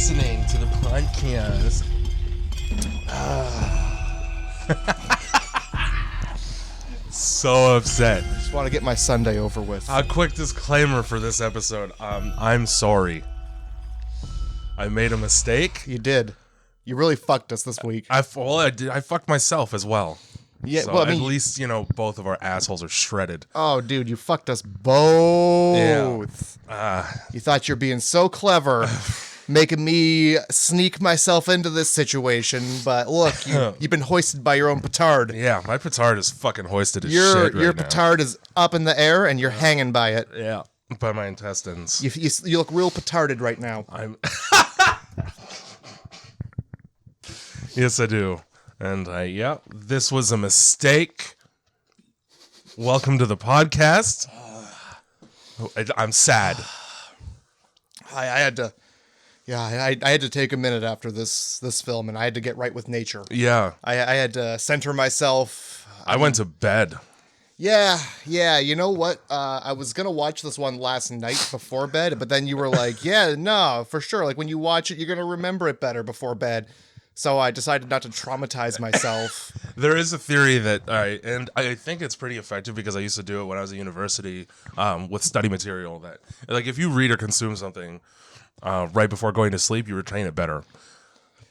listening to the podcast. So upset. Just want to get my Sunday over with. A quick disclaimer for this episode. I'm sorry. I made a mistake. You did. You really fucked us this week. I did. I fucked myself as well. Yeah, So well, I mean, at least, both of our assholes are shredded. oh, dude, you fucked us both. Yeah. You thought you're being so clever, making me sneak myself into this situation, but look, you've been hoisted by your own petard. Yeah, my petard is fucking hoisted as Your shit right now. petard is up in the air, and you're hanging by it. Yeah, by my intestines. You look real petarded right now. Yes, I do. And this was a mistake. Welcome to the podcast. I'm sad. I had to, I had to take a minute after this film, and I had to get right with nature. Yeah. I had to center myself. I went to bed. Yeah. You know what? I was gonna watch this one last night before bed, but then you were like, "Yeah, no, for sure. Like when you watch it, you're gonna remember it better before bed." So I decided not to traumatize myself. There is a theory that, and I think it's pretty effective because I used to do it when I was at university with study material. That like if you read or consume something right before going to sleep, you retain it better.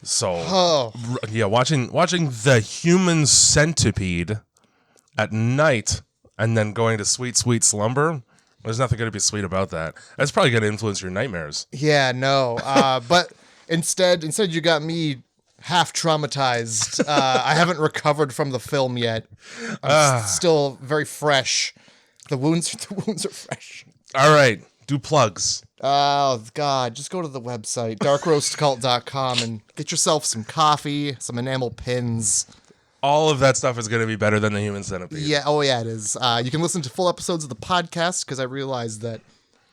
So watching the human centipede at night and then going to sweet slumber. There's nothing going to be sweet about that. That's probably going to influence your nightmares. Yeah, no. But instead you got me half traumatized. I haven't recovered from the film yet. I'm still very fresh. The wounds are fresh. All right, do plugs. Oh God, just go to the website darkroastcult.com and get yourself some coffee, some enamel pins. All of that stuff is going to be better than the human centipede. Yeah, it is. You can listen to full episodes of the podcast because I realized that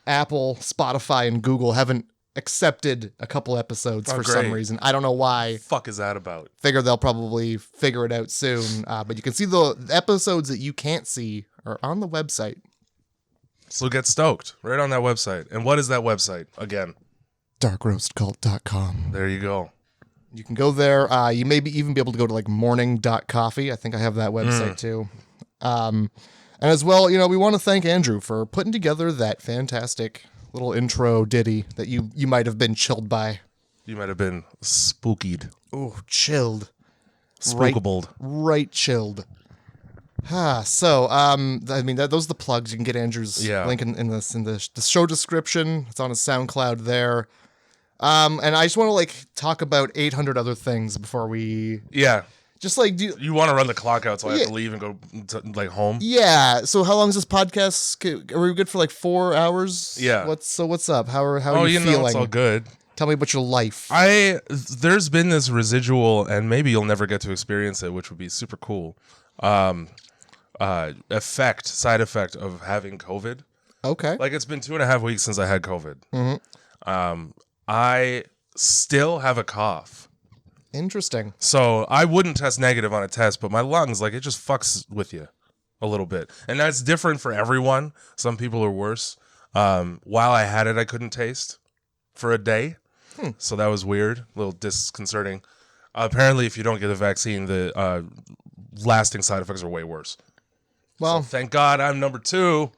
Apple, Spotify, and Google haven't accepted a couple episodes for some reason. I don't know why. Fuck is that about? Figure they'll probably figure it out soon. But you can see the episodes that you can't see are on the website. So get stoked right on that website. And what is that website again? darkroastcult.com. There you go. You can go there. You may even be able to go to like morning.coffee. I think I have that website too. And as well, we want to thank Andrew for putting together that fantastic little intro ditty that you might have been chilled by. You might have been spookied. Oh, chilled. Spookabled. Right chilled. So, those are the plugs. You can get Andrew's link in the show description. It's on his SoundCloud there. And I just want to talk about 800 other things before we... Yeah. Just you want to run the clock out so I have to leave and go to, home? Yeah. So how long is this podcast? Are we good for 4 hours? Yeah. What's up? How are you feeling? It's all good. Tell me about your life. There's been this residual, and maybe you'll never get to experience it, which would be super cool. Side effect of having COVID. Okay. It's been 2.5 weeks since I had COVID. Mm-hmm. I still have a cough. Interesting. So I wouldn't test negative on a test, but my lungs, it just fucks with you a little bit. And that's different for everyone. Some people are worse. While I had it, I couldn't taste for a day. So that was weird, a little disconcerting. Apparently, if you don't get the vaccine, the lasting side effects are way worse. Well, so thank God I'm number 2.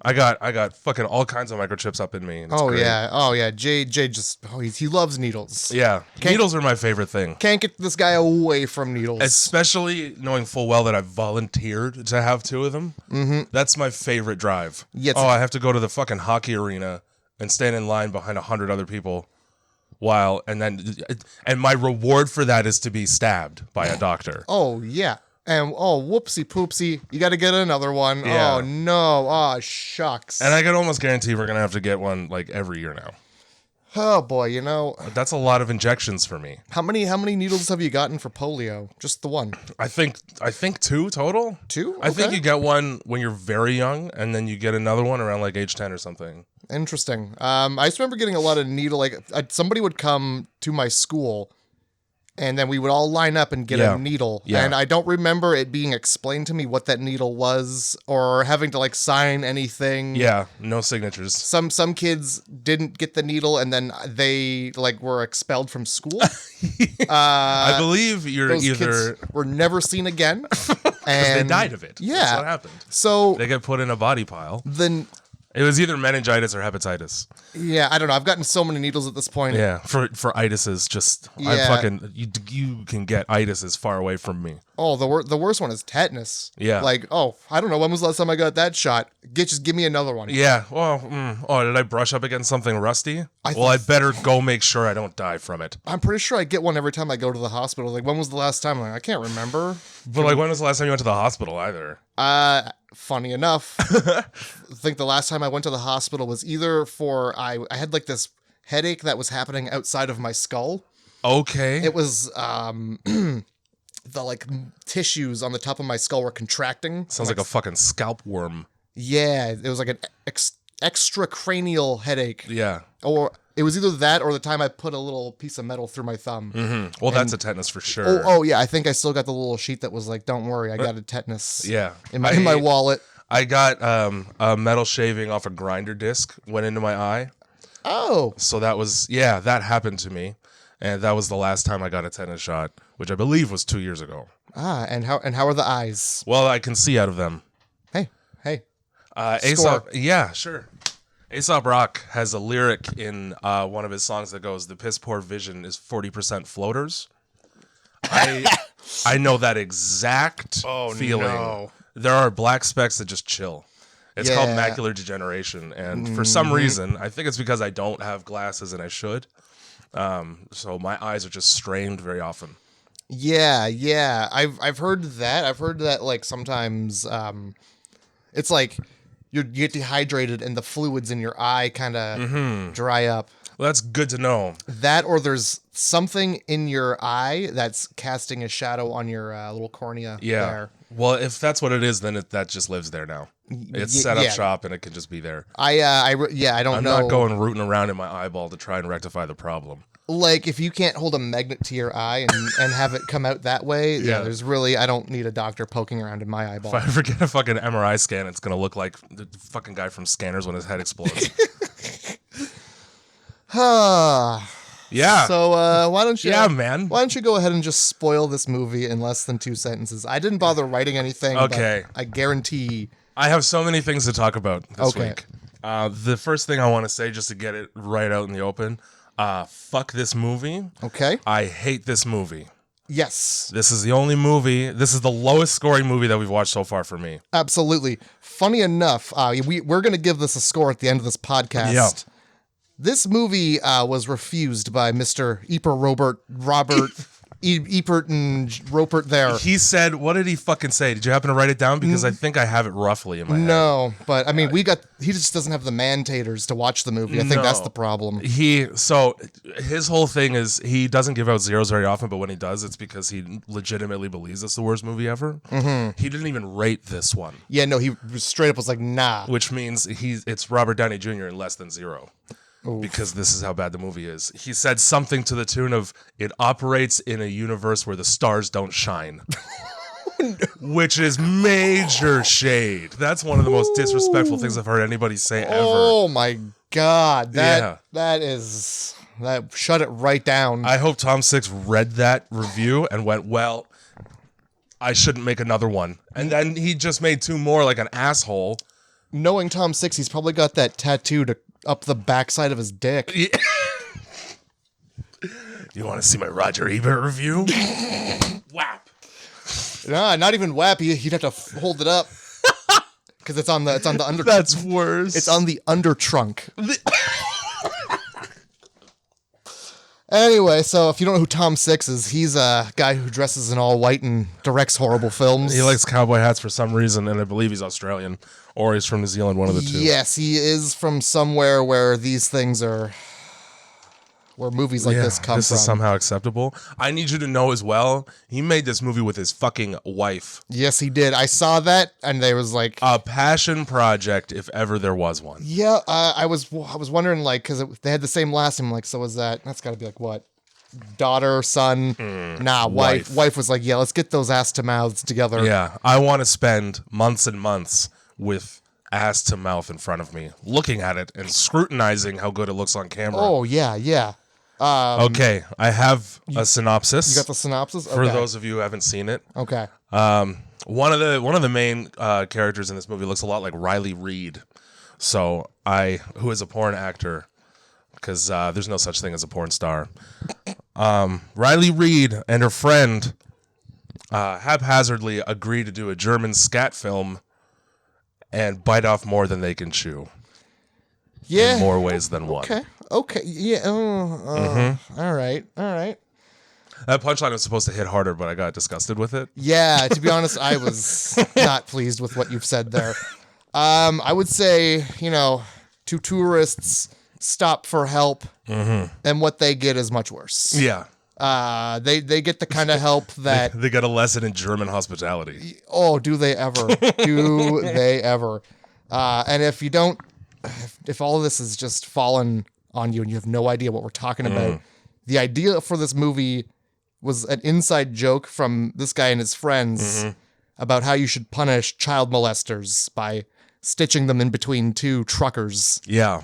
I got fucking all kinds of microchips up in me. And it's great. Yeah. Jay just he loves needles. Yeah, needles are my favorite thing. Can't get this guy away from needles. Especially knowing full well that I volunteered to have 2 of them. Mm-hmm. That's my favorite drive. Yes. I have to go to the fucking hockey arena and stand in line behind 100 other people and my reward for that is to be stabbed by a doctor. Oh yeah. And whoopsie poopsie, you got to get another one. Yeah. Oh no. Oh shucks. And I can almost guarantee we're gonna have to get one every year now. Oh boy, that's a lot of injections for me. How many needles have you gotten for polio? Just the one? I think 2 total. 2? Okay. I think you get one when you're very young, and then you get another one around age 10 or something. Interesting. I just remember getting a lot of needle. Somebody would come to my school and then we would all line up and get a needle. Yeah. And I don't remember it being explained to me what that needle was or having to like sign anything. Yeah, no signatures. Some kids didn't get the needle and then they like were expelled from school. I believe you're Those either kids were never seen again. they And died of it. Yeah. That's what happened. So They get put in a body pile. then It was either meningitis or hepatitis. yeah, I don't know. I've gotten so many needles at this point. Yeah, for itises, just I Yeah. fucking you can get itises far away from me. Oh, the worst one is tetanus. Yeah. Like, oh, I don't know. When was the last time I got that shot? Just give me another one. Yeah. Well, did I brush up against something rusty? I better go make sure I don't die from it. I'm pretty sure I get one every time I go to the hospital. Like, when was the last time? Like, I can't remember. But like, when was the last time you went to the hospital? Either. Funny enough, I think the last time I went to the hospital was either for I had like this headache that was happening outside of my skull. Okay. It was the like tissues on the top of my skull were contracting. Sounds like a fucking scalp worm. Yeah, it was like an extra cranial headache. Yeah. Or it was either that or the time I put a little piece of metal through my thumb. Mm-hmm. Well, that's a tetanus for sure. Oh yeah, I think I still got the little sheet that was like, "Don't worry, I got a tetanus." Yeah. in my wallet. I got a metal shaving off a grinder disc went into my eye. Oh, So that happened to me. And that was the last time I got a tetanus shot, which I believe was 2 years ago. and how are the eyes? Well, I can see out of them. Hey, Aesop, yeah, sure. Aesop Rock has a lyric in one of his songs that goes, "The piss poor vision is 40% floaters." I know that exact feeling. no. There are black specks that just chill. It's called Yeah. macular degeneration, and for some reason, I think it's because I don't have glasses and I should. So my eyes are just strained very often. Yeah. I've heard that. I've heard that like sometimes it's like you get dehydrated and the fluids in your eye kind of dry up. Well, that's good to know. That or there's something in your eye that's casting a shadow on your little cornea. Yeah. There. Well, if that's what it is, then that just lives there now. It's set up yeah. shop and it can just be there. I don't I'm know. not going rooting around in my eyeball to try and rectify the problem. Like if you can't hold a magnet to your eye and have it come out that way, Yeah. there's really I don't need a doctor poking around in my eyeball. If I ever get a fucking MRI scan, it's gonna look like the fucking guy from Scanners when his head explodes. Yeah. So why don't you? Yeah, man. Why don't you go ahead and just spoil this movie in less than 2 sentences? I didn't bother writing anything. Okay. But I guarantee. I have so many things to talk about this Okay. week. The first thing I want to say, just to get it right out in the open, fuck this movie. Okay. I hate this movie. Yes. This is the only movie. This is the lowest scoring movie that we've watched so far for me. Absolutely. Funny enough, we're going to give this a score at the end of this podcast. Yeah. This movie was refused by Mr. Robert Eepert and Ropert there. He said, what did he fucking say? Did you happen to write it down? Because I think I have it roughly in my head. No, but I mean, he just doesn't have the man-taters to watch the movie. I think that's No. the problem. So his whole thing is he doesn't give out zeros very often, but when he does, it's because he legitimately believes it's the worst movie ever. Mm-hmm. He didn't even rate this one. Yeah, no, he straight up was like, nah. Which means it's Robert Downey Jr. in less than zero. Because this is how bad the movie is. He said something to the tune of, it operates in a universe where the stars don't shine. Which is major shade. That's one of the most disrespectful things I've heard anybody say ever. Oh my God. Yeah. That shut it right down. I hope Tom Six read that review and went, well, I shouldn't make another one. And then he just made two more like an asshole. Knowing Tom Six, he's probably got that tattooed up the backside of his dick. Yeah. You want to see my Roger Ebert review? Whap. Nah, not even whap. He'd have to hold it up because it's on the under. That's worse. It's on the under trunk. Anyway, so if you don't know who Tom Six is, he's a guy who dresses in all white and directs horrible films. He likes cowboy hats for some reason, and I believe he's Australian, or he's from New Zealand, one of the two. Yes, he is from somewhere where these things are, where movies like this come this from. is somehow acceptable. I need you to know as well, he made this movie with his fucking wife. Yes, he did. I saw that, and they was like, A passion project, if ever there was one. yeah. I was wondering, like, because they had the same last name. Like, so was that's got to be like what, daughter, son. Wife was like, yeah, let's get those ass to mouths together. Yeah, I want to spend months and months with ass to mouth in front of me, looking at it and scrutinizing how good it looks on camera. Oh, yeah. Okay, I have a synopsis. You got the synopsis? For those of you who haven't seen it. Okay. One of the main characters in this movie looks a lot like Riley Reid. So who is a porn actor, because there's no such thing as a porn star. Riley Reid and her friend haphazardly agree to do a German scat film and bite off more than they can chew. Yeah. In more ways than one. Okay. Yeah. All right. That punchline was supposed to hit harder, but I got disgusted with it. Yeah. To be honest, I was not pleased with what you've said there. I would say, two tourists stop for help, and what they get is much worse. Yeah. They get the kind of help that they got a lesson in German hospitality. Oh, do they ever? Do they ever? And if you don't, if all of this is just fallen on you and you have no idea what we're talking about, the idea for this movie was an inside joke from this guy and his friends about how you should punish child molesters by stitching them in between two truckers. Yeah.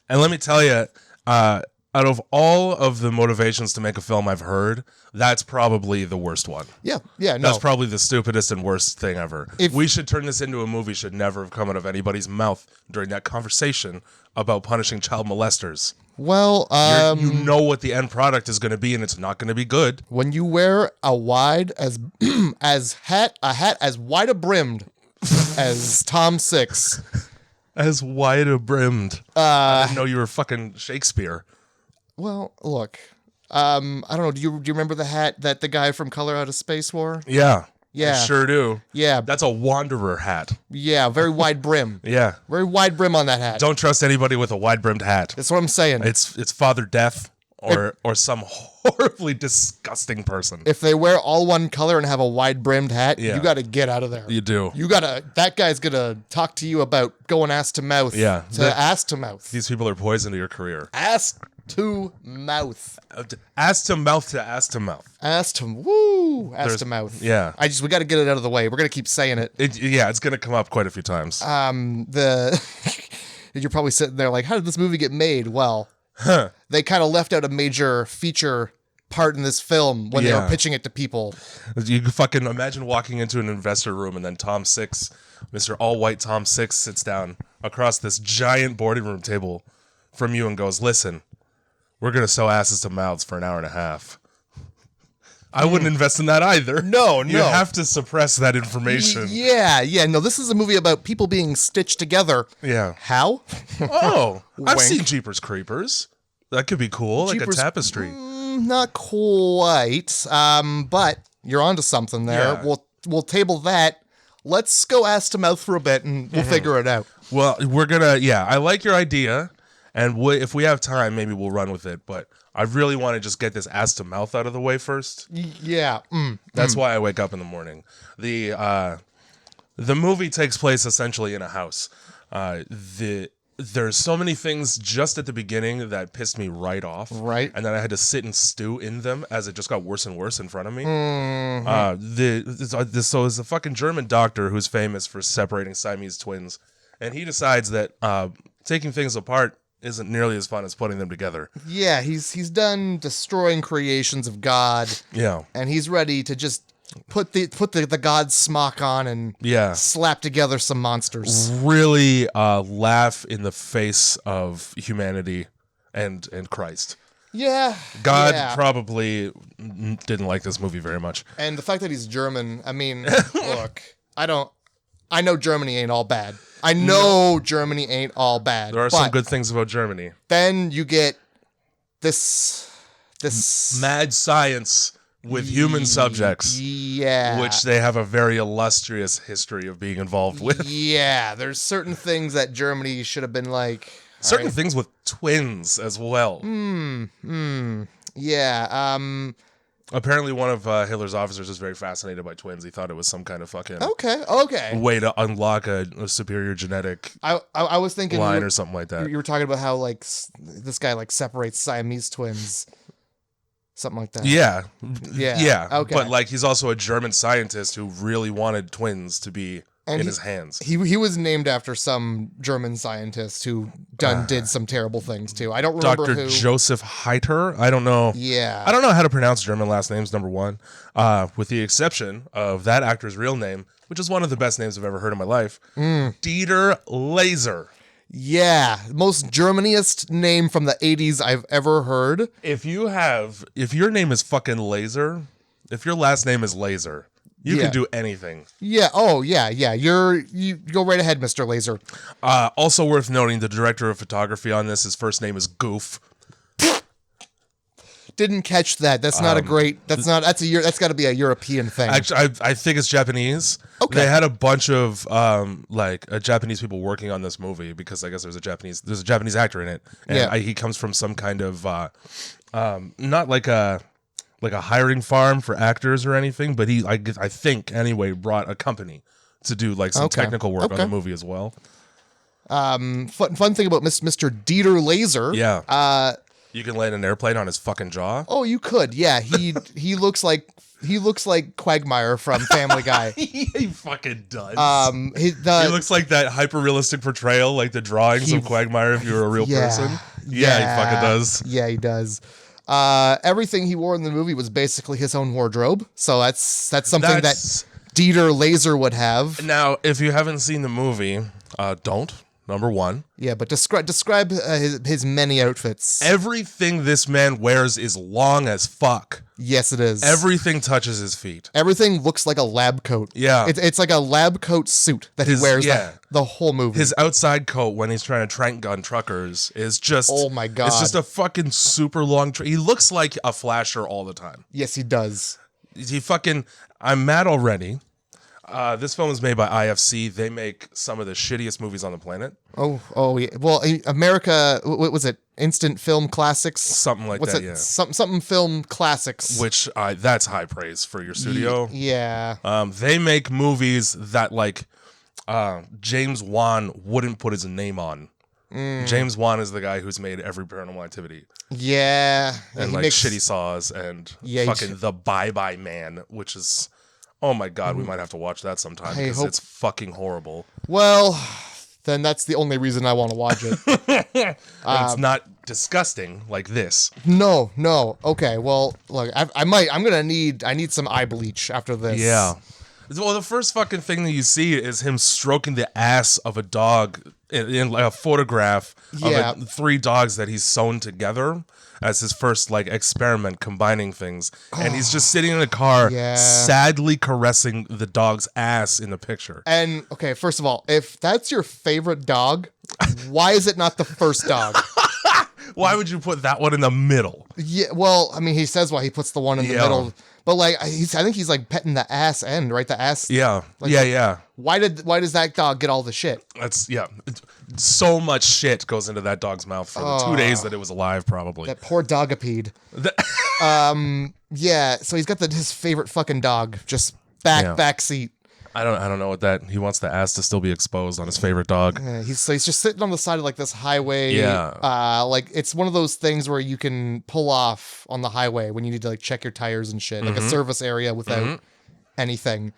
And let me tell you, out of all of the motivations to make a film I've heard, that's probably the worst one. Yeah, no. That's probably the stupidest and worst thing ever. If we should turn this into a movie, should never have come out of anybody's mouth during that conversation about punishing child molesters. Well, you know what the end product is going to be, and it's not going to be good. When you wear a wide hat as wide a brimmed as Tom Six. As wide a brimmed. I didn't know you were fucking Shakespeare. Well, look, I don't know. Do you remember the hat that the guy from Color Out of Space wore? Yeah. Yeah. I sure do. Yeah. That's a wanderer hat. Yeah, very wide brim. Yeah. Very wide brim on that hat. Don't trust anybody with a wide brimmed hat. That's what I'm saying. It's Father Death or some horribly disgusting person. If they wear all one color and have a wide brimmed hat, Yeah. you got to get out of there. You do. That guy's going to talk to you about going ass to mouth. Yeah. Ass to mouth. These people are poison to your career. Ass to mouth. Ass to mouth to ass to mouth. Ass to mouth. Yeah. We got to get it out of the way. We're going to keep saying it. It's going to come up quite a few times. You're probably sitting there like, how did this movie get made? Well, they kind of left out a major feature part in this film when they were pitching it to people. You can fucking imagine walking into an investor room and then Tom Six, Mr. All-White Tom Six, sits down across this giant boarding room table from you and goes, listen, we're going to sew asses to mouths for an hour and a half. I wouldn't invest in that either. No. You have to suppress that information. Yeah. No, this is a movie about people being stitched together. Yeah. How? Oh, I've Wink. seen Jeepers Creepers. That could be cool, like a tapestry. Not quite, but you're onto something there. Yeah. We'll table that. Let's go ass to mouth for a bit, and we'll figure it out. Well, we're going to, I like your idea, and if we have time, maybe we'll run with it, but I really want to just get this ass to mouth out of the way first. Yeah. That's why I wake up in the morning. The movie takes place essentially in a house. There's so many things just at the beginning that pissed me right off. Right. And then I had to sit and stew in them as it just got worse and worse in front of me. So it's a fucking German doctor who's famous for separating Siamese twins. And he decides that taking things apart isn't nearly as fun as putting them together. Yeah, he's done destroying creations of God. Yeah. And he's ready to just put the God smock on and slap together some monsters. Really laugh in the face of humanity and Christ. Yeah. God probably didn't like this movie very much. And the fact that he's German, I mean, look, I know Germany ain't all bad. Germany ain't all bad. There are some good things about Germany. Then you get this mad science with human subjects. Yeah. Which they have a very illustrious history of being involved with. Yeah, there's certain things that Germany should have been like. Certain things with twins as well. Yeah. Apparently one of Hitler's officers was very fascinated by twins. He thought it was some kind of fucking okay way to unlock a superior genetic I was thinking line or something like that. You were talking about how like this guy like separates Siamese twins. something like that. Yeah. Yeah. Yeah. Okay. But like he's also a German scientist who really wanted twins to be in his hands. He was named after some German scientist who did some terrible things too. I don't remember Dr. who. Joseph Heiter. I don't know. Yeah. I don't know how to pronounce German last names, number one. With the exception of that actor's real name, which is one of the best names I've ever heard in my life. Dieter Laser. Yeah, most Germaniest name from the 80s I've ever heard. If your name is fucking Laser, if your last name is Laser, you can do anything. Yeah. Oh, yeah. You go right ahead, Mr. Laser. Also worth noting, the director of photography on this, his first name is Goof. Didn't catch that. That's not a great. That's got to be a European thing. Actually, I think it's Japanese. Okay. They had a bunch of Japanese people working on this movie because I guess there's a Japanese actor in it, and he comes from some kind of not like a hiring farm for actors or anything, but I think anyway brought a company to do like some technical work on the movie as well. Fun thing about Mr. Dieter Laser. Yeah. You can land an airplane on his fucking jaw. Oh, you could. Yeah, he looks like Quagmire from Family Guy. He fucking does. He looks like that hyper realistic portrayal, like the drawings of Quagmire if you were a real person. Yeah, he fucking does. Yeah, he does. Everything he wore in the movie was basically his own wardrobe. So that's something that Dieter Laser would have. Now, if you haven't seen the movie, don't. Number one. Yeah, but describe his many outfits. Everything this man wears is long as fuck. Yes, it is. Everything touches his feet. Everything looks like a lab coat. Yeah. It's like a lab coat suit that he wears the whole movie. His outside coat when he's trying to trank gun truckers is just... Oh my God. It's just a fucking super long... He looks like a flasher all the time. Yes, he does. I'm mad already. This film was made by IFC. They make some of the shittiest movies on the planet. Oh yeah. Well, America, what was it? Instant Film Classics? Something like that, yeah. Something Film Classics. Which, that's high praise for your studio. Yeah. They make movies that, like, James Wan wouldn't put his name on. James Wan is the guy who's made every Paranormal Activity. Yeah. And, Shitty Saws and fucking The Bye-Bye Man, which is... Oh my God, we might have to watch that sometime because it's fucking horrible. Well, then that's the only reason I want to watch it. It's not disgusting like this. No. Okay, well, look, I need some eye bleach after this. Yeah. Well, the first fucking thing that you see is him stroking the ass of a dog in like a photograph of 3 dogs that he's sewn together as his first like experiment combining things. And he's just sitting in a car sadly caressing the dog's ass in the picture. And okay, first of all, if that's your favorite dog, why is it not the first dog? Why would you put that one in the middle? Yeah, well, I mean, he says why he puts the one in the middle. But like, I think he's like petting the ass end, right? The ass. Yeah. Like, yeah. Why does that dog get all the shit? So much shit goes into that dog's mouth for the 2 days that it was alive, probably. That poor dogapede. Yeah. So he's got his favorite fucking dog, just back seat. I don't know what that. He wants the ass to still be exposed on his favorite dog. He's just sitting on the side of like this highway. Yeah. Like it's one of those things where you can pull off on the highway when you need to like check your tires and shit, like a service area without anything.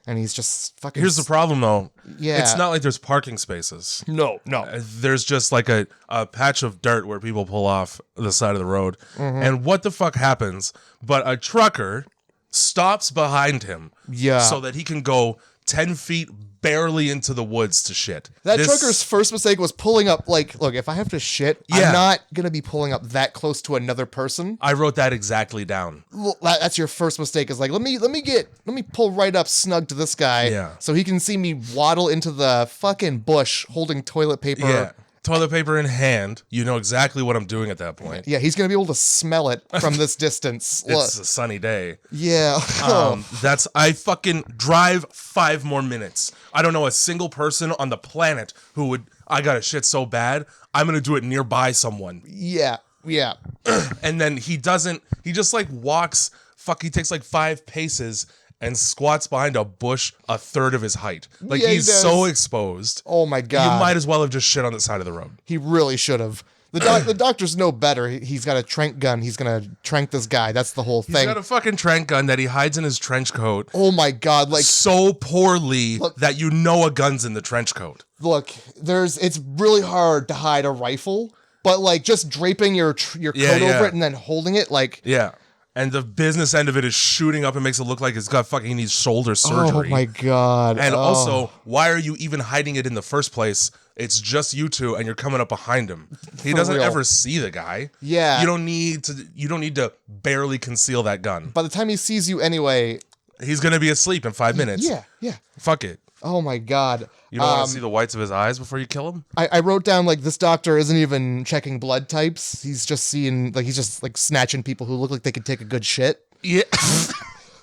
And he's just fucking. Here's the problem though. Yeah. It's not like there's parking spaces. No. There's just like a patch of dirt where people pull off the side of the road. And what the fuck happens? But a trucker stops behind him. Yeah. So that he can go 10 feet barely into the woods to shit. Trucker's first mistake was pulling up, like, look, if I have to shit, I'm not going to be pulling up that close to another person. I wrote that exactly down. Well, that's your first mistake is like, let me pull right up snug to this guy so he can see me waddle into the fucking bush holding toilet paper. Yeah. Toilet paper in hand. You know exactly what I'm doing at that point. Yeah, he's going to be able to smell it from this distance. It's a sunny day. Yeah. I fucking drive 5 more minutes. I don't know a single person on the planet who would, I got to shit so bad, I'm going to do it nearby someone. Yeah. And then he just like walks, he takes like 5 paces and squats behind a bush a third of his height. Like he's so exposed. Oh my God. You might as well have just shit on the side of the road. He really should have. The doctors know better. He's got a trank gun. He's gonna trank this guy. That's the whole He's thing. got a fucking trank gun that he hides in his trench coat. Oh my god! Like so poorly that you know a gun's in the trench coat. Look, it's really hard to hide a rifle, but like just draping your coat over it and then holding it, like And the business end of it is shooting up and makes it look like it's got fucking needs shoulder surgery. Oh my god! And also, why are you even hiding it in the first place? It's just you two, and you're coming up behind him. He doesn't ever see the guy. Yeah, you don't need to barely conceal that gun. By the time he sees you anyway, he's gonna be asleep in 5 minutes. Yeah. Fuck it. Oh my god! You don't want to see the whites of his eyes before you kill him? I wrote down, like, this doctor isn't even checking blood types. He's just seeing, like, he's just, like, snatching people who look like they could take a good shit. Yeah.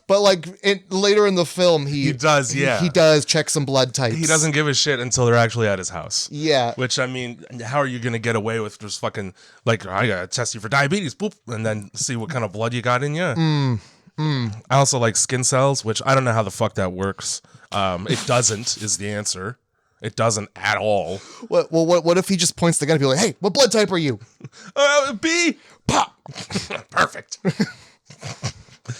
But, like, later in the film, he does, He does check some blood types. He doesn't give a shit until they're actually at his house. Yeah. Which, I mean, how are you going to get away with just fucking, like, I got to test you for diabetes, boop, and then see what kind of blood you got in you? I also like skin cells, which I don't know how the fuck that works. It doesn't is the answer. It doesn't at all. What if he just points the gun and be like, hey, what blood type are you? B. Pop. Perfect.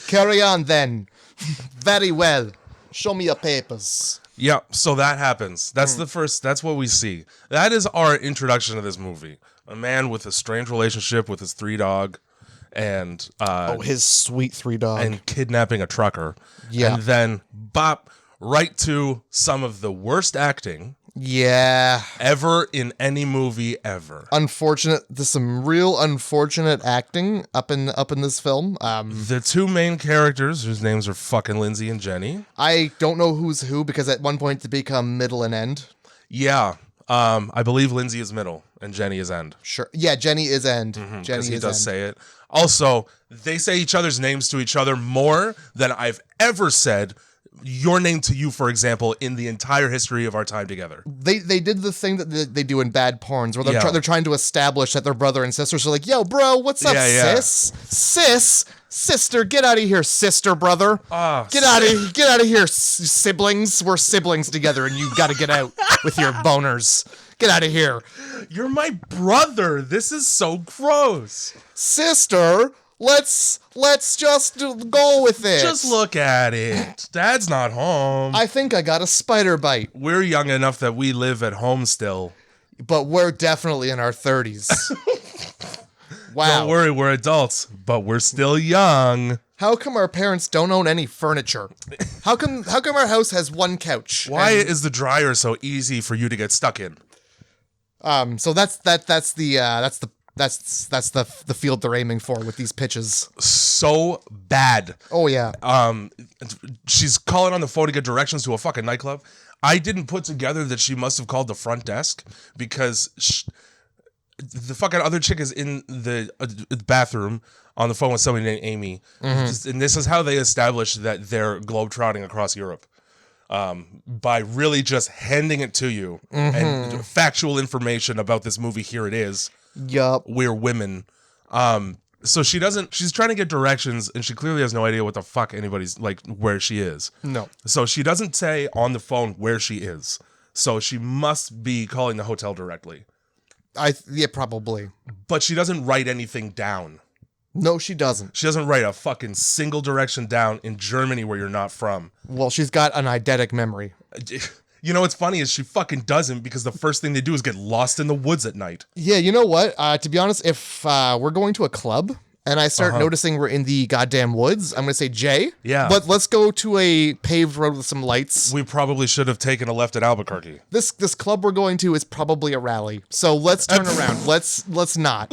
Carry on then. Very well. Show me your papers. Yeah, so that happens. That's the first, that's what we see. That is our introduction to this movie. A man with a strange relationship with his 3-dog and his sweet 3-dog. And kidnapping a trucker. Yeah. And then bop right to some of the worst acting ever in any movie ever. There's some real unfortunate acting up in this film. The two main characters, whose names are fucking Lindsay and Jenny. I don't know who's who because at one point they become middle and end. Yeah. I believe Lindsay is middle and Jenny is end. Sure. Yeah, Jenny is end. Jenny he does say it. Also, they say each other's names to each other more than I've ever said your name to you, for example, in the entire history of our time together. They did the thing that they do in bad porns where they're trying to establish that they're brother and sister. So like, yo, bro, what's up, sis? Sis? Sister, get out of here, sister, brother. Get out of here, siblings. We're siblings together and you got to get out with your boners. Get out of here. You're my brother. This is so gross. Sister, let's just go with it. Just look at it. Dad's not home. I think I got a spider bite. We're young enough that we live at home still. But we're definitely in our 30s. Wow. Don't worry, we're adults, but we're still young. How come our parents don't own any furniture? How come our house has one couch? Why is the dryer so easy for you to get stuck in? So that's the field they're aiming for with these pitches. So bad. Oh yeah. She's calling on the phone to get directions to a fucking nightclub. I didn't put together that she must have called the front desk because the fucking other chick is in the bathroom on the phone with somebody named Amy. And this is how they establish that they're globetrotting across Europe. By really just handing it to you and factual information about this movie. Here it is. Yup. We're women. So she's trying to get directions and she clearly has no idea what the fuck anybody's like where she is. No. So she doesn't say on the phone where she is. So she must be calling the hotel directly. Probably. But she doesn't write anything down. No, she doesn't. She doesn't write a fucking single direction down in Germany where you're not from. Well, she's got an eidetic memory. You know what's funny is she fucking doesn't because the first thing they do is get lost in the woods at night. Yeah, you know what? To be honest, if we're going to a club and I start noticing we're in the goddamn woods, I'm going to say, Jay, but let's go to a paved road with some lights. We probably should have taken a left at Albuquerque. This club we're going to is probably a rally. So let's turn around. Let's not.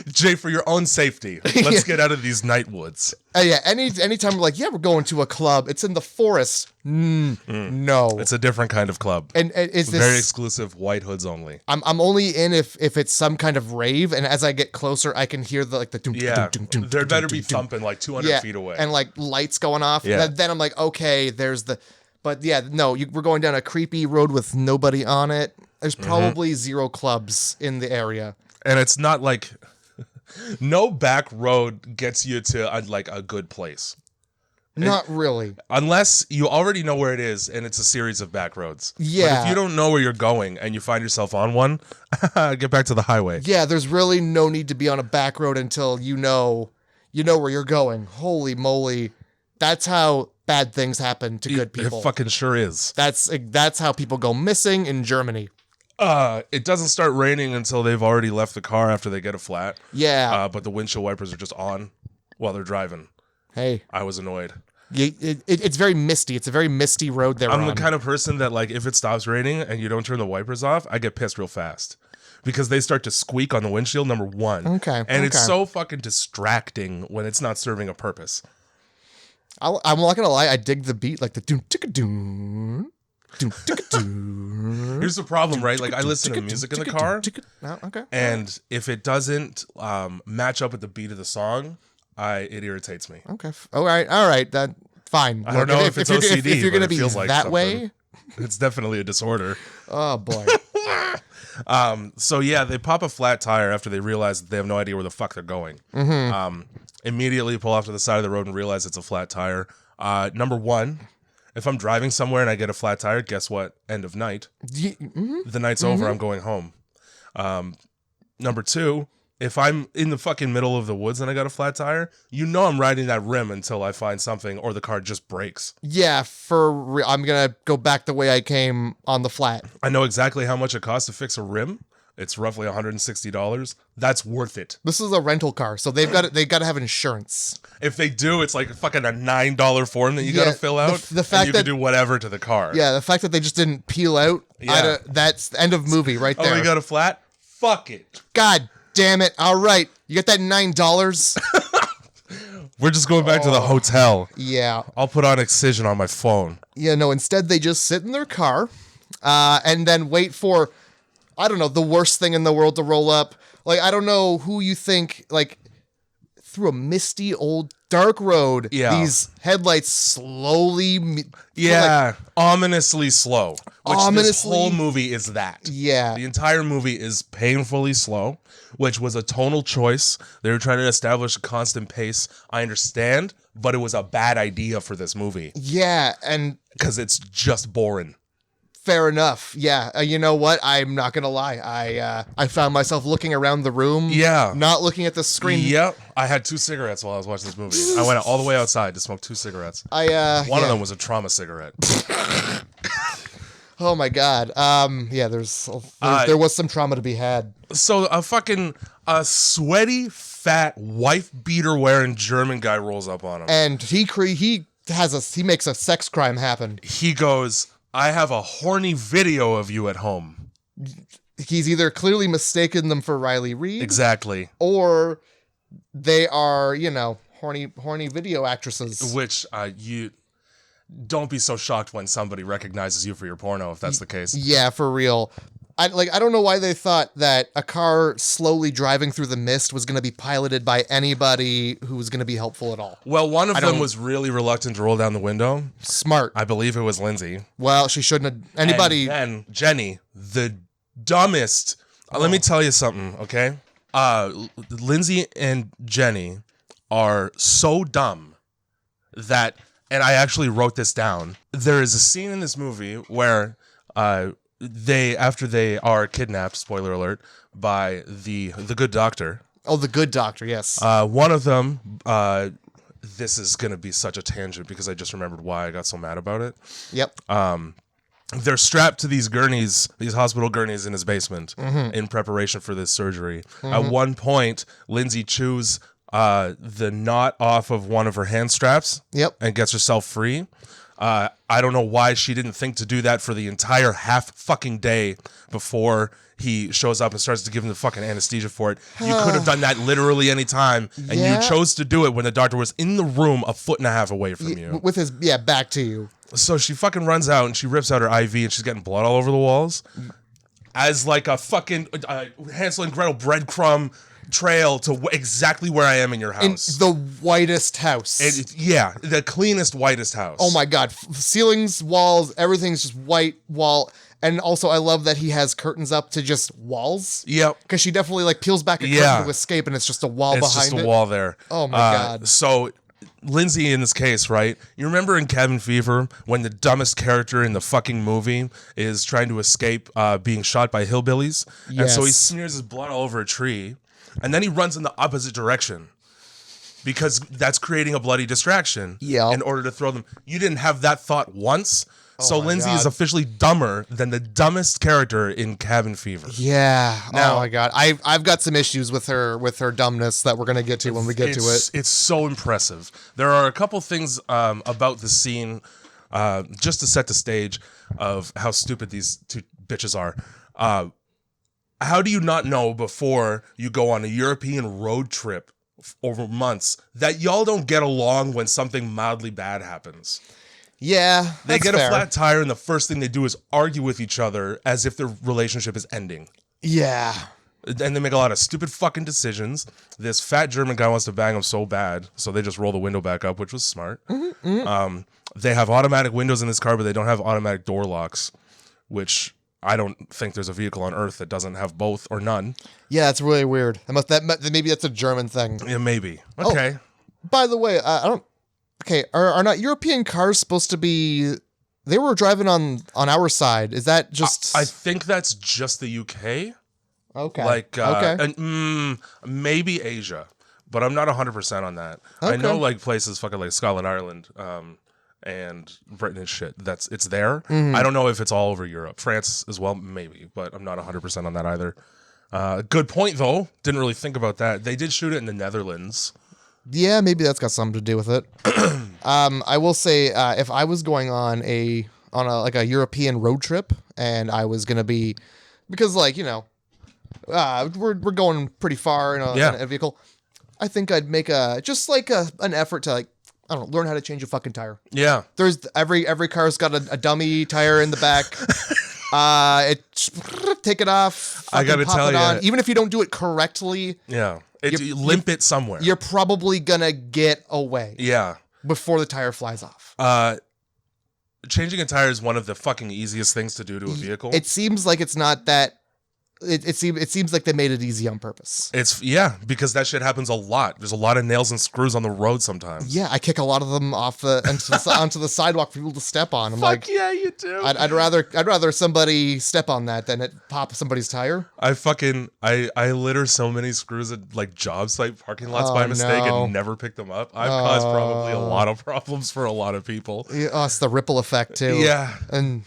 Jay, for your own safety, let's get out of these night woods. Yeah, anytime we're like, we're going to a club. It's in the forest. No. It's a different kind of club. And is this very exclusive, white hoods only. I'm only in if it's some kind of rave, and as I get closer, I can hear the doom, there better be thumping like 200 feet away. And like lights going off. Yeah. Then I'm like, okay, there's the... But yeah, no, we're going down a creepy road with nobody on it. There's probably 0 clubs in the area. And it's not like... No back road gets you to like a good place. Not really. Unless you already know where it is and it's a series of back roads. Yeah. But if you don't know where you're going and you find yourself on one, get back to the highway. Yeah, there's really no need to be on a back road until you know where you're going. Holy moly. That's how bad things happen to good people. It fucking sure is. That's how people go missing in Germany. It doesn't start raining until they've already left the car after they get a flat. Yeah. But the windshield wipers are just on while they're driving. Hey. I was annoyed. It's very misty. It's a very misty road they're on. I'm the kind of person that, like, if it stops raining and you don't turn the wipers off, I get pissed real fast. Because they start to squeak on the windshield, number one. Okay. And it's so fucking distracting when it's not serving a purpose. I'm not gonna lie, I dig the beat, like the doom ticka doom. Here's the problem, right? Like, I listen to music in the car, Okay. and if it doesn't match up with the beat of the song, it irritates me. Okay. All right. That fine. I don't know if it's OCD, if you're but gonna it be feels like that something. way. It's definitely a disorder. Oh boy. So yeah, they pop a flat tire after they realize that they have no idea where the fuck they're going. Immediately pull off to the side of the road and realize it's a flat tire. Number one, if I'm driving somewhere and I get a flat tire, guess what? End of night. The night's over. I'm going home. Number two, if I'm in the fucking middle of the woods and I got a flat tire, I'm riding that rim until I find something or the car just breaks. Yeah, I'm gonna go back the way I came on the flat. I know exactly how much it costs to fix a rim. It's roughly $160. That's worth it. This is a rental car, so they got to have insurance. If they do, it's like fucking a $9 form that you got to fill out. The fact and you that can do whatever to the car. Yeah, the fact that they just didn't peel out. Yeah. That's the end of movie right there. Oh, you got a flat? Fuck it. God damn it! All right, you get that $9. We're just going back to the hotel. Yeah. I'll put on Excision on my phone. Yeah. No. Instead, they just sit in their car, and then wait for, I don't know, the worst thing in the world to roll up. Like, I don't know who you think, like, through a misty old dark road, these headlights slowly ominously slow. Which this whole movie is that. Yeah. The entire movie is painfully slow, which was a tonal choice. They were trying to establish a constant pace. I understand, but it was a bad idea for this movie. Yeah, and because it's just boring. Fair enough. Yeah. You know what? I'm not going to lie. I found myself looking around the room. Yeah. Not looking at the screen. Yep. I had 2 cigarettes while I was watching this movie. I went all the way outside to smoke 2 cigarettes. One of them was a trauma cigarette. Oh my God. Yeah, there was some trauma to be had. So a sweaty, fat, wife beater wearing German guy rolls up on him. And he makes a sex crime happen. He goes, I have a horny video of you at home. He's either clearly mistaken them for Riley Reid. Exactly. Or they are, horny video actresses. Which, you don't be so shocked when somebody recognizes you for your porno, if that's the case. Yeah, for real. I don't know why they thought that a car slowly driving through the mist was going to be piloted by anybody who was going to be helpful at all. Well, one of them was really reluctant to roll down the window. Smart. I believe it was Lindsay. Well, she shouldn't have. Anybody. And then Jenny, the dumbest. Let me tell you something, okay? Lindsay and Jenny are so dumb that, and I actually wrote this down. There is a scene in this movie where after they are kidnapped, spoiler alert, by the good doctor. Oh, the good doctor, yes. One of them, this is going to be such a tangent because I just remembered why I got so mad about it. Yep. They're strapped to these gurneys, these hospital gurneys in his basement in preparation for this surgery. At one point, Lindsay chews the knot off of one of her hand straps and gets herself free. I don't know why she didn't think to do that for the entire half fucking day before he shows up and starts to give him the fucking anesthesia for it. You could have done that literally any time, and you chose to do it when the doctor was in the room 1.5 feet away from you. With his, back to you. So she fucking runs out and she rips out her IV and she's getting blood all over the walls as like a fucking Hansel and Gretel breadcrumb trail to exactly where I am in your house. In the whitest house. The cleanest, whitest house. Oh my God. Ceilings, walls, everything's just white wall. And also I love that he has curtains up to just walls. Yep. Because she definitely peels back a curtain to escape and it's just a wall behind it. It's just a wall there. Oh my God. So Lindsay in this case, right? You remember in Cabin Fever when the dumbest character in the fucking movie is trying to escape being shot by hillbillies? And so he Yes. smears his blood all over a tree, and then he runs in the opposite direction because that's creating a bloody distraction Yep. in order to throw them. You didn't have that thought once, so my Lindsay is God. officially dumber than the dumbest character in Cabin Fever. Yeah. Now- oh my God. I've got some issues with her dumbness that we're gonna get to when we get to it. It's so impressive. There are a couple things about the scene, just to set the stage of how stupid these two bitches are. How do you not know before you go on a European road trip over months that y'all don't get along when something mildly bad happens? Yeah. They that's get fair. a flat tire, and the first thing they do is argue with each other as if their relationship is ending. Yeah. And they make a lot of stupid fucking decisions. This fat German guy wants to bang him so bad, so they just roll the window back up, which was smart. They have automatic windows in this car, but they don't have automatic door locks, which I don't think there's a vehicle on Earth that doesn't have both or none. Yeah, it's really weird. Maybe that's a German thing. Yeah, maybe. Okay. By the way, I don't. Okay, are not European cars supposed to be? They were driving on our side. Is that just? I think that's just the UK. Okay. Like, okay. and maybe Asia, but I'm not 100% on that. I know Okay. like places fucking like Scotland, Ireland, and Britain and shit. It's there. Mm-hmm. I don't know if it's all over Europe. France as well, maybe, but I'm not 100% on that either. Good point though. Didn't really think about that. They did shoot it in the Netherlands. Yeah, maybe that's got something to do with it. I will say, if I was going on a European road trip, and I was gonna be, because like we're going pretty far in a vehicle, I think I'd make an effort to I don't know, learn how to change a fucking tire. Yeah. There's every car's got a dummy tire in the back. Take it off. I gotta pop tell it ya. on. Even if you don't do it correctly, Yeah. You limp it somewhere. you're probably gonna get away Yeah. before the tire flies off. Changing a tire is one of the fucking easiest things to do to a vehicle. It seems like it's not that. It seems like they made it easy on purpose. Because that shit happens a lot. There's a lot of nails and screws on the road sometimes. Yeah, I kick a lot of them off onto the sidewalk for people to step on. I'm like, yeah, you do. I'd rather somebody step on that than it pop somebody's tire. I litter so many screws at like job site parking lots by mistake no. and never pick them up. I've caused probably a lot of problems for a lot of people. Yeah, it's the ripple effect too. Yeah. And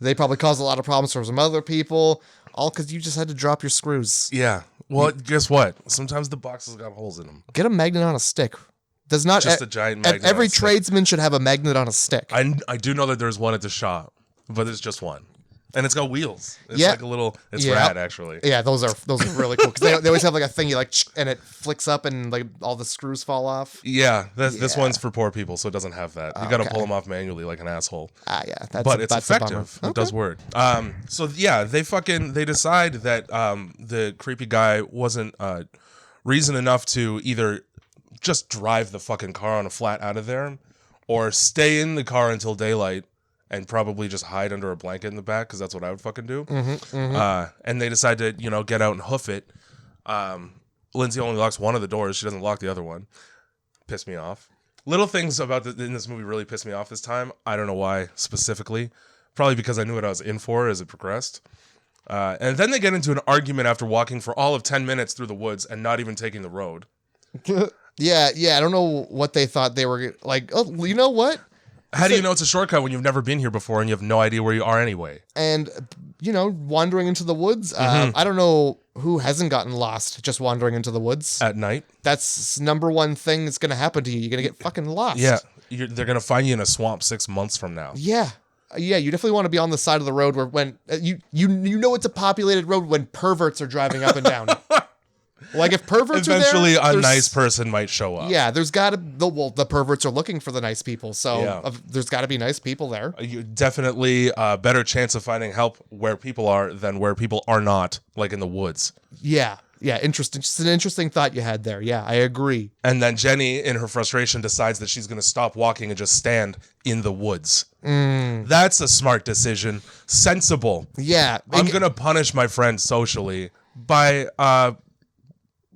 they probably caused a lot of problems for some other people, all because you just had to drop your screws. Yeah. Well, guess what? Sometimes the boxes got holes in them. Get a magnet on a stick. Does not Just a giant magnet. Every on a stick. tradesman should have a magnet on a stick. I do know that there's one at the shop, but there's just one. And it's got wheels. It's Yeah. like a little, it's Yeah. rad actually. Yeah, those are really cool because they always have like a thing you and it flicks up and like all the screws fall off. Yeah, this Yeah. one's for poor people, so it doesn't have that. You got to Okay. pull them off manually like an asshole. Yeah, But it's that's a bummer. effective. It does work. So yeah, they decide that the creepy guy wasn't reason enough to either just drive the fucking car on a flat out of there, or stay in the car until daylight and probably just hide under a blanket in the back, because that's what I would fucking do. And they decide to get out and hoof it. Lindsay only locks one of the doors; she doesn't lock the other one. Pissed me off. Little things about in this movie really pissed me off this time. I don't know why specifically. Probably because I knew what I was in for as it progressed. And then they get into an argument after walking for all of 10 minutes through the woods and not even taking the road. Yeah. I don't know what they thought they were like. Oh, you know what? How do you know it's a shortcut when you've never been here before and you have no idea where you are anyway? And wandering into the woods. I don't know who hasn't gotten lost just wandering into the woods. At night? That's number one thing that's gonna happen to you. You're gonna get fucking lost. Yeah. They're going to find you in a swamp 6 months from now. Yeah. Yeah, you definitely want to be on the side of the road where when you know it's a populated road when perverts are driving up and down. Like if perverts Eventually, are there, a nice person might show up. Yeah, there's got to the perverts are looking for the nice people, so Yeah. there's got to be nice people there. You definitely a better chance of finding help where people are than where people are not, like in the woods. Yeah, interesting. Just an interesting thought you had there. Yeah, I agree. And then Jenny, in her frustration, decides that she's going to stop walking and just stand in the woods. That's a smart decision. Sensible. Yeah, I'm going to punish my friend socially by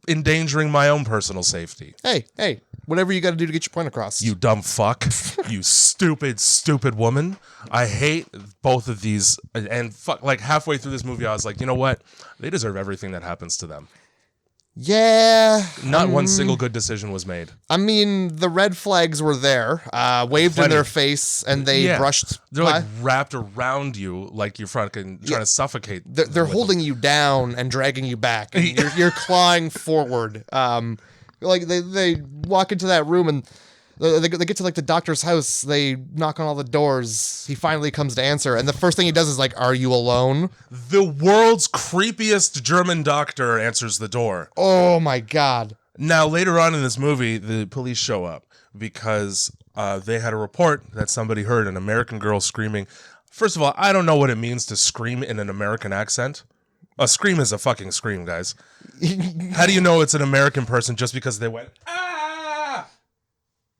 endangering my own personal safety. Hey, whatever you got to do to get your point across. You dumb fuck. You stupid, stupid woman. I hate both of these. And fuck, like halfway through this movie, I was like, you know what? They deserve everything that happens to them. Yeah. Not one single good decision was made. I mean, the red flags were there, waved in their face, and they brushed. They're like wrapped around you like you're fucking trying to suffocate. They're holding you down and dragging you back. And you're clawing forward. Like they walk into that room and they get to like the doctor's house. They knock on all the doors. He finally comes to answer, and the first thing he does is like, "Are you alone?" The world's creepiest German doctor answers the door. Oh my god! Now later on in this movie, the police show up because they had a report that somebody heard an American girl screaming. First of all, I don't know what it means to scream in an American accent. A scream is a fucking scream, guys. How do you know it's an American person just because they went, ah?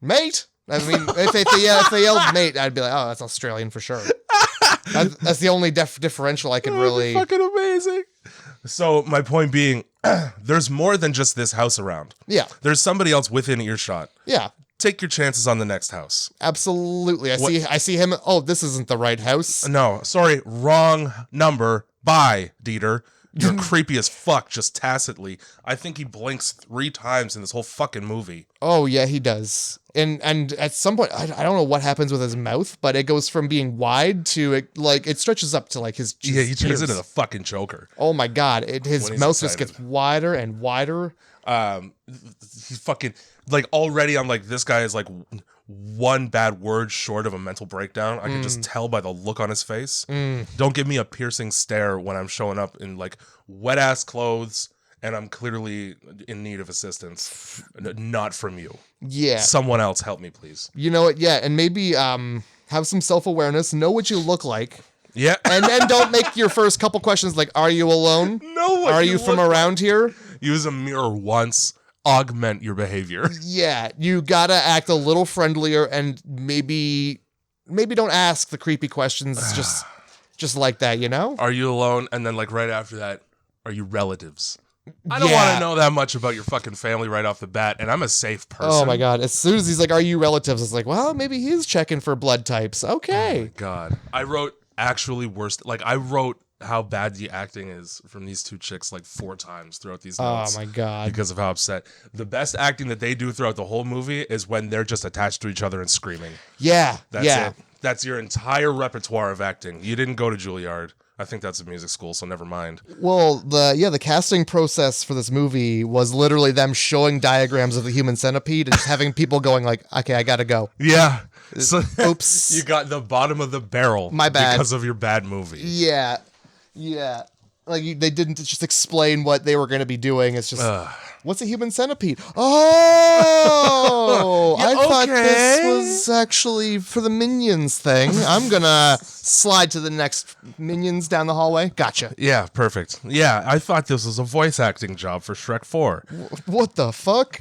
Mate? I mean, if they yelled mate, I'd be like, oh, that's Australian for sure. That's the only differential I could really... Fucking amazing. So my point being, there's more than just this house around. Yeah. There's somebody else within earshot. Yeah. Take your chances on the next house. Absolutely. I see him. Oh, this isn't the right house. No, sorry, wrong number. Bye, Dieter. You're creepy as fuck, just tacitly. I think he blinks 3 times in this whole fucking movie. Oh, yeah, he does. And at some point, I don't know what happens with his mouth, but it goes from being wide to, it stretches up to, like, his Yeah, he turns ears. into the fucking Joker. Oh, my God. His When he's mouth just excited. gets wider and wider. He's fucking, like, already I'm like, this guy is, like, one bad word short of a mental breakdown. I can just tell by the look on his face. Don't give me a piercing stare when I'm showing up in, like, wet-ass clothes and I'm clearly in need of assistance. Not from you. Yeah. Someone else help me, please. You know what? Yeah, and maybe have some self-awareness, know what you look like, Yeah. and then don't make your first couple questions like, are you alone? No. Are you from around here? Use a mirror once. Augment your behavior. Yeah, you gotta act a little friendlier and maybe don't ask the creepy questions just like that, you know? Are you alone? And then, like, right after that, are you relatives? I don't Yeah. want to know that much about your fucking family right off the bat, and I'm a safe person. Oh my god, as soon as he's like, are you relatives? It's like, well, maybe he's checking for blood types. Okay. God. I wrote actually worst. Like, I wrote how bad the acting is from these 2 chicks like 4 times throughout these notes. Oh my god. Because of how upset. The best acting that they do throughout the whole movie is when they're just attached to each other and screaming. Yeah. That's yeah. it. That's your entire repertoire of acting. You didn't go to Juilliard. I think that's a music school, so never mind. Well, the casting process for this movie was literally them showing diagrams of the human centipede and just having people going like, okay, I gotta go. Yeah. So Oops. you got the bottom of the barrel. My bad. Because of your bad movie. Yeah. Yeah. Like they didn't just explain what they were going to be doing. It's just, what's a human centipede? Oh, Yeah, I thought okay. this was actually for the Minions thing. I'm going to slide to the next Minions down the hallway. Gotcha. Yeah, perfect. Yeah, I thought this was a voice acting job for Shrek 4. What the fuck?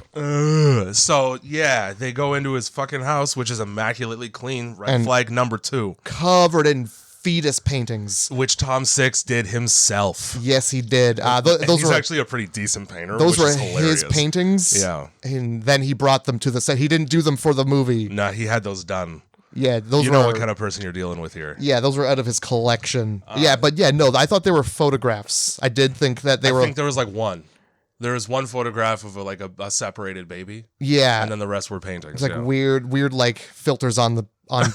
So, yeah, they go into his fucking house, which is immaculately clean. Red flag number 2. Covered in fetus paintings. Which Tom Six did himself. Yes, he did. He's actually a pretty decent painter. Those which were is hilarious. his paintings. Yeah. And then he brought them to the set. He didn't do them for the movie. Nah, he had those done. Yeah, those You were know what kind of person you're dealing with here. Yeah, those were out of his collection. No, I thought they were photographs. I did think that they were. I think there was like one. There was one photograph of a separated baby. Yeah, And then the rest were paintings. it's like weird like filters on on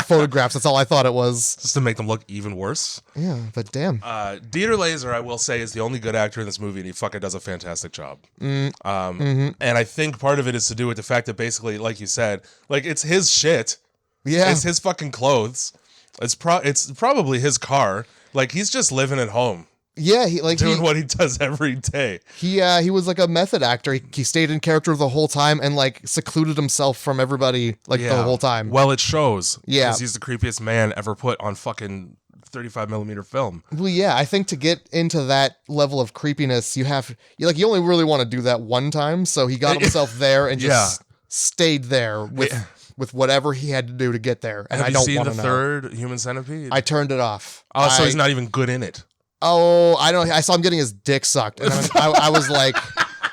photographs. That's all I thought it was. Just to make them look even worse. Yeah, but damn. Dieter Laser, I will say, is the only good actor in this movie, and he fucking does a fantastic job. And I think part of it is to do with the fact that basically, like you said, like it's his shit. Yeah, It's his fucking clothes. It's probably his car. Like he's just living at home. Yeah, Doing what he does every day. He was like a method actor. He stayed in character the whole time and like secluded himself from everybody the whole time. Well, it shows. Yeah. Because he's the creepiest man ever put on fucking 35 millimeter film. Well, yeah, I think to get into that level of creepiness, you only really want to do that one time. So he got himself there and just stayed there with whatever he had to do to get there. And Have I you don't seen want the to know. third Human Centipede? I turned it off. Oh, so he's not even good in it. Oh, I don't. I saw him getting his dick sucked, and I was like,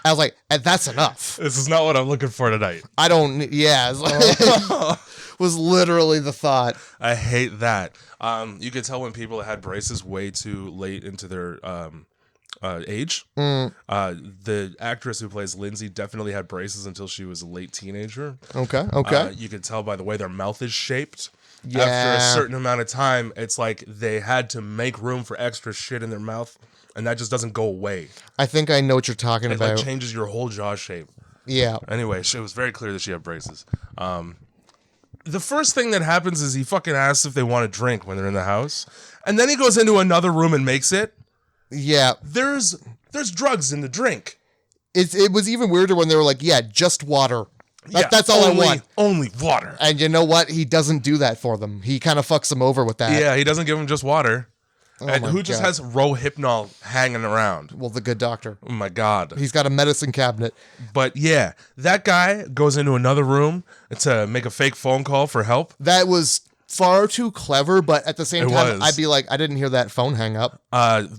I was like, and that's enough. This is not what I'm looking for tonight. I don't, yeah. Was literally the thought. I hate that. You could tell when people had braces way too late into their age. The actress who plays Lindsay definitely had braces until she was a late teenager. Okay. You could tell by the way their mouth is shaped. Yeah. After a certain amount of time, it's like they had to make room for extra shit in their mouth, and that just doesn't go away. I think I know what you're talking It about. like changes your whole jaw shape. Yeah. Anyway, it was very clear that she had braces. The first thing that happens is he fucking asks if they want a drink when they're in the house, and then he goes into another room and makes it. Yeah. There's drugs in the drink. It was even weirder when they were like, yeah, just water. That's all I want. Only water. And you know what? He doesn't do that for them. He kind of fucks them over with that. Yeah, he doesn't give them just water. And my who just God. has Rohypnol hanging around? Well, the good doctor. Oh my God. He's got a medicine cabinet. But yeah, that guy goes into another room to make a fake phone call for help. That was far too clever, but at the same time, was. I'd be like, I didn't hear that phone hang up.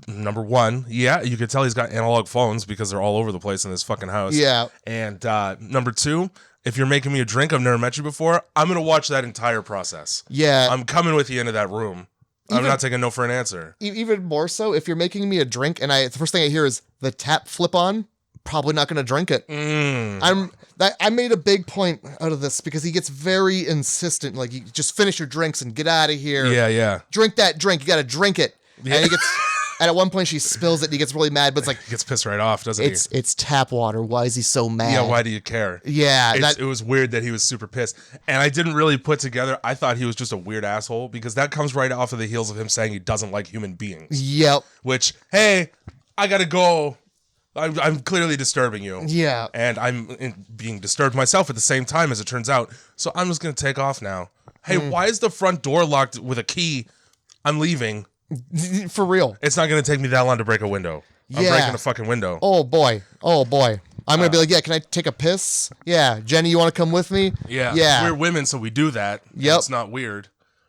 Number one, yeah, you could tell he's got analog phones because they're all over the place in this fucking house. Yeah. And number two, if you're making me a drink, I've never met you before, I'm going to watch that entire process. Yeah. I'm coming with you into that room. I'm not taking no for an answer. Even more so, if you're making me a drink and the first thing I hear is the tap flip on, probably not going to drink it. I made a big point out of this because he gets very insistent. Like, you just finish your drinks and get out of here. Yeah. Drink that drink. You got to drink it. Yeah. And he gets... And at one point she spills it and he gets really mad, but it's like... He gets pissed right off, doesn't he? It's tap water. Why is he so mad? Yeah, why do you care? Yeah. It was weird that he was super pissed. And I didn't really put together, I thought he was just a weird asshole because that comes right off of the heels of him saying he doesn't like human beings. Yep. Which, hey, I gotta go. I'm clearly disturbing you. Yeah. And I'm being disturbed myself at the same time, as it turns out. So I'm just gonna take off now. Hey, why is the front door locked with a key? I'm leaving. For real. It's not going to take me that long to break a window. I'm breaking a fucking window. Oh, boy. I'm going to be like, yeah, can I take a piss? Yeah. Jenny, you want to come with me? Yeah. We're women, so we do that. Yep. It's not weird.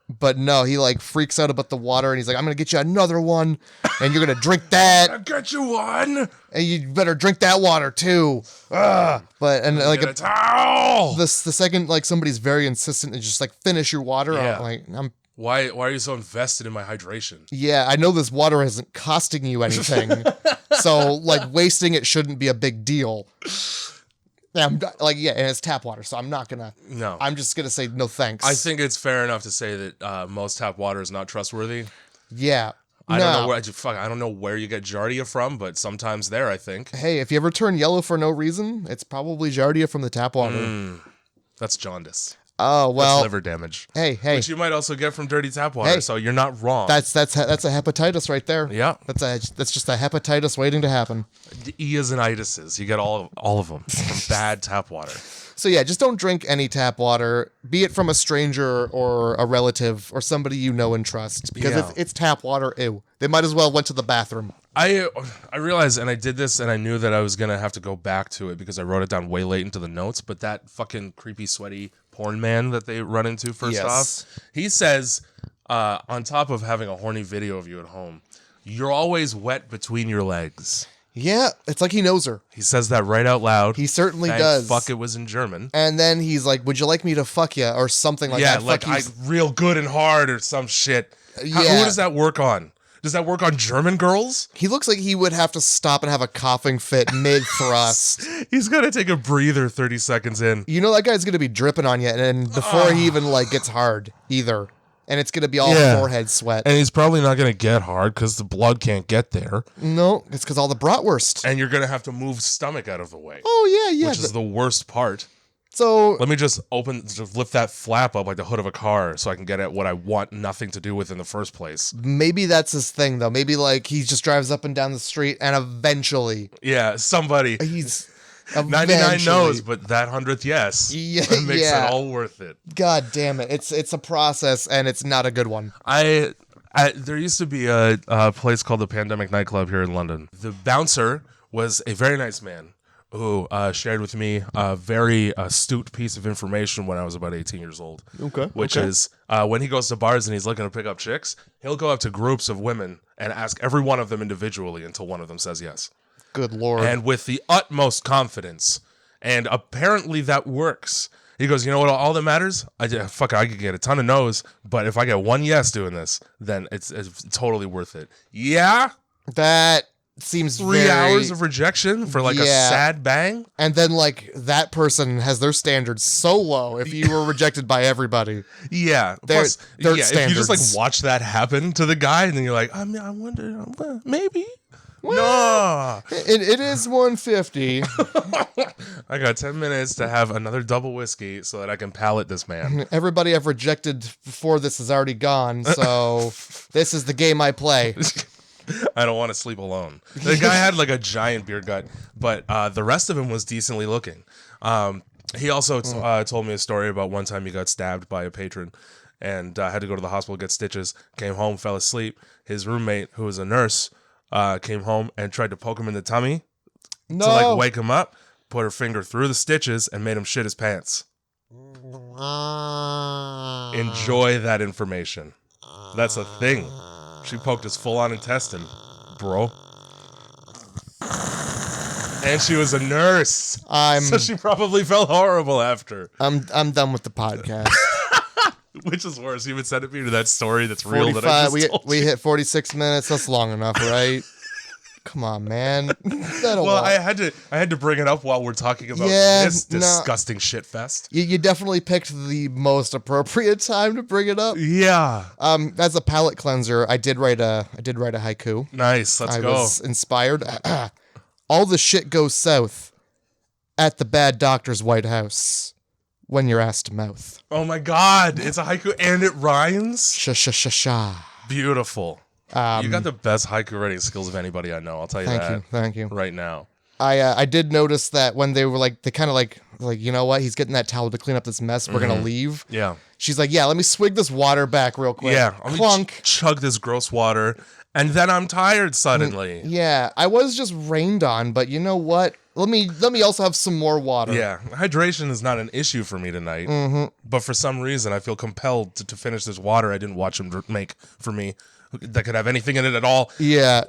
But no, he like freaks out about the water and he's like, I'm going to get you another one and you're going to drink that. I'll get you one. And you better drink that water too. But, and like, Get a towel. the second like somebody's very insistent and just like finish your water, Yeah. Why are you so invested in my hydration? Yeah, I know this water isn't costing you anything, so like wasting it shouldn't be a big deal. Yeah, and it's tap water, so I'm not gonna. No, I'm just gonna say no thanks. I think it's fair enough to say that most tap water is not trustworthy. Yeah, I don't know where you get Giardia from, but sometimes there, I think. Hey, if you ever turn yellow for no reason, it's probably Giardia from the tap water. That's jaundice. Oh well, that's liver damage. Hey, which you might also get from dirty tap water. So you're not wrong. That's a hepatitis right there. Yeah, that's just a hepatitis waiting to happen. The E's and itises. You get all of them from bad tap water. So yeah, just don't drink any tap water, be it from a stranger or a relative or somebody you know and trust, because if it's tap water, ew, they might as well went to the bathroom. I realized, and I did this, and I knew that I was gonna have to go back to it because I wrote it down way late into the notes. But that fucking creepy, sweaty porn man that they run into first off, he says, on top of having a horny video of you at home, you're always wet between your legs. Yeah, it's like he knows her. He says that right out loud. He certainly does. Fuck, it was in German. And then he's like, "Would you like me to fuck you?" or something like that. Yeah, like real good and hard or some shit. Yeah. Who does that work on? Does that work on German girls? He looks like he would have to stop and have a coughing fit mid-thrust. He's got to take a breather 30 seconds in. You know that guy's going to be dripping on you, and before he even gets hard either. And it's going to be all forehead sweat. And he's probably not going to get hard because the blood can't get there. No, it's because all the bratwurst. And you're going to have to move stomach out of the way. Oh, yeah. Which is the worst part. So let me just lift that flap up like the hood of a car so I can get at what I want nothing to do with in the first place. Maybe that's his thing, though. Maybe he just drives up and down the street and eventually. Yeah, somebody. He's 99 no's, but that 100th yes. Yeah, makes it all worth it. God damn it. It's a process and it's not a good one. There used to be a place called the Pandemic Nightclub here in London. The bouncer was a very nice man who shared with me a very astute piece of information when I was about 18 years old. Okay. Which is when he goes to bars and he's looking to pick up chicks, he'll go up to groups of women and ask every one of them individually until one of them says yes. Good Lord. and with the utmost confidence. And apparently that works. He goes, you know what? All that matters, I could get a ton of no's, but if I get one yes doing this, then it's totally worth it. Yeah? That seems 3 hours of rejection for like a sad bang? And then like that person has their standards so low if you were rejected by everybody. Yeah. Plus, if you just like watch that happen to the guy and then you're like, I mean, I wonder, maybe. Well, no. It is 150. I got 10 minutes to have another double whiskey so that I can palate this man. Everybody I've rejected before this is already gone, so this is the game I play. I don't want to sleep alone. The guy had like a giant beer gut, but the rest of him was decently looking. He also told me a story about one time he got stabbed by a patron and had to go to the hospital, get stitches, came home, fell asleep. His roommate, who was a nurse, came home and tried to poke him in the tummy to like wake him up, put her finger through the stitches and made him shit his pants. Enjoy that information. That's a thing. She poked his full-on intestine, bro. And she was a nurse. So she probably felt horrible after. I'm done with the podcast. Which is worse, you would send it me to that story that's real that I just told we you. hit 46 minutes. That's long enough, right? Come on, man. I had to bring it up while we're talking about this disgusting shit fest. You definitely picked the most appropriate time to bring it up. Yeah. As a palate cleanser, I did write a haiku. Nice. Let's go. I was inspired. All the shit goes south at the bad doctor's White House when you're asked to mouth. Oh my God. It's a haiku and it rhymes. Sha. Beautiful. You got the best haiku writing skills of anybody I know. I'll tell you that. Thank you. Right now. I did notice that when they were like, they kind of like, you know what? He's getting that towel to clean up this mess. We're going to leave. Yeah. She's like, yeah, let me swig this water back real quick. Yeah. Clunk. Chug this gross water. And then I'm tired suddenly. Yeah. I was just rained on, but you know what? Let me also have some more water. Yeah. Hydration is not an issue for me tonight. But for some reason, I feel compelled to finish this water I didn't watch him make for me that could have anything in it at all. Yeah.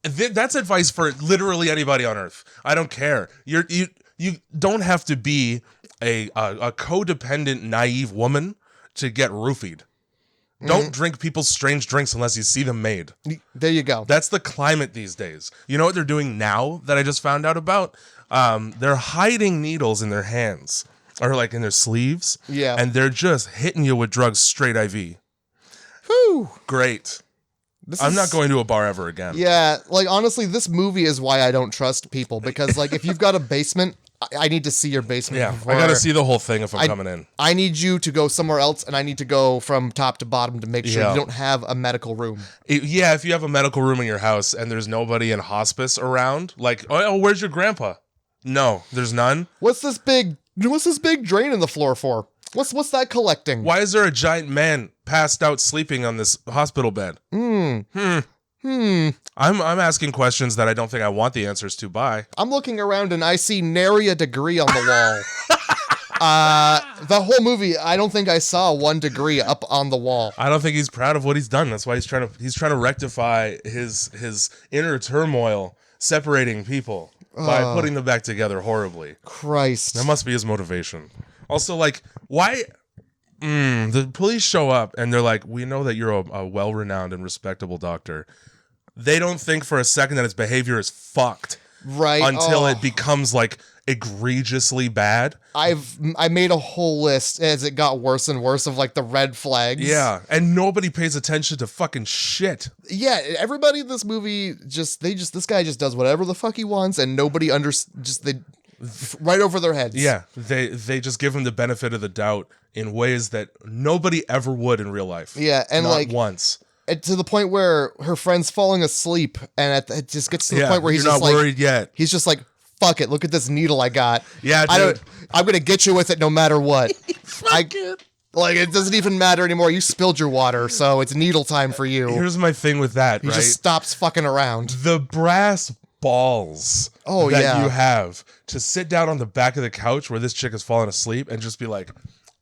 That's advice for literally anybody on earth. I don't care. You don't have to be a codependent, naive woman to get roofied. Don't drink people's strange drinks unless you see them made. There you go. That's the climate these days. You know what they're doing now that I just found out about? They're hiding needles in their hands or like in their sleeves. Yeah. And they're just hitting you with drugs straight IV. Whew. Great. I'm not going to a bar ever again. Yeah, like honestly, this movie is why I don't trust people because like if you've got a basement, I need to see your basement. Yeah, I gotta see the whole thing if I'm coming in. I need you to go somewhere else, and I need to go from top to bottom to make sure you don't have a medical room. If you have a medical room in your house and there's nobody in hospice around, like, oh, where's your grandpa? No, there's none. What's this big drain in the floor for? What's that collecting? Why is there a giant man passed out sleeping on this hospital bed? I'm asking questions that I don't think I want the answers to by. I'm looking around and I see nary a degree on the wall. The whole movie, I don't think I saw 1 degree up on the wall. I don't think he's proud of what he's done. That's why he's trying to rectify his inner turmoil, separating people by putting them back together horribly. Christ. That must be his motivation. Also, like, why? The police show up and they're like, we know that you're a well-renowned and respectable doctor. They don't think for a second that his behavior is fucked. Right. Until it becomes, like, egregiously bad. I made a whole list as it got worse and worse of, like, the red flags. Yeah, and nobody pays attention to fucking shit. Yeah, everybody in this movie, this guy just does whatever the fuck he wants and nobody right over their heads. Yeah, they just give him the benefit of the doubt in ways that nobody ever would in real life. Yeah, and not like once. To the point where her friend's falling asleep, and it just gets to the point where he's you're just not worried yet. He's just like, "Fuck it, look at this needle I got. Yeah, dude. I'm gonna get you with it no matter what. It. Like it doesn't even matter anymore. You spilled your water, so it's needle time for you." Here's my thing with that. He right? just stops fucking around. The brass balls that you have to sit down on the back of the couch where this chick is falling asleep and just be like,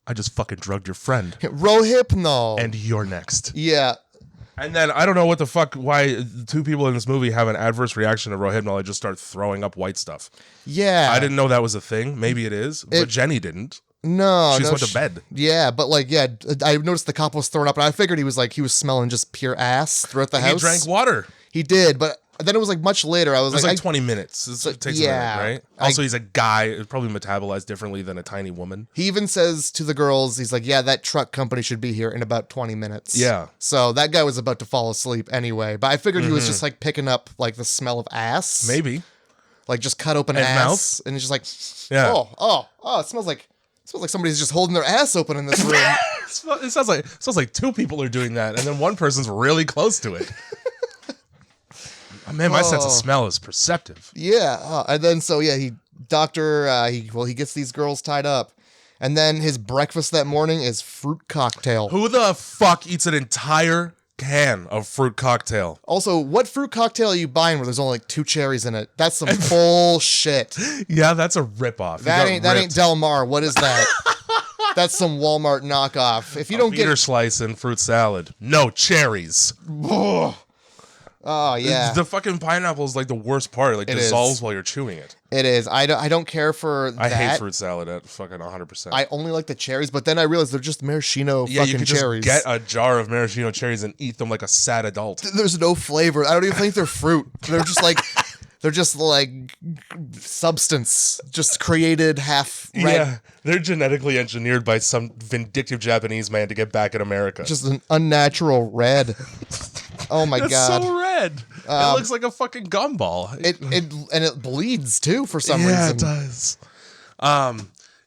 I just fucking drugged your friend. Rohypnol. And you're next. Yeah. And then I don't know what the fuck why two people in this movie have an adverse reaction to Rohypnol. I just start throwing up white stuff. Yeah. I didn't know that was a thing. Maybe it is, but Jenny didn't. No, she no, went to bed. Yeah, but like, yeah, I noticed the cop was throwing up, and I figured he was smelling just pure ass throughout the house. He drank water. He did, but then it was like much later. I was like 20 minutes. It takes a minute, right? Also, he's a guy. It probably metabolized differently than a tiny woman. He even says to the girls, he's like, yeah, that truck company should be here in about 20 minutes. Yeah. So that guy was about to fall asleep anyway, but I figured he was just like picking up like the smell of ass. Maybe. Like just cut open ass. And he's just like, yeah. Oh, it smells like somebody's just holding their ass open in this room. It sounds like two people are doing that, and then one person's really close to it. Oh, man, my sense of smell is perceptive. Yeah, and then he gets these girls tied up, and then his breakfast that morning is fruit cocktail. Who the fuck eats an entire can of fruit cocktail? Also, what fruit cocktail are you buying where there's only like 2 cherries in it? That's some bullshit. Yeah, that's a ripoff. That ain't Del Mar. What is that? That's some Walmart knockoff. If you don't get a slice and fruit salad, no cherries. Oh yeah, the fucking pineapple is like the worst part. Like dissolves while you're chewing it. It is. I don't care for that. I hate fruit salad at fucking 100%. I only like the cherries, but then I realized they're just maraschino fucking you could cherries. Just get a jar of maraschino cherries and eat them like a sad adult. There's no flavor. I don't even think they're fruit. They're just like substance, just created half red. Yeah, they're genetically engineered by some vindictive Japanese man to get back in America. Just an unnatural red. Oh my God. God. It's so red. It looks like a fucking gumball. It bleeds too for some reason. Yeah, it does.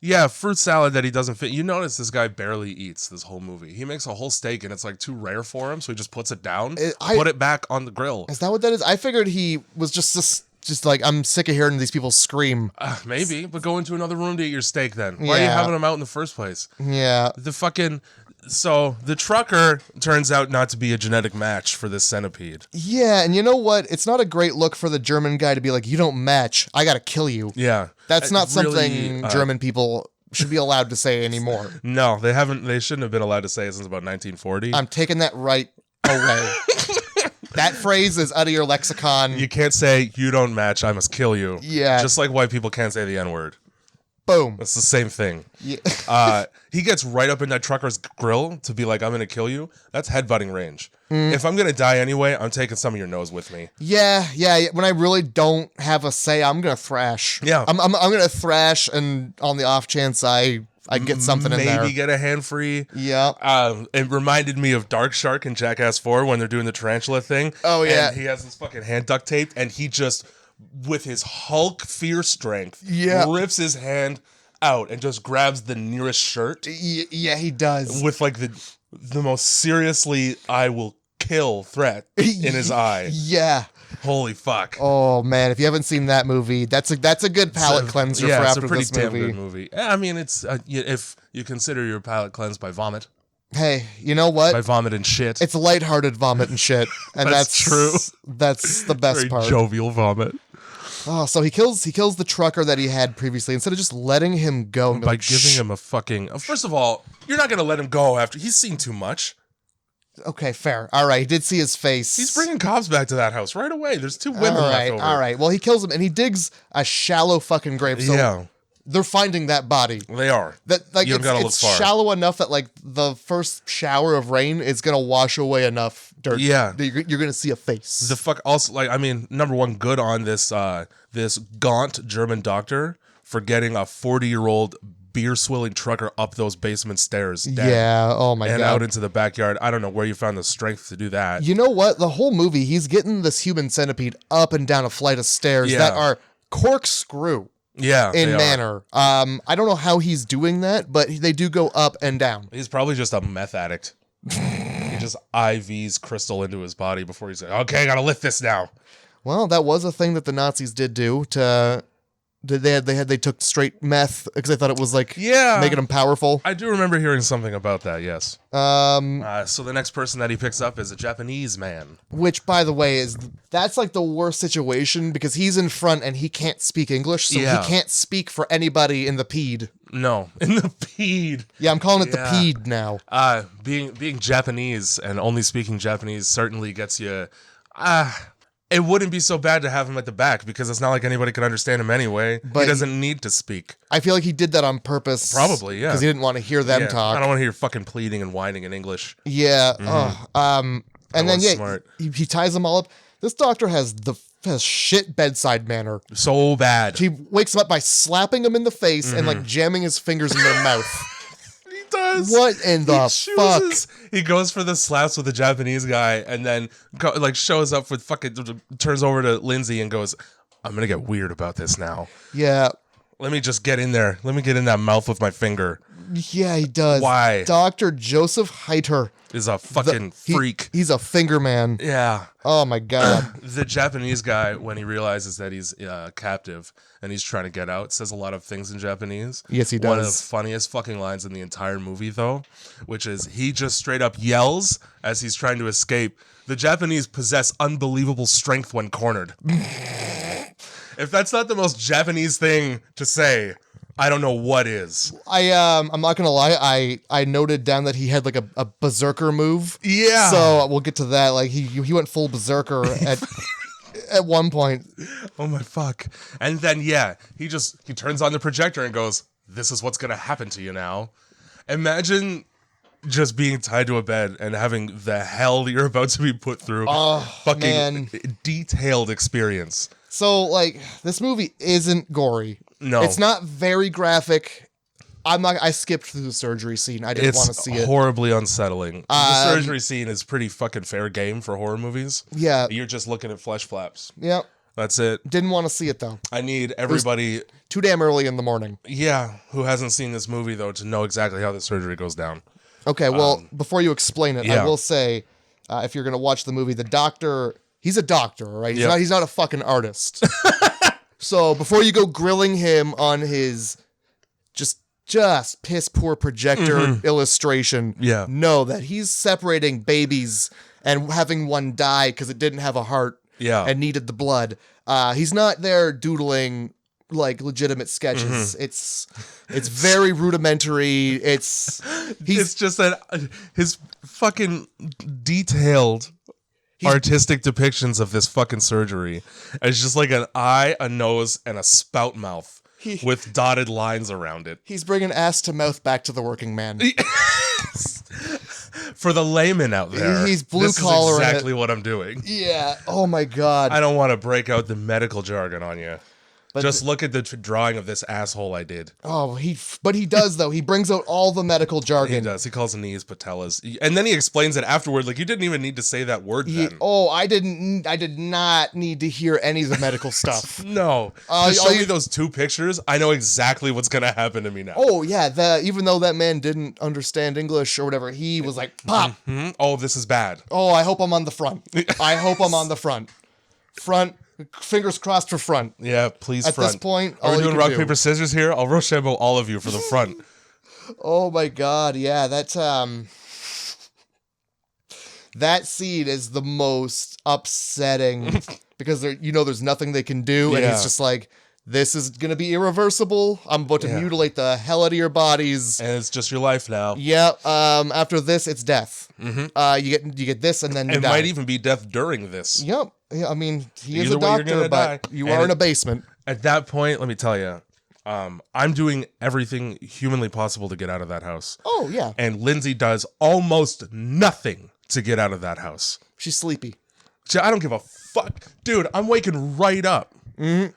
Yeah, fruit salad that he doesn't fit. You notice this guy barely eats this whole movie. He makes a whole steak and it's like too rare for him, so he just puts it down, put it back on the grill. Is that what that is? I figured he was just like, I'm sick of hearing these people scream. Maybe, but go into another room to eat your steak then. Why are you having them out in the first place? Yeah. So the trucker turns out not to be a genetic match for this centipede. Yeah, and you know what? It's not a great look for the German guy to be like, you don't match, I gotta kill you. Yeah. That's not something German people should be allowed to say anymore. No, they haven't. They shouldn't have been allowed to say it since about 1940. I'm taking that right away. That phrase is out of your lexicon. You can't say, you don't match, I must kill you. Yeah. Just like white people can't say the N-word. Boom. It's the same thing. Yeah. He gets right up in that trucker's grill to be like, I'm going to kill you. That's headbutting range. If I'm going to die anyway, I'm taking some of your nose with me. Yeah. When I really don't have a say, I'm going to thrash. Yeah. I'm going to thrash, and on the off chance I get something in there. Maybe get a hand free. Yeah. It reminded me of Dark Shark in Jackass 4 when they're doing the tarantula thing. Oh, yeah. And he has this fucking hand duct taped, and he just, with his Hulk fear strength, rips his hand out and just grabs the nearest shirt. Yeah, he does. With like the most seriously I will kill threat in his eye. Yeah. Holy fuck. Oh man, if you haven't seen that movie, that's a good palate cleanser for after this movie. Yeah, it's a pretty damn good movie. I mean, it's if you consider your palate cleansed by vomit. Hey, you know what? By vomit and shit. It's lighthearted vomit and shit, and that's true. That's the best part. Jovial vomit. Oh, so he kills the trucker that he had previously instead of just letting him go by giving him a fucking. First of all, you're not gonna let him go after he's seen too much. Okay, fair. All right, he did see his face. He's bringing cops back to that house right away. There's 2 women left over. All right. Well, he kills him and he digs a shallow fucking grave. So they're finding that body. They are. That like you don't gotta look it's far. Shallow enough that like the first shower of rain is gonna wash away enough dirt. Yeah, you're gonna see a face. The fuck. Also, like, I mean, number one, good on this this gaunt German doctor for getting a 40-year-old beer swilling trucker up those basement stairs. Dead, yeah. Oh my god. And out into the backyard. I don't know where you found the strength to do that. You know what? The whole movie, he's getting this human centipede up and down a flight of stairs that are corkscrew. Yeah, in manner. I don't know how he's doing that, but they do go up and down. He's probably just a meth addict. He just IVs crystal into his body before he's like, okay, I gotta lift this now. Well, that was a thing that the Nazis did do to. They took straight meth because they thought it was like making them powerful. I do remember hearing something about that. Yes. So the next person that he picks up is a Japanese man. Which, by the way, that's like the worst situation because he's in front and he can't speak English, so he can't speak for anybody in the pede. No, in the pede. Yeah, I'm calling it Yeah. the pede now. Being Japanese and only speaking Japanese certainly gets you. It wouldn't be so bad to have him at the back because it's not like anybody could understand him anyway. But he doesn't need to speak. I feel like he did that on purpose. Probably, yeah. Because he didn't want to hear them Yeah, talk. I don't want to hear fucking pleading and whining in English. Yeah. And then, was yeah, smart. he ties them all up. This doctor has shit bedside manner. So bad. He wakes him up by slapping him in the face and like jamming his fingers in their mouth. He does. What in the fuck? He goes for the slaps with the Japanese guy and then shows up with turns over to Lindsay and goes, I'm going to get weird about this now. Yeah. Let me just get in there. Let me get in that mouth with my finger. Yeah, he does. Why? Dr. Joseph Heiter. Is a fucking freak. He's a finger man. Yeah. Oh my God. The Japanese guy, when he realizes that he's captive and he's trying to get out, says a lot of things in Japanese. Yes, he does. One of the funniest fucking lines in the entire movie, though, which is he just straight up yells as he's trying to escape. The Japanese possess unbelievable strength when cornered. If that's not the most Japanese thing to say, I don't know what is. I'm not gonna lie. I noted down that he had like a berserker move. Yeah. So we'll get to that. Like he went full berserker at one point. Oh my fuck. And then he turns on the projector and goes, "This is what's gonna happen to you now." Imagine just being tied to a bed and having the hell that you're about to be put through. Man. Detailed experience. So like this movie isn't gory. No. It's not very graphic. I skipped through the surgery scene. I didn't want to see it. It's horribly unsettling. The surgery scene is pretty fucking fair game for horror movies. Yeah. You're just looking at flesh flaps. Yep. That's it. Didn't want to see it though. I need everybody, Too damn early in the morning. who hasn't seen this movie though, to know exactly how the surgery goes down. Okay, well, before you explain it, yeah. I will say, if you're going to watch the movie, the doctor, he's a doctor, right? Yep. He's not a fucking artist. So before you go grilling him on his just piss poor projector illustration, know that he's separating babies and having one die because it didn't have a heart and needed the blood. He's not there doodling like legitimate sketches. It's very rudimentary. It's just that his fucking detailed artistic depictions of this fucking surgery. It's just like an eye, a nose, and a spout mouth with dotted lines around it. He's bringing ass to mouth back to the working man. For the layman out there, he's blue this collar. Is exactly what I'm doing. Yeah. Oh my God. I don't want to break out the medical jargon on you. But just look at the drawing of this asshole I did. Oh, but he does though. He brings out all the medical jargon. He does. He calls knees patellas, and then he explains it afterward. Like you didn't even need to say that word. Then. I did not need to hear any of the medical stuff. No. Just show me those two pictures. I know exactly what's gonna happen to me now. Oh yeah. Even though that man didn't understand English or whatever, he was like, "Pop." Mm-hmm. Oh, this is bad. Oh, I hope I'm on the front. I hope I'm on the front. Front. Fingers crossed for front. Yeah, please. At front. this point, are we doing rock paper scissors here? I'll Rochambeau all of you for the front. Oh my God, yeah, that scene is the most upsetting because there's nothing they can do, and he's just like, this is gonna be irreversible. I'm about to mutilate the hell out of your bodies, and it's just your life now. Yeah. After this, it's death. You get this, and then you die. Might even be death during this. Yep. Yeah, I mean, he is Either a way, you're doctor, gonna but die. you are in a basement. At that point, let me tell you, I'm doing everything humanly possible to get out of that house. Oh yeah. And Lindsay does almost nothing to get out of that house. She's sleepy. I don't give a fuck, dude. I'm waking right up. Yeah.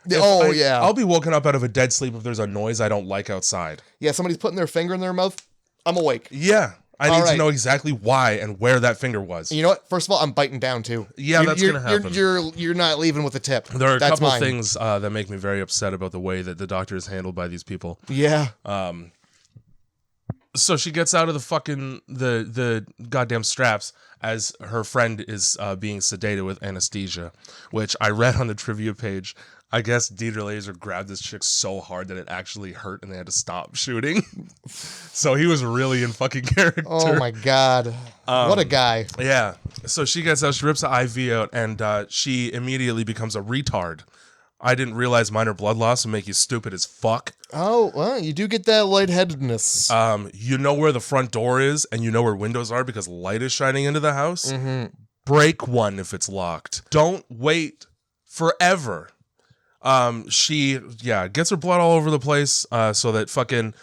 I'll be woken up out of a dead sleep if there's a noise I don't like outside. Yeah, somebody's putting their finger in their mouth. I'm awake. Yeah. I need to know exactly why and where that finger was. You know what? First of all, I'm biting down too. Yeah, that's gonna happen. You're not leaving with a tip. There are a couple of things that make me very upset about the way that the doctor is handled by these people. Yeah. So she gets out of the fucking the goddamn straps as her friend is being sedated with anesthesia, which I read on the trivia page. I guess Dieter Laser grabbed this chick so hard that it actually hurt and they had to stop shooting. So he was really in fucking character. Oh my God. What a guy. Yeah. So she gets out, she rips the IV out, and she immediately becomes a retard. I didn't realize minor blood loss would make you stupid as fuck. Oh, well, you do get that lightheadedness. You know where the front door is and you know where windows are because light is shining into the house. Break one if it's locked. Don't wait forever. She gets her blood all over the place so that fucking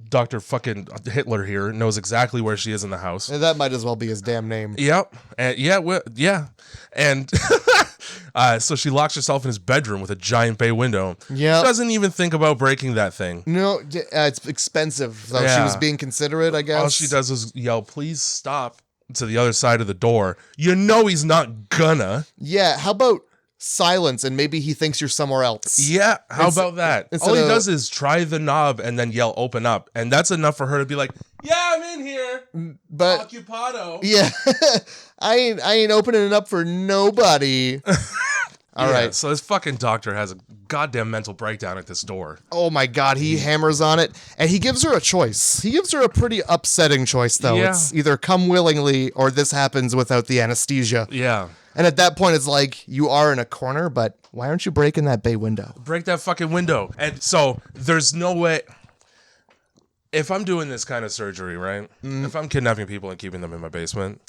Dr. fucking Hitler here knows exactly where she is in the house. And that might as well be his damn name. Yep. And so she locks herself in his bedroom with a giant bay window. Yeah. Doesn't even think about breaking that thing. No, it's expensive, though. Yeah. She was being considerate, I guess. All she does is yell, "Please stop," to the other side of the door. You know he's not gonna. Yeah, how about silence and maybe he thinks you're somewhere else? Yeah, how about that? instead All he of- does is try the knob and then yell "open up," and that's enough for her to be like, "Yeah, I'm in here, But occupado." yeah, I ain't opening it up for nobody. All right. So this fucking doctor has a goddamn mental breakdown at this door. Oh my God, he hammers on it, and he gives her a choice. He gives her a pretty upsetting choice, though. Yeah. It's either come willingly or this happens without the anesthesia. Yeah. And at that point, it's like, you are in a corner, but why aren't you breaking that bay window? Break that fucking window. And so there's no way. If I'm doing this kind of surgery, right? If I'm kidnapping people and keeping them in my basement,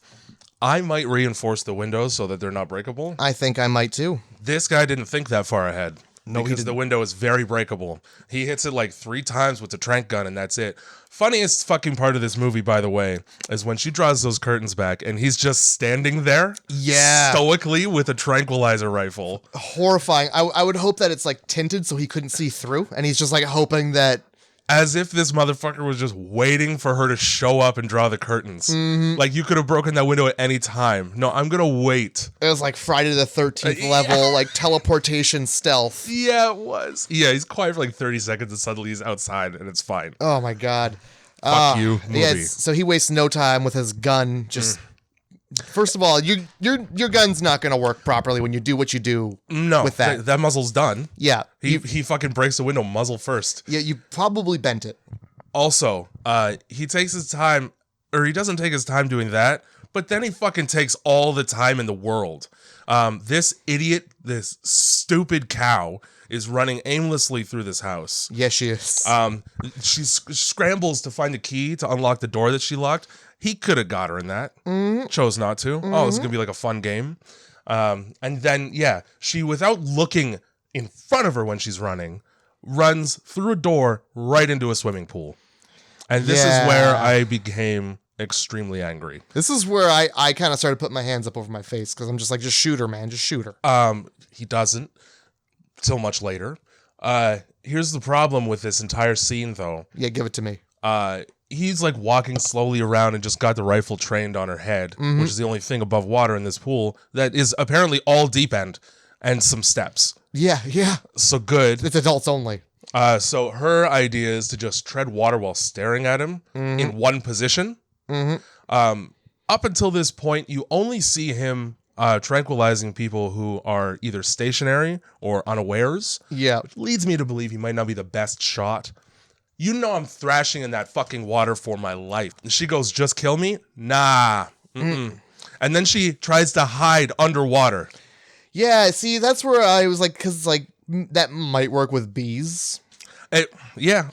I might reinforce the windows so that they're not breakable. I think I might too. This guy didn't think that far ahead. No, he because didn't. the window is very breakable. He hits it like 3 times with the trank gun, and that's it. Funniest fucking part of this movie, by the way, is when she draws those curtains back, and he's just standing there, stoically with a tranquilizer rifle. Horrifying. I would hope that it's like tinted so he couldn't see through, and he's just like hoping that. As if this motherfucker was just waiting for her to show up and draw the curtains. Like, you could have broken that window at any time. No, I'm gonna wait. It was like Friday the 13th level, like teleportation stealth. Yeah, it was. Yeah, he's quiet for like 30 seconds and suddenly he's outside and it's fine. Oh my God. Fuck you, movie. Yeah, so he wastes no time with his gun. Just first of all, your gun's not going to work properly when you do what you do. No, with that. that muzzle's done. Yeah, He fucking breaks the window muzzle first. yeah, you probably bent it. Also, he takes his time, or he doesn't take his time doing that, but then he fucking takes all the time in the world. This idiot, this stupid cow is running aimlessly through this house. Yes, she is. She scrambles to find a key to unlock the door that she locked. He could have got her in that. Chose not to. Oh, this is going to be like a fun game. And then, she, without looking in front of her when she's running, runs through a door right into a swimming pool. And this is where I became extremely angry. This is where I kind of started putting my hands up over my face because I'm just like, just shoot her, man. Just shoot her. He doesn't till much later. Here's the problem with this entire scene, though. Yeah, give it to me. He's like walking slowly around and just got the rifle trained on her head, which is the only thing above water in this pool that is apparently all deep end and some steps. Yeah. So good. It's adults only. So her idea is to just tread water while staring at him in one position. Up until this point, you only see him tranquilizing people who are either stationary or unawares. Yeah. Which leads me to believe he might not be the best shot. You know I'm thrashing in that fucking water for my life. And she goes, "Just kill me?" Nah. And then she tries to hide underwater. Yeah, see, that's where I was like, because like that might work with bees.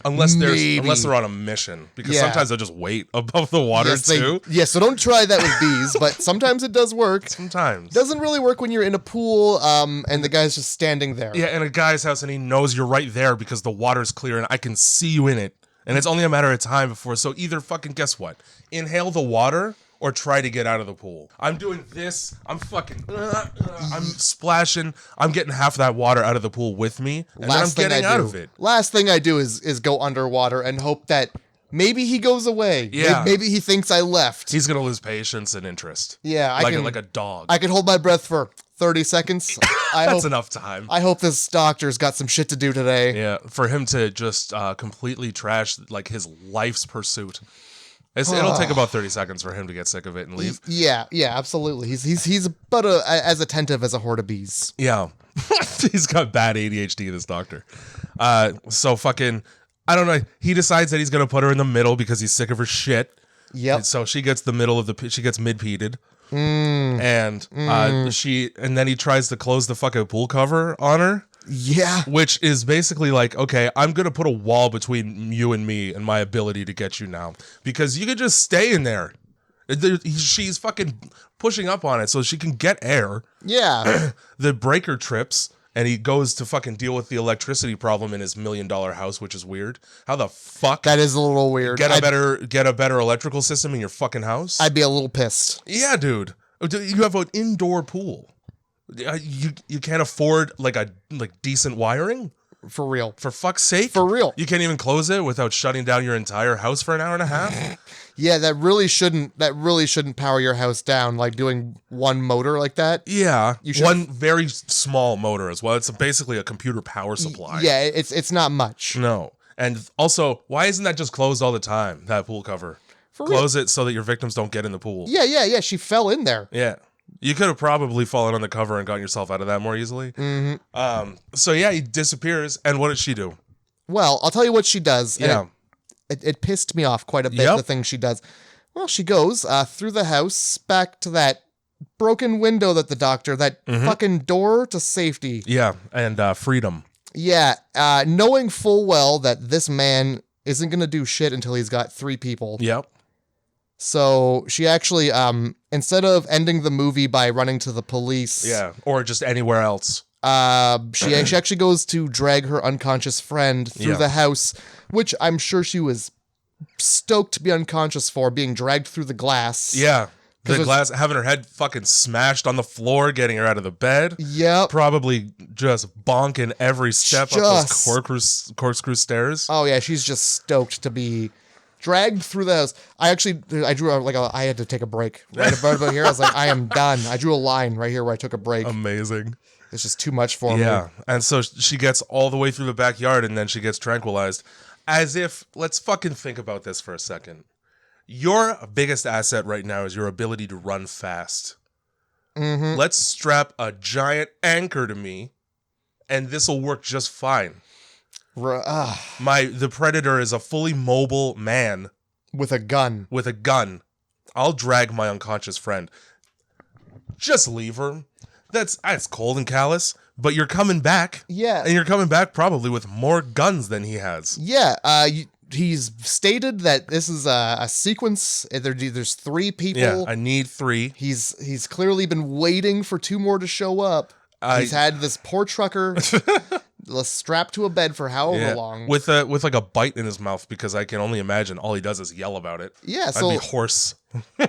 Unless Maybe. they're on a mission, because Yeah. sometimes they'll just wait above the water too. So don't try that with bees, but sometimes it does work. Sometimes. Doesn't really work when you're in a pool, and the guy's just standing there. Yeah, in a guy's house, and he knows you're right there because the water's clear and I can see you in it. And it's only a matter of time before. So either fucking, guess what? Inhale the water or try to get out of the pool. I'm doing this. I'm fucking, I'm splashing. I'm getting half that water out of the pool with me. And then I'm getting out of it. Last thing I do is go underwater and hope that maybe he goes away. Yeah. Maybe he thinks I left. He's going to lose patience and interest. Yeah, like a dog. I can hold my breath for 30 seconds. That's enough time. I hope this doctor's got some shit to do today. Yeah, for him to just completely trash like his life's pursuit. It'll take about 30 seconds for him to get sick of it and leave. Yeah, absolutely. He's about as attentive as a horde of bees. Yeah. He's got bad ADHD, this doctor. So fucking, I don't know. He decides that he's going to put her in the middle because he's sick of her shit. Yep. And so she gets the middle of she gets mid-peated. and then he tries to close the fucking pool cover on her. Yeah. Which is basically like, okay, I'm going to put a wall between you and me and my ability to get you now. Because you could just stay in there. She's fucking pushing up on it so she can get air. Yeah. The breaker trips, and he goes to fucking deal with the electricity problem in his $1 million house, which is weird. How the fuck? That is a little weird. Get a better electrical system in your fucking house? I'd be a little pissed. Yeah, dude. You have an indoor pool. You can't afford like decent wiring? For real. For fuck's sake? For real. You can't even close it without shutting down your entire house for an hour and a half? Yeah, that really shouldn't power your house down, like doing one motor like that. Yeah. You should one very small motor as well. It's basically a computer power supply. Yeah, it's not much. No. And also, why isn't that just closed all the time, that pool cover? Close it so that your victims don't get in the pool. Yeah. She fell in there. Yeah. You could have probably fallen on the cover and gotten yourself out of that more easily. Mm-hmm. So yeah, he disappears. And what does she do? Well, I'll tell you what she does. Yeah. It pissed me off quite a bit, the thing she does. Well, she goes through the house back to that broken window that fucking door to safety. Yeah, and freedom. Yeah, knowing full well that this man isn't going to do shit until he's got 3 people. Yep. So she actually, instead of ending the movie by running to the police. Yeah, or just anywhere else. She actually goes to drag her unconscious friend through the house, which I'm sure she was stoked to be unconscious for, being dragged through the glass. Yeah. The glass, having her head fucking smashed on the floor, getting her out of the bed. Yep. Probably just bonking every step up those corkscrew stairs. Oh, yeah. She's just stoked to be dragged through the house. I drew I had to take a break. Right about here, I was like, I am done. I drew a line right here where I took a break. Amazing. It's just too much for me. Yeah. And so she gets all the way through the backyard and then she gets tranquilized. As if, let's fucking think about this for a second. Your biggest asset right now is your ability to run fast. Mm-hmm. Let's strap a giant anchor to me, and this will work just fine. The predator is a fully mobile man with a gun. I'll drag my unconscious friend. Just leave her. That's cold and callous. But you're coming back. Yeah. And you're coming back probably with more guns than he has. Yeah. He's stated that this is a sequence. There's 3 people. Yeah, I need 3. He's clearly been waiting for 2 more to show up. He's had this poor trucker strapped to a bed for however long. With like a bite in his mouth, because I can only imagine all he does is yell about it. Yeah, so I'd be hoarse.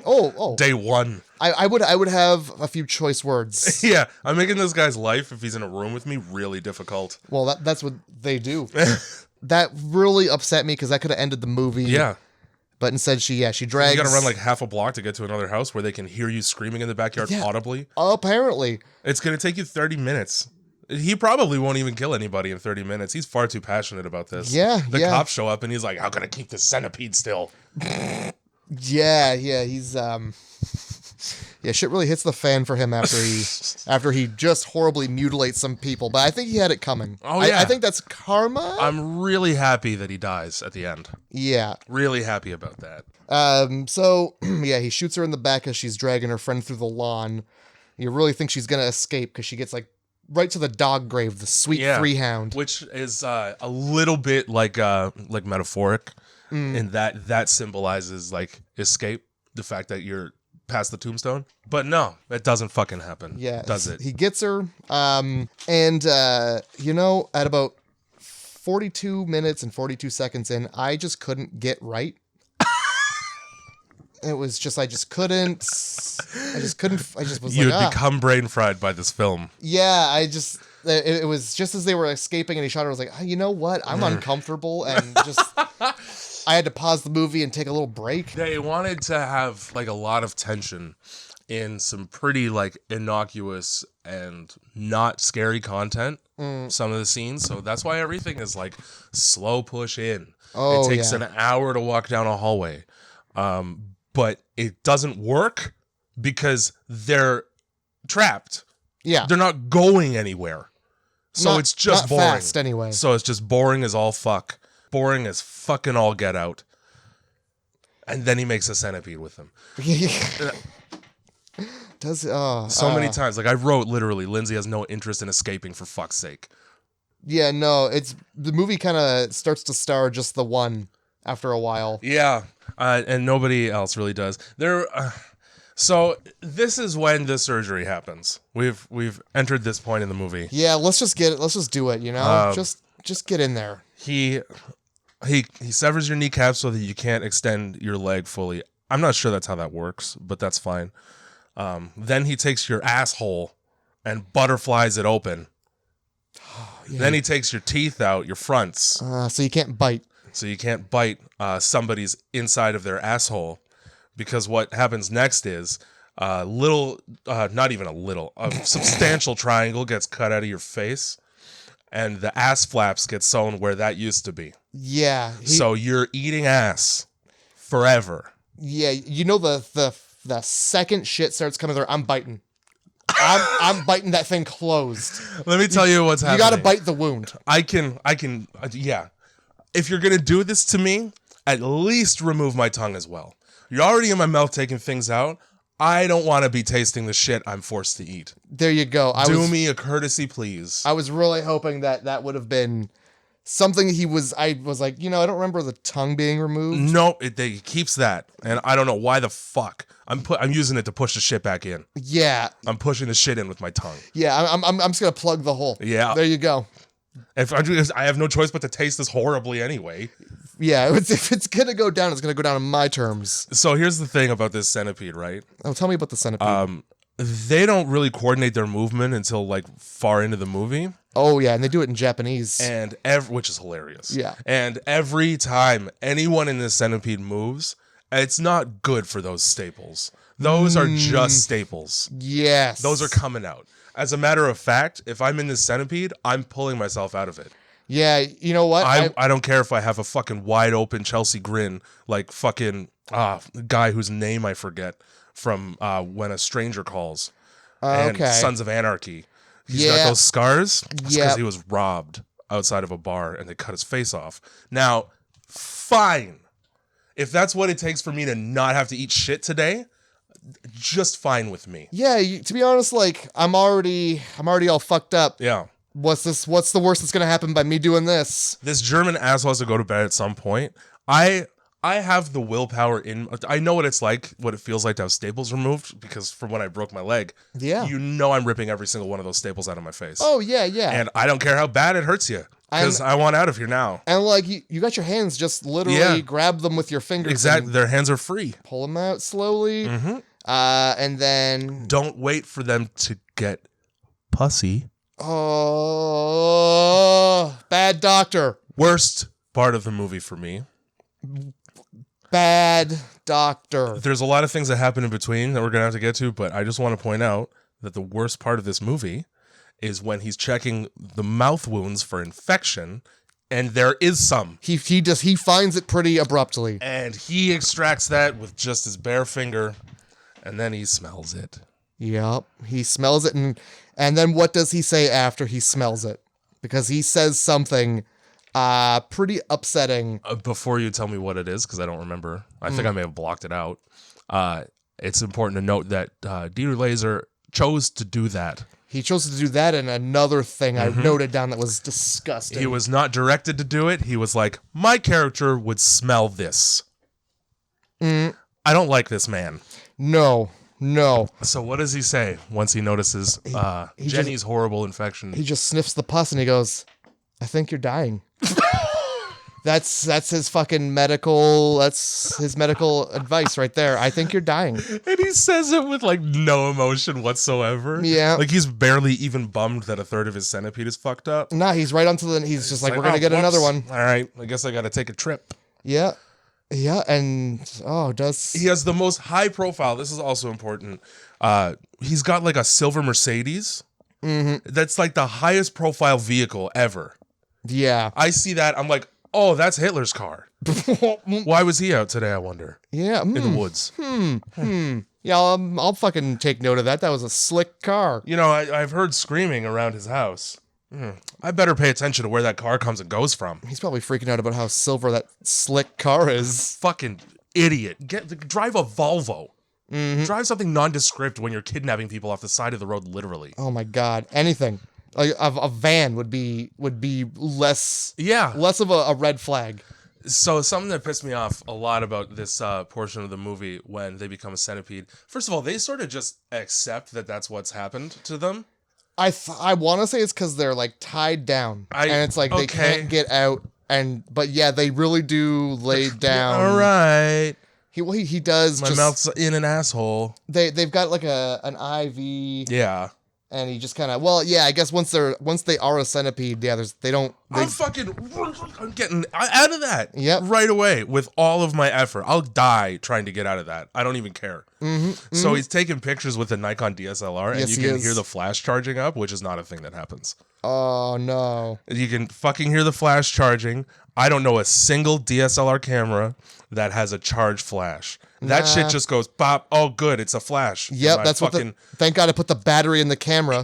Oh. Day 1. I would have a few choice words. Yeah, I'm making this guy's life, if he's in a room with me, really difficult. Well, that's what they do. That really upset me because that could have ended the movie. Yeah. But instead she drags. You gotta run like half a block to get to another house where they can hear you screaming in the backyard audibly. Apparently. It's gonna take you 30 minutes. He probably won't even kill anybody in 30 minutes. He's far too passionate about this. Yeah. The cops show up and he's like, how can I keep this centipede still? Yeah, he's shit really hits the fan for him after he just horribly mutilates some people. But I think he had it coming. Oh yeah, I think that's karma. I'm really happy that he dies at the end. Yeah, really happy about that. So he shoots her in the back as she's dragging her friend through the lawn. You really think she's gonna escape because she gets like right to the dog grave, the sweet 3-hound, which is a little bit like metaphoric, in that symbolizes like escape, the fact that you're past the tombstone. But no, it doesn't fucking happen. Yeah, does it? He gets her, and at about 42 minutes and 42 seconds in, I just couldn't get right. It was just, I just was you had become brain fried by this film. Yeah, it was just as they were escaping and he shot her, I was like, you know what? I'm uncomfortable and just, I had to pause the movie and take a little break. They wanted to have like a lot of tension in some pretty like innocuous and not scary content, some of the scenes. So that's why everything is like slow push in. Oh, it takes an hour to walk down a hallway. But it doesn't work because they're trapped. Yeah. They're not going anywhere. So it's just boring. Fast anyway. So it's just boring as all fuck. Boring as fucking all get out. And then he makes a centipede with him. Does So many times. Like I wrote literally, Lindsay has no interest in escaping for fuck's sake. Yeah, no, it's the movie kind of starts to star just the one after a while. Yeah, and nobody else really does. So this is when the surgery happens. We've entered this point in the movie. Yeah, let's just do it, you know? Just get in there. He severs your kneecap so that you can't extend your leg fully. I'm not sure that's how that works, but that's fine. Then he takes your asshole and butterflies it open. Yeah. Then he takes your teeth out, your fronts. So you can't bite. So you can't bite somebody's inside of their asshole, because what happens next is not even a substantial triangle gets cut out of your face, and the ass flaps get sewn where that used to be. Yeah. So you're eating ass forever. Yeah, you know the second shit starts coming there, I'm biting. I'm biting that thing closed. Let me tell you what's happening. You got to bite the wound. I can, yeah. If you're going to do this to me, at least remove my tongue as well. You're already in my mouth taking things out. I don't want to be tasting the shit I'm forced to eat. There you go. Do me a courtesy, please. I was really hoping that would have been something I was like, I don't remember the tongue being removed. Nope, it keeps that. And I don't know why the fuck. I'm using it to push the shit back in. Yeah. I'm pushing the shit in with my tongue. Yeah, I'm just going to plug the hole. Yeah. There you go. If I have no choice but to taste this horribly anyway. Yeah, if it's going to go down, it's going to go down on my terms. So here's the thing about this centipede, right? Oh, tell me about the centipede. They don't really coordinate their movement until like far into the movie. Oh yeah, and they do it in Japanese. And which is hilarious. Yeah. And every time anyone in this centipede moves, it's not good for those staples. Those are just staples. Yes. Those are coming out. As a matter of fact, if I'm in this centipede, I'm pulling myself out of it. Yeah, you know what? I don't care if I have a fucking wide open Chelsea grin, like fucking guy whose name I forget from When a Stranger Calls and okay. Sons of Anarchy. He's got those scars because he was robbed outside of a bar and they cut his face off. Now, fine. If that's what it takes for me to not have to eat shit today, just fine with me. Yeah, to be honest, like I'm already all fucked up. Yeah. What's the worst that's gonna happen by me doing this? This German asshole has to go to bed at some point. I have the willpower I know what it's like, what it feels like to have staples removed, because from when I broke my leg, yeah, I'm ripping every single one of those staples out of my face. Oh yeah, yeah. And I don't care how bad it hurts you, because I want out of here now. And like you got your hands, just literally grab them with your fingers. Exactly, their hands are free. Pull them out slowly, and then don't wait for them to get pussy. Oh, bad doctor. Worst part of the movie for me. Bad doctor. There's a lot of things that happen in between that we're going to have to get to, but I just want to point out that the worst part of this movie is when he's checking the mouth wounds for infection, and there is some. He finds it pretty abruptly. And he extracts that with just his bare finger, and then he smells it. Yep. He smells it, and then what does he say after he smells it? Because he says something pretty upsetting. Before you tell me what it is, because I don't remember. I think I may have blocked it out. It's important to note that Dieter Laser chose to do that. He chose to do that, and another thing I noted down that was disgusting. He was not directed to do it. He was like, my character would smell this. I don't like this man. No. So what does he say once he notices Jenny's horrible infection? He just sniffs the pus and he goes, I think you're dying. That's his fucking medical advice right there. I think you're dying. And he says it with like no emotion whatsoever. Yeah. Like he's barely even bummed that a third of his centipede is fucked up. Nah, he's right onto he's just like, we're going to get another one. All right. I guess I got to take a trip. Yeah. Yeah. And he has the most high profile. This is also important. He's got like a silver Mercedes. That's like the highest profile vehicle ever. Yeah. I see that. I'm like, oh, that's Hitler's car. Why was he out today, I wonder? Yeah. In the woods. Yeah, I'll fucking take note of that. That was a slick car. You know, I've heard screaming around his house. I better pay attention to where that car comes and goes from. He's probably freaking out about how silver that slick car is. Fucking idiot. Drive a Volvo. Drive something nondescript when you're kidnapping people off the side of the road, literally. Oh my God, anything. Like a van would be less Yeah. less of a red flag. So something that pissed me off a lot about this portion of the movie when they become a centipede. First of all, they sort of just accept that that's what's happened to them. I want to say it's because they're like tied down, and it's like they can't get out. But yeah, they really do lay down. All right. He does. My mouth's in an asshole. They've got like an IV. Yeah. And he just kind of, I guess once they are a centipede, I'm getting out of that right away with all of my effort. I'll die trying to get out of that. I don't even care. So he's taking pictures with a Nikon DSLR, and you can hear the flash charging up, which is not a thing that happens. Oh, no. You can fucking hear the flash charging. I don't know a single DSLR camera that has a charge flash. That shit just goes pop. Oh, good, it's a flash. Yep, that's fucking. Thank God I put the battery in the camera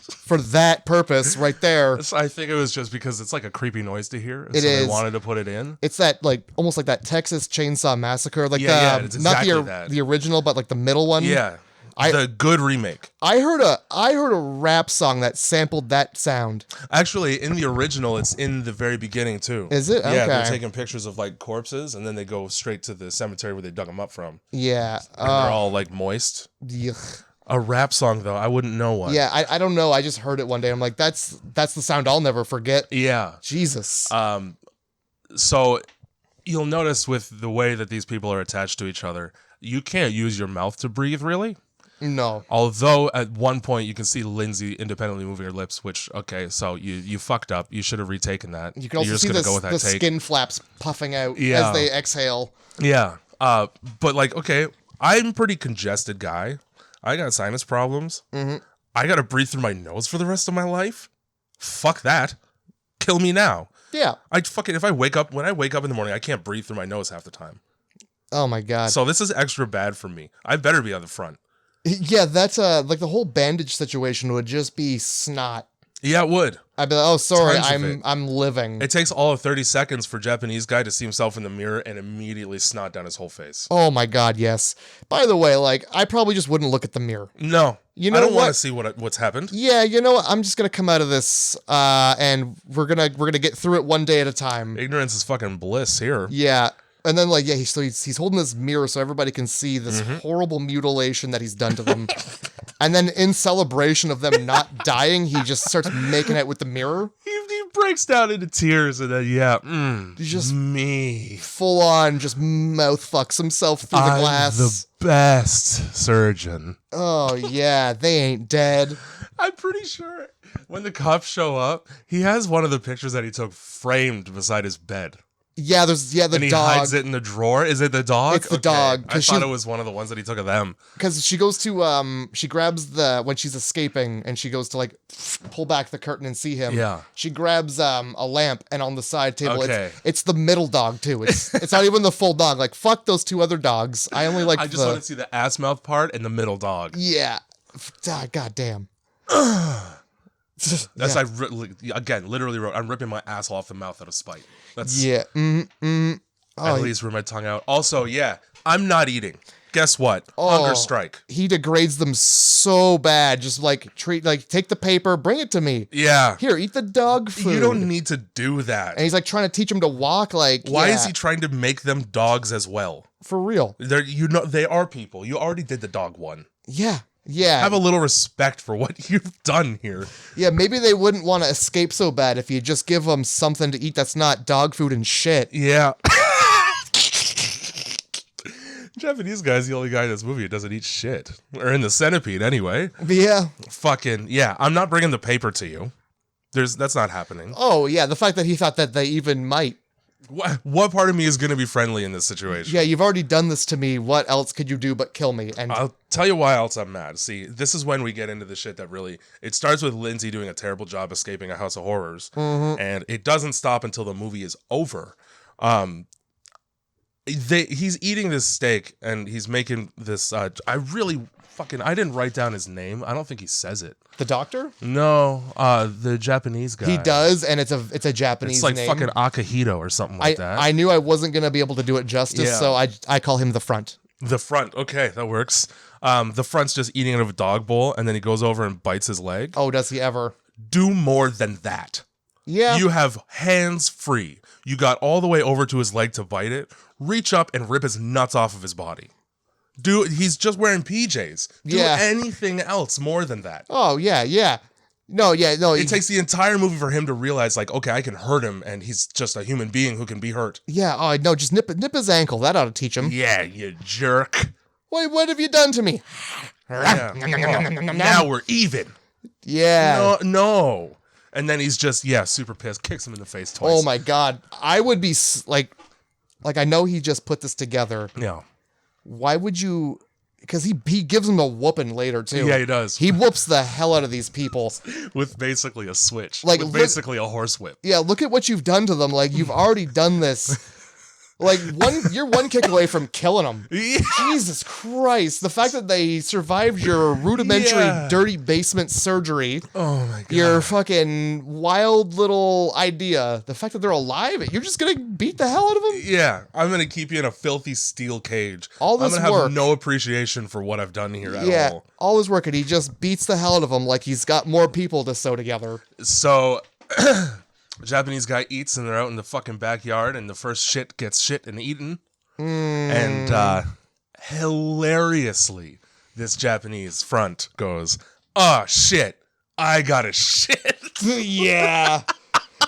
for that purpose right there. I think it was just because it's like a creepy noise to hear. It is. They wanted to put it in. It's that like almost like that Texas Chainsaw Massacre, like it's exactly not the original, but like the middle one. Yeah. The good remake. I heard a rap song that sampled that sound. Actually, in the original, it's in the very beginning too. Is it? Yeah, okay. They're taking pictures of like corpses, and then they go straight to the cemetery where they dug them up from. Yeah, and they're all like moist. Yuck. A rap song though, I wouldn't know what. Yeah, I don't know. I just heard it one day. I'm like, that's the sound I'll never forget. Yeah. Jesus. So you'll notice with the way that these people are attached to each other, you can't use your mouth to breathe, really. No. Although at one point you can see Lindsay independently moving her lips, which, okay, so you fucked up. You should have retaken that. You can also see the skin flaps puffing out as they exhale. Yeah. But like, okay, I'm a pretty congested guy. I got sinus problems. I got to breathe through my nose for the rest of my life. Fuck that. Kill me now. Yeah. When I wake up in the morning, I can't breathe through my nose half the time. Oh my God. So this is extra bad for me. I better be on the front. Yeah, that's like the whole bandage situation would just be snot. Yeah, it would. I'd be like, oh, sorry, I'm living. It takes all of 30 seconds for a Japanese guy to see himself in the mirror and immediately snot down his whole face. Oh my God, yes. By the way, like, I probably just wouldn't look at the mirror. No. You know I don't want to see what's happened. Yeah, you know what? I'm just gonna come out of this, and we're gonna get through it one day at a time. Ignorance is fucking bliss here. Yeah. And then, like, yeah, he's holding this mirror so everybody can see this horrible mutilation that he's done to them. And then, in celebration of them not dying, he just starts making out with the mirror. He breaks down into tears, and then, he's just me. Full on, just mouth fucks himself through the glass. The best surgeon. Oh, yeah, they ain't dead. I'm pretty sure when the cops show up, he has one of the pictures that he took framed beside his bed. Yeah, the dog. And he hides it in the drawer. Is it the dog? It's the dog. I thought it was one of the ones that he took of them. Because she goes to, she grabs when she's escaping, and she goes to, like, pull back the curtain and see him. Yeah. She grabs a lamp, and on the side table, it's the middle dog, too. It's not even the full dog. Like, fuck those two other dogs. I only like I just want to see the ass mouth part and the middle dog. Yeah. God damn. That's again, literally, I'm ripping my asshole off the mouth out of spite. That's At least rip my tongue out. Also, yeah, I'm not eating. Guess what? Hunger strike. He degrades them so bad. Just like take the paper, bring it to me. Yeah. Here, eat the dog food. You don't need to do that. And he's like trying to teach him to walk. Like, why is he trying to make them dogs as well? For real. They are people. You already did the dog one. Yeah. Yeah. Have a little respect for what you've done here. Yeah, maybe they wouldn't want to escape so bad if you just give them something to eat that's not dog food and shit. Yeah. Japanese guy's the only guy in this movie who doesn't eat shit. Or in the Centipede, anyway. Yeah. Fucking, yeah. I'm not bringing the paper to you. That's not happening. Oh, yeah. The fact that he thought that they even might. What part of me is going to be friendly in this situation? Yeah, you've already done this to me. What else could you do but kill me? And I'll tell you why else I'm mad. See, this is when we get into the shit that really... It starts with Lindsay doing a terrible job escaping a house of horrors. And it doesn't stop until the movie is over. He's eating this steak, and he's making this... I didn't write down his name. I don't think he says it. The doctor? No, the Japanese guy. He does, and it's a Japanese name. It's like fucking Akihito or something like that. I knew I wasn't going to be able to do it justice, so I call him the front. The front, okay, that works. The front's just eating out of a dog bowl, and then he goes over and bites his leg. Oh, does he ever? Do more than that. Yeah. You have hands free. You got all the way over to his leg to bite it. Reach up and rip his nuts off of his body. He's just wearing PJs. Do anything else more than that. Oh, yeah. No. It takes the entire movie for him to realize, like, okay, I can hurt him, and he's just a human being who can be hurt. Yeah, oh, no, just nip his ankle. That ought to teach him. Yeah, you jerk. What have you done to me? Yeah. Now we're even. Yeah. No. And then he's just, super pissed, kicks him in the face twice. Oh, my God. I would be, like, I know he just put this together. Yeah. Why would you... Because he gives him a whooping later, too. Yeah, he does. He whoops the hell out of these people. With basically a switch. Like, with basically a horse whip. Yeah, look at what you've done to them. Like, you've already done this. Like, you're one kick away from killing them. Yeah. Jesus Christ. The fact that they survived your rudimentary dirty basement surgery. Oh, my God. Your fucking wild little idea. The fact that they're alive, you're just going to beat the hell out of them? Yeah, I'm going to keep you in a filthy steel cage. All this I'm going to work. have no appreciation for what I've done here at all. All his work, and he just beats the hell out of them like he's got more people to sew together. So... The Japanese guy eats, and they're out in the fucking backyard, and the first shit gets shit and eaten. And hilariously, this Japanese front goes, "Oh shit, I got a shit." Yeah.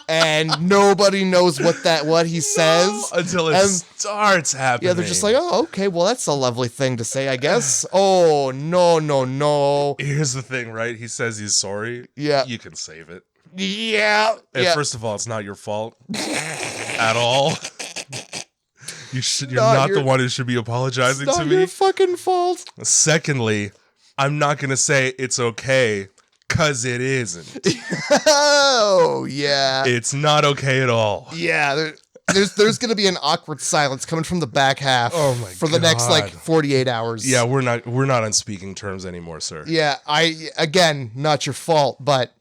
And nobody knows what he says until it starts happening. Yeah, they're just like, "Oh, okay, well, that's a lovely thing to say, I guess." Oh, no. Here's the thing, right? He says he's sorry. Yeah. You can save it. Yeah. And first of all, it's not your fault at all. You're not the one who should be apologizing to me. It's not your fucking fault. Secondly, I'm not going to say it's okay, because it isn't. Oh, yeah. It's not okay at all. Yeah, there's going to be an awkward silence coming from the back half for the next, 48 hours. Yeah, we're not on speaking terms anymore, sir. Yeah, again, not your fault, but...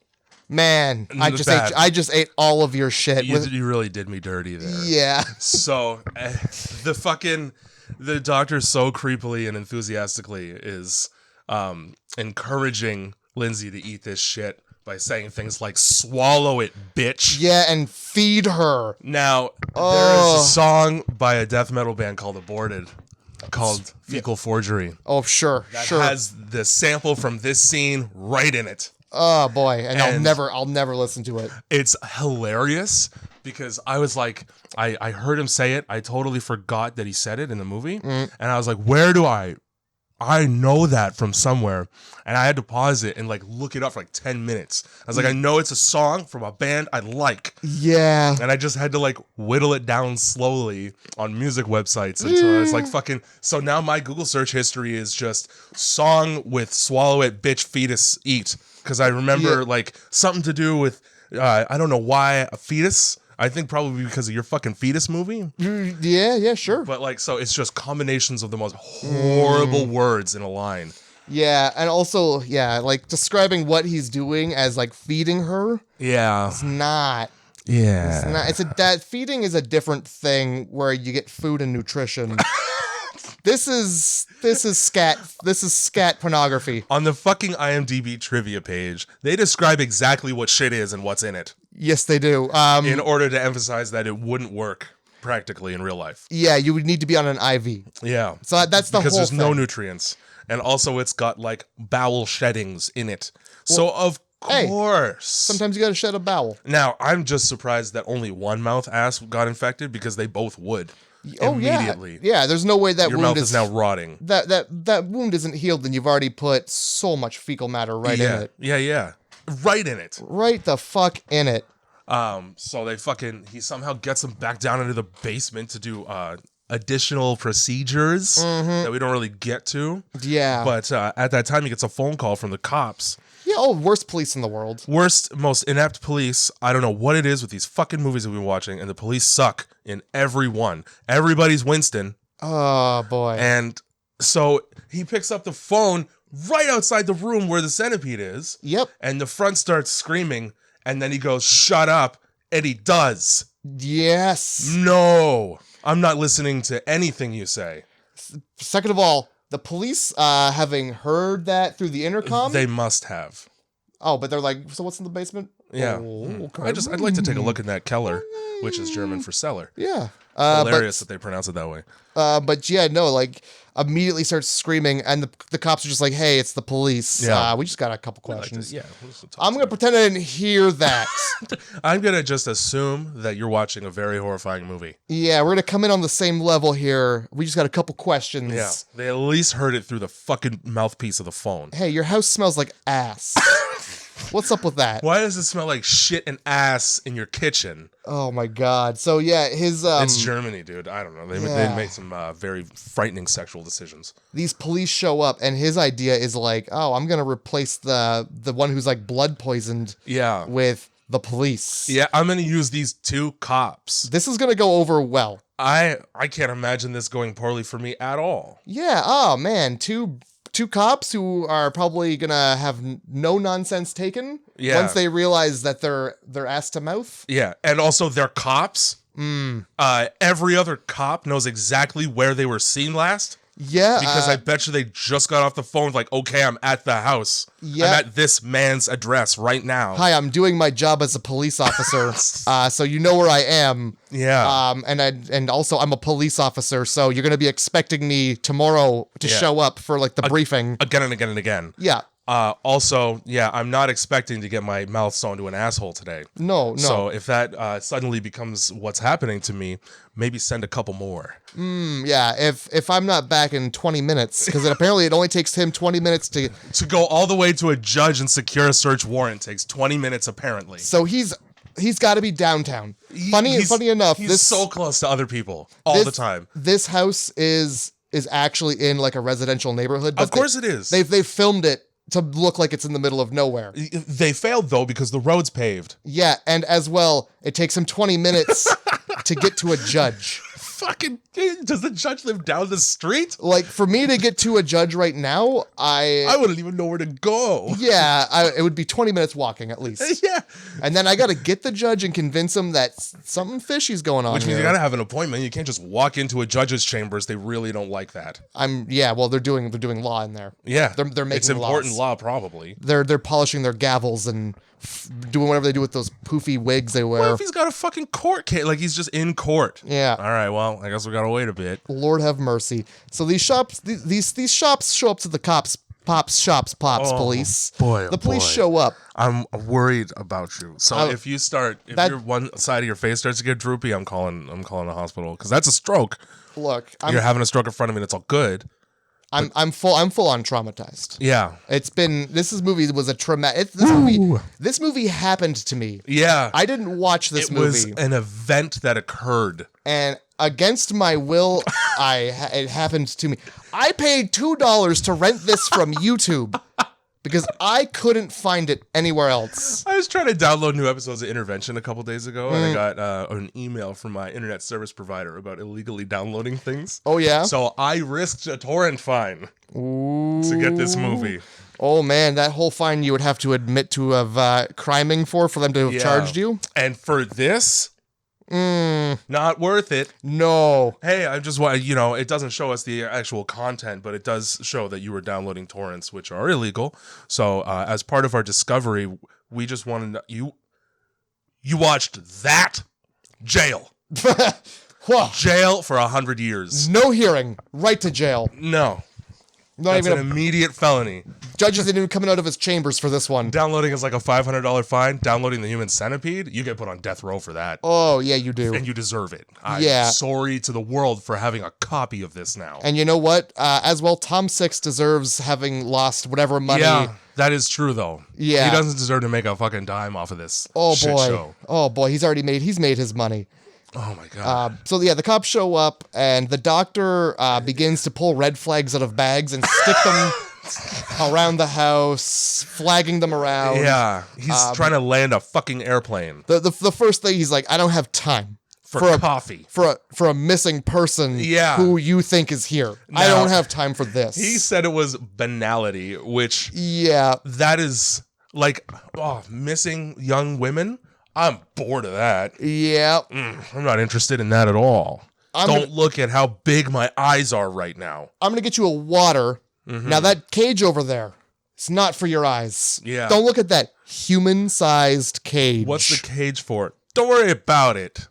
Man, I just ate all of your shit. You really did me dirty there. Yeah. So the doctor so creepily and enthusiastically is encouraging Lindsay to eat this shit by saying things like "swallow it, bitch." Yeah, and feed her. Now there is a song by a death metal band called Aborted called "Fecal Forgery." Oh, sure. That has the sample from this scene right in it. Oh boy, and I'll never listen to it. It's hilarious because I was like, I heard him say it. I totally forgot that he said it in the movie, and I was like, where do I know that from somewhere? And I had to pause it and like look it up for like 10 minutes. I was like, I know it's a song from a band I like. Yeah. And I just had to like whittle it down slowly on music websites until I was like fucking. So now my Google search history is just song with "swallow it, bitch, fetus, eat." Because I remember like something to do with, I don't know why, a fetus. I think probably because of your fucking fetus movie. Yeah, sure. But like, so it's just combinations of the most horrible words in a line. Yeah, and also, like describing what he's doing as like feeding her. Yeah. It's not. Yeah. It's not. Feeding is a different thing where you get food and nutrition. This is scat. This is scat pornography. On the fucking IMDb trivia page, they describe exactly what shit is and what's in it. Yes, they do. In order to emphasize that it wouldn't work practically in real life. Yeah, you would need to be on an IV. Yeah. So that's the whole thing. Because there's no nutrients. And also it's got like bowel sheddings in it. So of course. Sometimes you gotta shed a bowel. Now, I'm just surprised that only one mouth ass got infected because they both would. Immediately. Yeah, there's no way that your wound mouth is now rotting. That wound isn't healed, and you've already put so much fecal matter in it. Yeah. Right in it. Right the fuck in it. So he somehow gets him back down into the basement to do additional procedures that we don't really get to. Yeah. But at that time, he gets a phone call from the cops. Yeah, worst police in the world. Worst, most inept police. I don't know what it is with these fucking movies that we've been watching, and the police suck in every one. Everybody's Winston. Oh, boy. And so he picks up the phone right outside the room where the centipede is. Yep. And the front starts screaming, and then he goes, "Shut up," and he does. Yes. No, I'm not listening to anything you say. Second of all, the police, having heard that through the intercom. They must have. Oh, but they're like, so what's in the basement? Yeah. Oh, okay. I'd like to take a look at that Keller, which is German for cellar. Yeah. Hilarious that they pronounce it that way. But yeah, no, like immediately starts screaming, and the cops are just like, "Hey, it's the police. Yeah. We just got a couple questions." We'll I'm gonna pretend I didn't hear that. I'm gonna just assume that you're watching a very horrifying movie. Yeah, we're gonna come in on the same level here. We just got a couple questions. Yeah, they at least heard it through the fucking mouthpiece of the phone. Hey, your house smells like ass. What's up with that? Why does it smell like shit and ass in your kitchen? Oh my god. So yeah, his It's Germany, dude. I don't know. They made some very frightening sexual decisions. These police show up, and his idea is like, oh, I'm gonna replace the one who's like blood poisoned. Yeah. With the police. Yeah, I'm gonna use these two cops. This is gonna go over well. I can't imagine this going poorly for me at all. Yeah. Oh man, two cops who are probably gonna have no nonsense taken. Yeah. Once they realize that they're ass to mouth. Yeah, and also they're cops. Every other cop knows exactly where they were seen last. Yeah. Because I bet you they just got off the phone like, okay, I'm at the house. Yeah. I'm at this man's address right now. Hi, I'm doing my job as a police officer. So you know where I am. Yeah. And also I'm a police officer, so you're gonna be expecting me tomorrow to show up for like the briefing. Again and again and again. Yeah. Also, yeah, I'm not expecting to get my mouth sewn to an asshole today. No. So if that suddenly becomes what's happening to me, maybe send a couple more. Yeah, if I'm not back in 20 minutes, because apparently it only takes him 20 minutes to go all the way to a judge and secure a search warrant takes 20 minutes apparently. So he's got to be downtown. Funny enough, he's so close to other people all the time. This house is actually in like a residential neighborhood. But of course it is. They've filmed it to look like it's in the middle of nowhere. They failed though because the road's paved. Yeah, and as well, it takes him 20 minutes to get to a judge. Fucking, does the judge live down the street? Like, for me to get to a judge right now, I wouldn't even know where to go. Yeah, it would be 20 minutes walking at least. Yeah. And then I got to get the judge and convince him that something fishy's going on. Which means you got to have an appointment. You can't just walk into a judge's chambers. They really don't like that. Well, they're doing law in there. Yeah. They're making it's important laws. law probably. They're polishing their gavels and doing whatever they do with those poofy wigs they wear. What if he's got a fucking court case? Like he's just in court. Yeah. All right. Well, I guess we gotta wait a bit. Lord have mercy. So these shops show up to the cops. Police. Boy, the police show up. I'm worried about you. So if your one side of your face starts to get droopy, I'm calling a hospital because that's a stroke. Look, you're having a stroke in front of me. That's all good. I'm full on traumatized. Yeah. This movie was a traumatic. This movie happened to me. Yeah. I didn't watch this movie. It was an event that occurred. And against my will, it happened to me. I paid $2 to rent this from YouTube because I couldn't find it anywhere else. I was trying to download new episodes of Intervention a couple days ago, and I got an email from my internet service provider about illegally downloading things. Oh, yeah? So I risked a torrent fine to get this movie. Oh, man, that whole fine you would have to admit to have criming for them to have charged you? And for this... not worth it. No. Hey, I just want it doesn't show us the actual content, but it does show that you were downloading torrents, which are illegal. So, as part of our discovery, we just wanted to know, you watched that? Jail. Jail for 100 years. No hearing. Right to jail. No. Not That's even an immediate felony. Judges didn't even coming out of his chambers for this one. Downloading is like a $500 fine. Downloading the Human Centipede, you get put on death row for that. Oh, yeah, you do. And you deserve it. I'm Yeah. sorry to the world for having a copy of this now. And you know what? As well, Tom Six deserves having lost whatever money. Yeah, that is true, though. Yeah. He doesn't deserve to make a fucking dime off of this shit boy. show. Oh, boy. He's made his money. Oh, my God. So, yeah, the cops show up, and the doctor begins to pull red flags out of bags and stick them around the house, flagging them around. Yeah, he's trying to land a fucking airplane. The first thing, he's like, I don't have time. For coffee. For a missing person who you think is here. I don't have time for this. He said it was banality, which... Yeah. That is, like, missing young women? I'm bored of that. Yeah. I'm not interested in that at all. Don't look at how big my eyes are right now. I'm going to get you a water. Now that cage over there, it's not for your eyes. Yeah. Don't look at that human-sized cage. What's the cage for? Don't worry about it.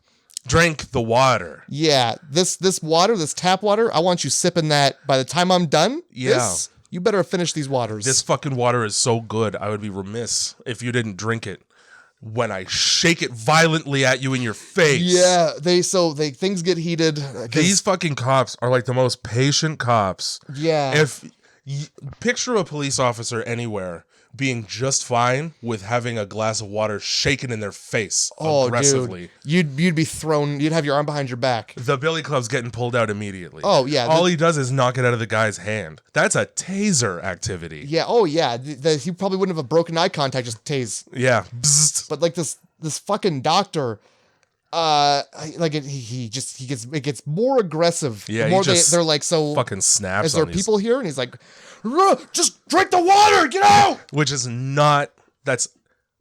Drink the water. Yeah, this water, this tap water, I want you sipping that. By the time I'm done, you better finish these waters. This fucking water is so good, I would be remiss if you didn't drink it when I shake it violently at you in your face. Yeah, things get heated. These fucking cops are like the most patient cops. Yeah. Picture a police officer anywhere being just fine with having a glass of water shaken in their face aggressively. Dude. You'd be thrown, you'd have your arm behind your back. The billy club's getting pulled out immediately. Oh, yeah. All he does is knock it out of the guy's hand. That's a taser activity. Yeah, oh, yeah. He probably wouldn't have a broken eye contact, just tase. Yeah. Bzzzt. But like this fucking doctor, it gets more aggressive. Yeah, the more he just they're like, so fucking snaps. is there on people here? And he's like, just drink the water, get out. Which is not.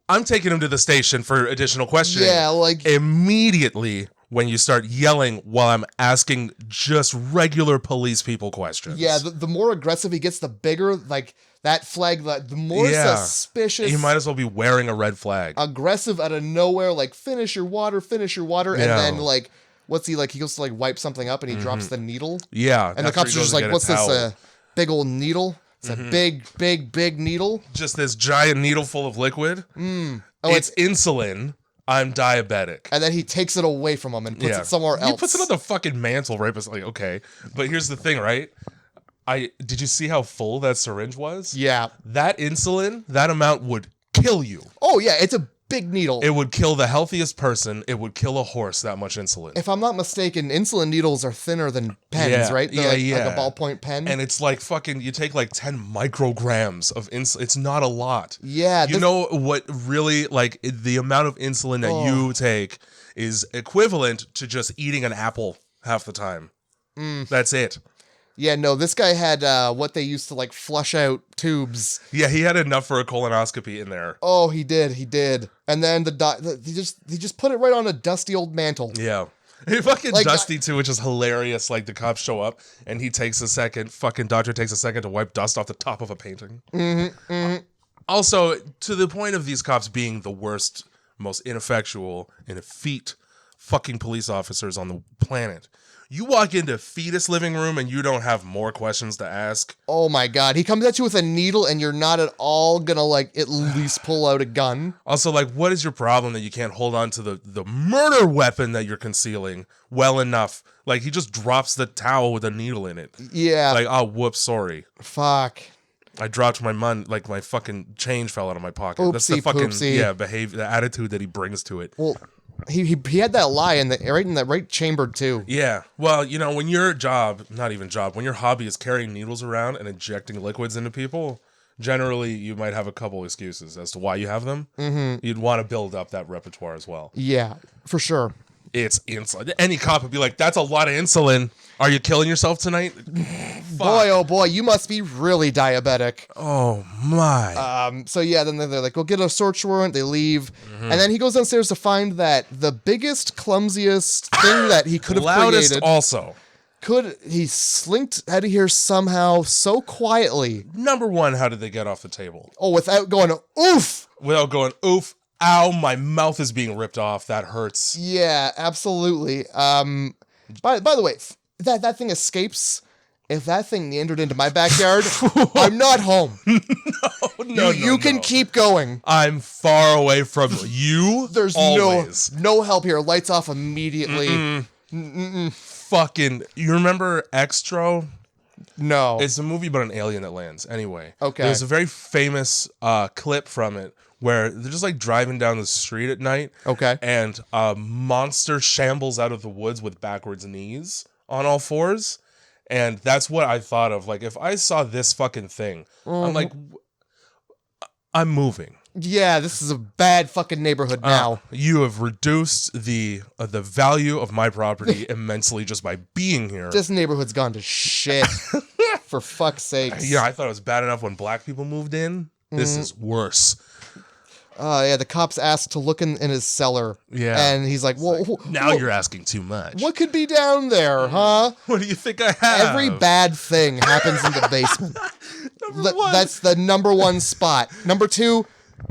I'm taking him to the station for additional questioning. Yeah, like immediately when you start yelling while I'm asking just regular police people questions. Yeah, the more aggressive he gets, the bigger like that flag. The more suspicious. He might as well be wearing a red flag. Aggressive out of nowhere, like finish your water, and then like. What's he like? He goes to like wipe something up and he drops the needle. Yeah. And the cops are just like, what's this big old needle? It's a big needle. Just this giant needle full of liquid. Oh, it's insulin. I'm diabetic. And then he takes it away from him and puts it somewhere else. He puts it on the fucking mantle right beside. Like, okay. But here's the thing, right? Did you see how full that syringe was? Yeah. That insulin, that amount would kill you. Oh, yeah. It's a big needle. It would kill the healthiest person. It would kill a horse, that much insulin. If I'm not mistaken, insulin needles are thinner than pens, right? They're like a ballpoint pen. And it's like fucking, you take like 10 micrograms of insulin. It's not a lot. Yeah. You know what really, like, the amount of insulin that you take is equivalent to just eating an apple half the time. That's it. Yeah, no, this guy had what they used to like flush out tubes. Yeah, he had enough for a colonoscopy in there. Oh, he did. And then he just put it right on a dusty old mantle. Yeah. He fucking like, dusty too, which is hilarious. Like the cops show up and he takes a second, fucking doctor takes a second to wipe dust off the top of a painting. Also, to the point of these cops being the worst, most ineffectual and effete fucking police officers on the planet. You walk into fetus living room and you don't have more questions to ask. Oh my God. He comes at you with a needle and you're not at all gonna like at least pull out a gun. Also, like, what is your problem that you can't hold on to the murder weapon that you're concealing well enough? Like, he just drops the towel with a needle in it. Yeah. Like, oh, whoops, sorry. Fuck. I dropped my money, like my fucking change fell out of my pocket. Oopsie, That's the fucking, poopsie. the attitude that he brings to it. Well, he had that lie in the right chamber too. Yeah. Well, you know, when your when your hobby is carrying needles around and injecting liquids into people, generally you might have a couple excuses as to why you have them. You'd want to build up that repertoire as well. Yeah, for sure. It's insulin. Any cop would be like, that's a lot of insulin. Are you killing yourself tonight? Boy, oh boy, you must be really diabetic. Oh my. So yeah, then they're like, go get a search warrant. They leave. And then he goes downstairs to find that the biggest, clumsiest thing that he could have Loudest created. Also. He slinked out of here somehow so quietly. Number one, how did they get off the table? Oh, without going, oof. Without going, oof. Ow, my mouth is being ripped off. That hurts. Yeah, absolutely. By the way, that thing escapes. If that thing meandered into my backyard, I'm not home. No, you can keep going. I'm far away from you. There's always. no help here. Lights off immediately. Fucking, you remember Extro? No. It's a movie about an alien that lands. Anyway. Okay. There's a very famous clip from it where they're just like driving down the street at night. Okay. And a monster shambles out of the woods with backwards knees on all fours. And that's what I thought of. Like, if I saw this fucking thing, I'm like, I'm moving. Yeah, this is a bad fucking neighborhood now. You have reduced the value of my property immensely just by being here. This neighborhood's gone to shit. For fuck's sakes. Yeah, I thought it was bad enough when black people moved in. This is worse. Yeah, the cops asked to look in his cellar. Yeah. And he's like, well, Now you're asking too much. what could be down there, huh? What do you think I have? Every bad thing happens in the basement. Number one. That's the number one spot. Number two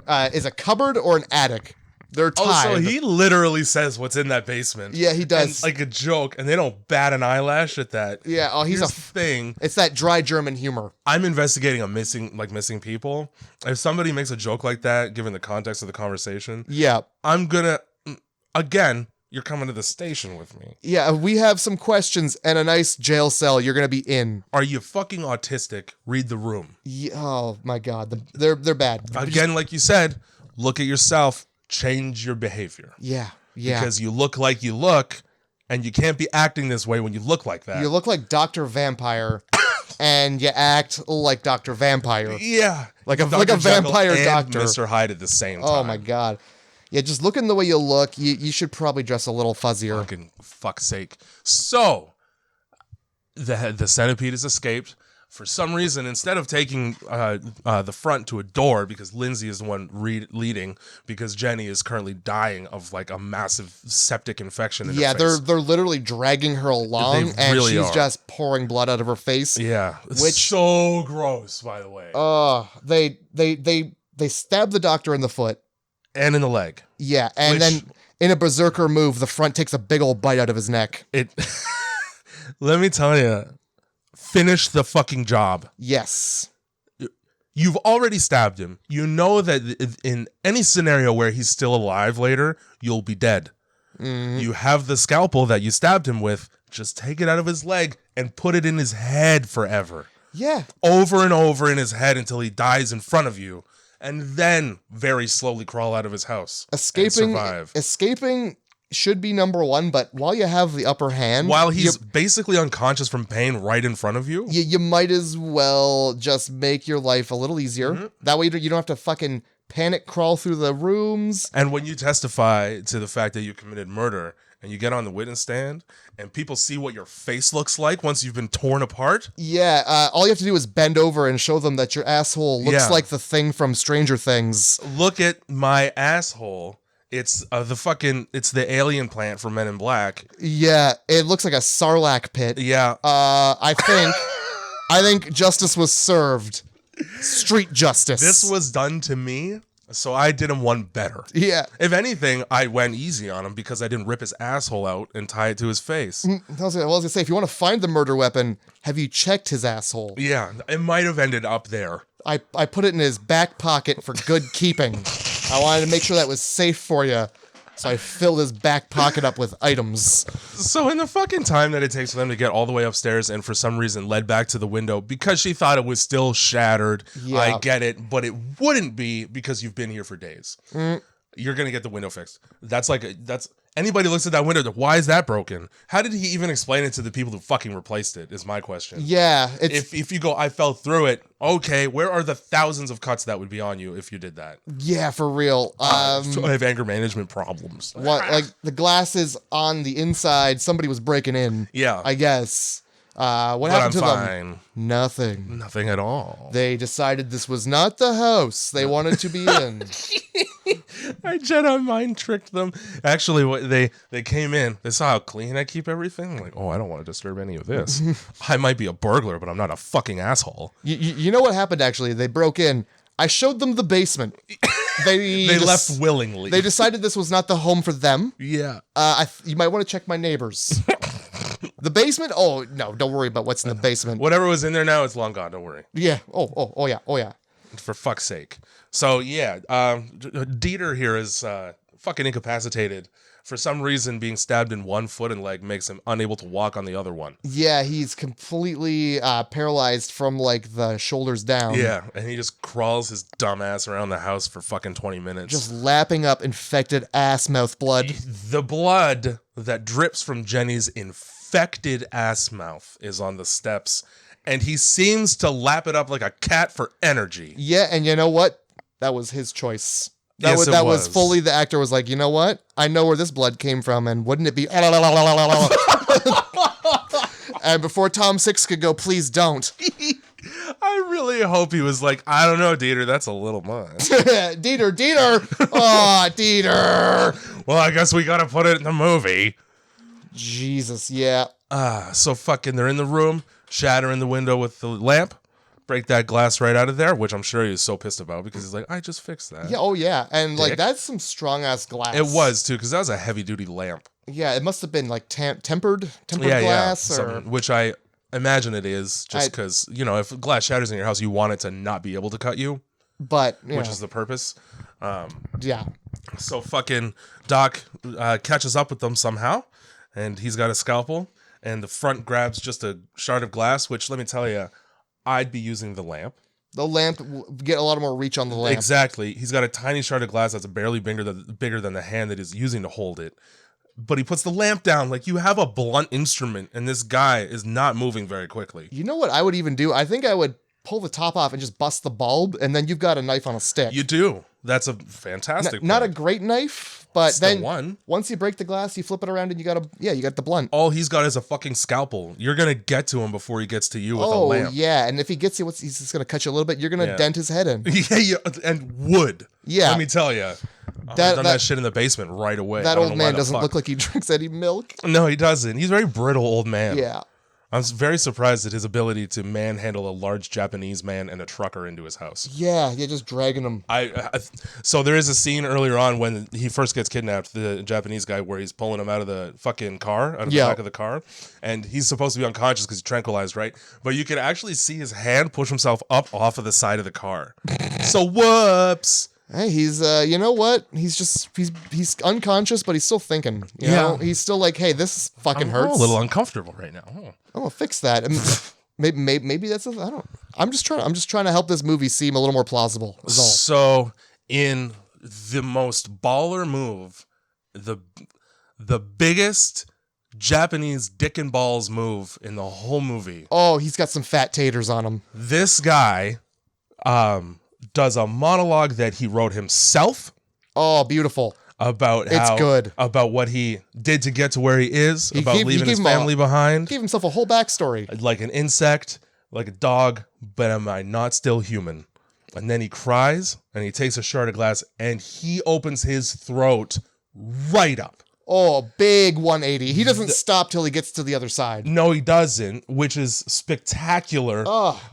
is a cupboard or an attic. They're tied. Oh, so he literally says what's in that basement. Yeah, he does. And, like a joke, and they don't bat an eyelash at that. Yeah, Here's the thing. It's that dry German humor. I'm investigating a missing people. If somebody makes a joke like that, given the context of the conversation, Yeah. I'm gonna, again, you're coming to the station with me. Yeah, we have some questions and a nice jail cell you're going to be in. Are you fucking autistic? Read the room. Yeah, oh, my God. They're bad. Again, like you said, look at yourself. Change your behavior. Yeah. Because you look like you look, and you can't be acting this way when you look like that. You look like Dr. Vampire, and you act like Dr. Vampire. Yeah. Like a Dr. vampire Jekyll and doctor. Mr. Hyde at the same time. Oh, my God. Yeah, just looking the way you look, you should probably dress a little fuzzier. Fucking fuck's sake. So, the centipede has escaped. For some reason, instead of taking the front to a door, because Lindsay is the one leading, because Jenny is currently dying of like a massive septic infection in her face. they're literally dragging her along, They and really she's are. just pouring blood out of her face. Yeah. It's so gross, by the way. They stab the doctor in the foot. And in the leg. Yeah, and then in a berserker move, the front takes a big old bite out of his neck. Let me tell you, finish the fucking job. Yes. You've already stabbed him. You know that in any scenario where he's still alive later, you'll be dead. Mm-hmm. You have the scalpel that you stabbed him with. Just take it out of his leg and put it in his head forever. Yeah. Over and over in his head until he dies in front of you. And then very slowly crawl out of his house. Escaping should be number one, but while you have the upper hand, while he's basically unconscious from pain right in front of you, you might as well just make your life a little easier. Mm-hmm. That way you don't have to fucking panic crawl through the rooms. And when you testify to the fact that you committed murder and you get on the witness stand and people see what your face looks like once you've been torn apart. Yeah, all you have to do is bend over and show them that your asshole looks like the thing from Stranger Things. Look at my asshole. It's it's the alien plant from Men in Black. Yeah, it looks like a sarlacc pit. Yeah. I think justice was served. Street justice. This was done to me, so I did him one better. Yeah. If anything, I went easy on him because I didn't rip his asshole out and tie it to his face. I was gonna say, if you want to find the murder weapon, have you checked his asshole? Yeah, it might have ended up there. I put it in his back pocket for good keeping. I wanted to make sure that was safe for you, so I filled his back pocket up with items. So in the fucking time that it takes for them to get all the way upstairs and for some reason led back to the window because she thought it was still shattered. Yeah. I get it, but it wouldn't be because you've been here for days. You're going to get the window fixed. That's anybody looks at that window, why is that broken? How did he even explain it to the people who fucking replaced it is my question. Yeah. If you go, I fell through it, okay, where are the thousands of cuts that would be on you if you did that? Yeah, for real. I have anger management problems. What, like the glasses on the inside, somebody was breaking in. Yeah. I guess. What But happened I'm to fine. them? Nothing. Nothing at all. They decided this was not the house they wanted to be in. I Jedi mind tricked them. Actually, what they came in, they saw how clean I keep everything. I'm like, oh, I don't want to disturb any of this. I might be a burglar, but I'm not a fucking asshole. You know what happened, actually? They broke in. I showed them the basement. They left willingly. They decided this was not the home for them. Yeah. You might want to check my neighbors. The basement? Oh, no, don't worry about what's in the basement. Whatever was in there now, it's long gone. Don't worry. Yeah. Oh, yeah. For fuck's sake. So, yeah, Dieter here is fucking incapacitated. For some reason, being stabbed in one foot and leg makes him unable to walk on the other one. Yeah, he's completely paralyzed from, like, the shoulders down. Yeah, and he just crawls his dumb ass around the house for fucking 20 minutes. Just lapping up infected ass mouth blood. The blood that drips from Jenny's infected ass mouth is on the steps, and he seems to lap it up like a cat for energy. Yeah, and you know what? That was his choice. That was fully the actor was like, you know what? I know where this blood came from, and wouldn't it be? And before Tom Six could go, please don't. I really hope he was like, I don't know, Dieter, that's a little much. Dieter. Oh, Dieter. Well, I guess we gotta put it in the movie. Jesus, yeah. So fucking they're in the room, shattering the window with the lamp, break that glass right out of there, which I'm sure he was so pissed about because he's like, I just fixed that. Yeah, oh yeah. And like that's some strong ass glass. It was too, because that was a heavy duty lamp. Yeah, it must have been like tempered glass or which I imagine it is, just because, you know, if glass shatters in your house, you want it to not be able to cut you. But which is the purpose. Yeah. So fucking Doc catches up with them somehow, and he's got a scalpel, and the front grabs just a shard of glass, which, let me tell you, I'd be using the lamp. The lamp, get a lot more reach on the lamp. Exactly. He's got a tiny shard of glass that's barely bigger than the hand that he's using to hold it. But he puts the lamp down like you have a blunt instrument, and this guy is not moving very quickly. You know what I would even do? I think I would pull the top off and just bust the bulb, and then you've got a knife on a stick. You do. That's a fantastic Not a great knife, but still then once you break the glass, you flip it around and you got the blunt. All he's got is a fucking scalpel. You're going to get to him before he gets to you with a lamp. Oh, yeah. And if he gets you, he's just going to cut you a little bit. You're going to dent his head in. Yeah, and wood. Yeah. Let me tell you. I've done that shit in the basement right away. That old man doesn't look like he drinks any milk. No, he doesn't. He's a very brittle old man. Yeah. I'm very surprised at his ability to manhandle a large Japanese man and a trucker into his house. Yeah, just dragging him. So there is a scene earlier on when he first gets kidnapped, the Japanese guy, where he's pulling him out of the fucking car, out of the back of the car, and he's supposed to be unconscious because he's tranquilized, right? But you can actually see his hand push himself up off of the side of the car. So whoops. Hey, he's you know what? He's unconscious, but he's still thinking. You know? He's still like, hey, this fucking hurts. I'm a little uncomfortable right now. I'm gonna fix that. And maybe that's I'm just trying to help this movie seem a little more plausible. Is all. So in the most baller move, the biggest Japanese dick and balls move in the whole movie. Oh, he's got some fat taters on him. This guy does a monologue that he wrote himself. Oh, beautiful. About what he did to get to where he is, leaving his family behind. Gave himself a whole backstory. Like an insect, like a dog, but am I not still human? And then he cries, and he takes a shard of glass, and he opens his throat right up. Oh, big 180. He doesn't stop till he gets to the other side. No, he doesn't, which is spectacular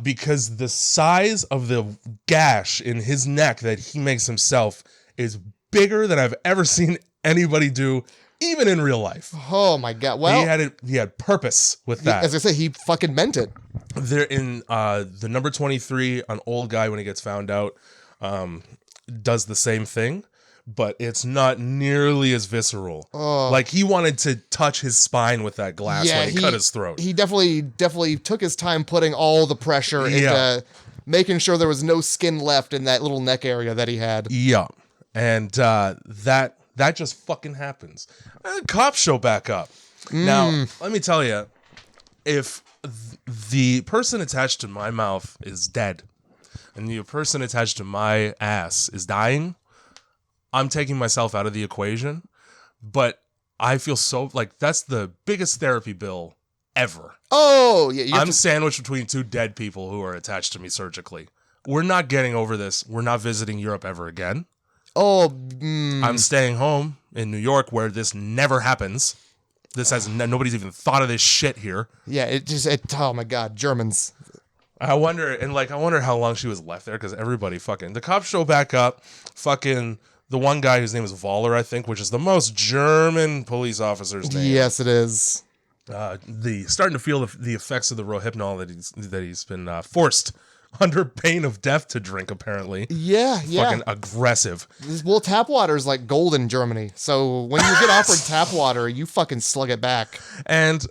because the size of the gash in his neck that he makes himself is bigger than I've ever seen anybody do, even in real life. Oh my God. Well, he had purpose with that. As I say, he fucking meant it. They're in the number 23, an old guy when he gets found out, does the same thing. But it's not nearly as visceral. Oh. Like he wanted to touch his spine with that glass when he cut his throat. He definitely took his time putting all the pressure into making sure there was no skin left in that little neck area that he had. Yeah. And that just fucking happens. Cops show back up. Now, let me tell you, if the person attached to my mouth is dead and the person attached to my ass is dying, I'm taking myself out of the equation, but I feel so like that's the biggest therapy bill ever. Oh, yeah. I'm sandwiched between two dead people who are attached to me surgically. We're not getting over this. We're not visiting Europe ever again. Oh, I'm staying home in New York where this never happens. This has nobody's even thought of this shit here. Yeah, oh my God, Germans. I wonder how long she was left there because everybody the cops show back up, the one guy whose name is Voller, I think, which is the most German police officer's name. Yes, it is. Starting to feel the effects of the Rohypnol that he's been forced under pain of death to drink, apparently. Yeah. Fucking aggressive. Well, tap water is like gold in Germany. So when you get offered tap water, you fucking slug it back. And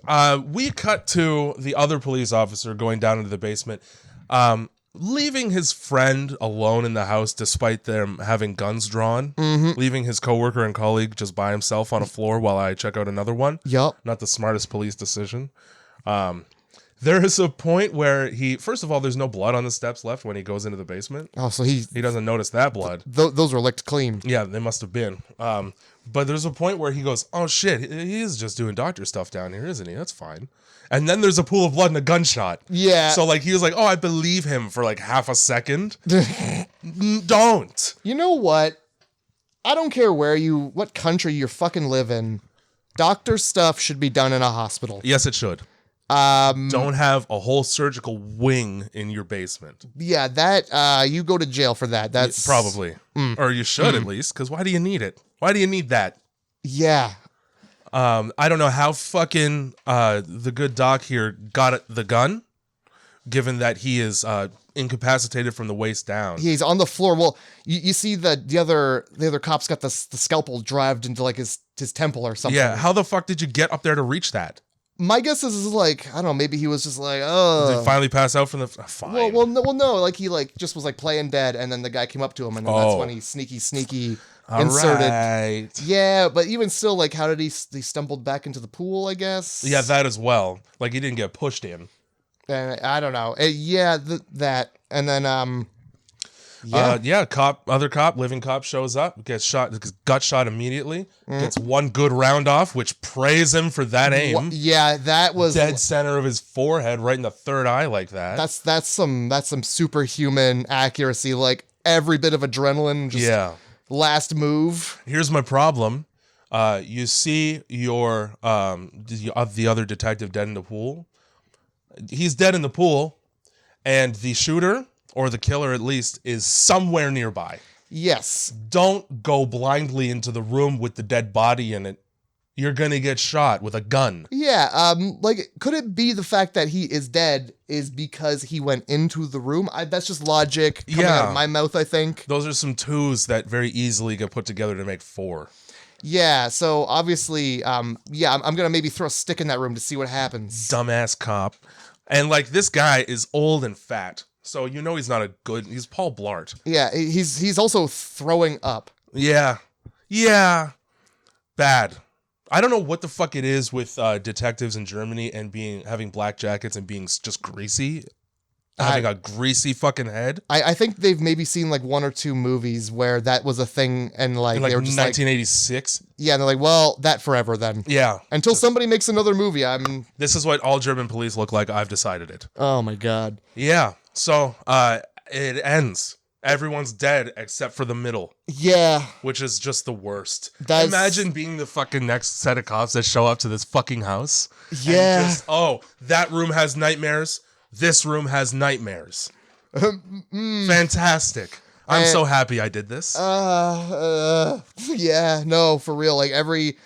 we cut to the other police officer going down into the basement, leaving his friend alone in the house despite them having guns drawn, leaving his coworker and colleague just by himself on a floor while I check out another one. Yup. Not the smartest police decision. There is a point where first of all, there's no blood on the steps left when he goes into the basement. Oh, so He doesn't notice that blood. those were licked clean. Yeah, they must have been. But there's a point where he goes, oh shit, he is just doing doctor stuff down here, isn't he? That's fine. And then there's a pool of blood and a gunshot. Yeah. So like he was like, oh, I believe him for like half a second. Don't. You know what? I don't care what country you fucking live in. Doctor stuff should be done in a hospital. Yes, it should. Don't have a whole surgical wing in your basement. Yeah, that you go to jail for that. That's Probably. Or you should at least, because why do you need it? Why do you need that? Yeah. I don't know how fucking the good doc here got the gun, given that he is incapacitated from the waist down. He's on the floor. Well, you see the other cops got the scalpel drived into like his temple or something. Yeah, how the fuck did you get up there to reach that? My guess is like, I don't know, maybe he was just like, oh. Did he finally pass out from the... fine. Well, no, like he like just was like playing dead, and then the guy came up to him, and then that's when he sneaky inserted. Right. Yeah, but even still, like, how did he stumbled back into the pool, I guess? Yeah, that as well. Like, he didn't get pushed in. And I don't know. Yeah, that. And then, other cop, living cop shows up, gets gut shot immediately, gets one good round off, which praise him for that aim. Yeah, that was dead center of his forehead, right in the third eye like that. That's some superhuman accuracy, like every bit of adrenaline, just last move. Here's my problem. You see your the other detective dead in the pool. He's dead in the pool, and the shooter, or the killer at least, is somewhere nearby. Yes. Don't go blindly into the room with the dead body in it. You're gonna get shot with a gun. Yeah, like, could it be the fact that he is dead is because he went into the rorum? That's just logic coming out of my mouth, I think. Those are some twos that very easily get put together to make four. Yeah, so obviously, I'm gonna maybe throw a stick in that room to see what happens. Dumbass cop. And, like, this guy is old and fat. So you know he's he's Paul Blart. Yeah, he's also throwing up. Yeah. Bad. I don't know what the fuck it is with detectives in Germany and having black jackets and being just greasy. Having a greasy fucking head. I think they've maybe seen like one or two movies where that was a thing, and like they were just 1986. Yeah, and they're like, well, that forever then. Yeah. Until somebody makes another movie. This is what all German police look like. I've decided it. Oh my god. Yeah. So it ends. Everyone's dead except for the middle. Yeah. Which is just the worst. Imagine being the fucking next set of cops that show up to this fucking house. Yeah. And just, that room has nightmares. This room has nightmares. Fantastic. I'm so happy I did this. Yeah, no, for real. Like every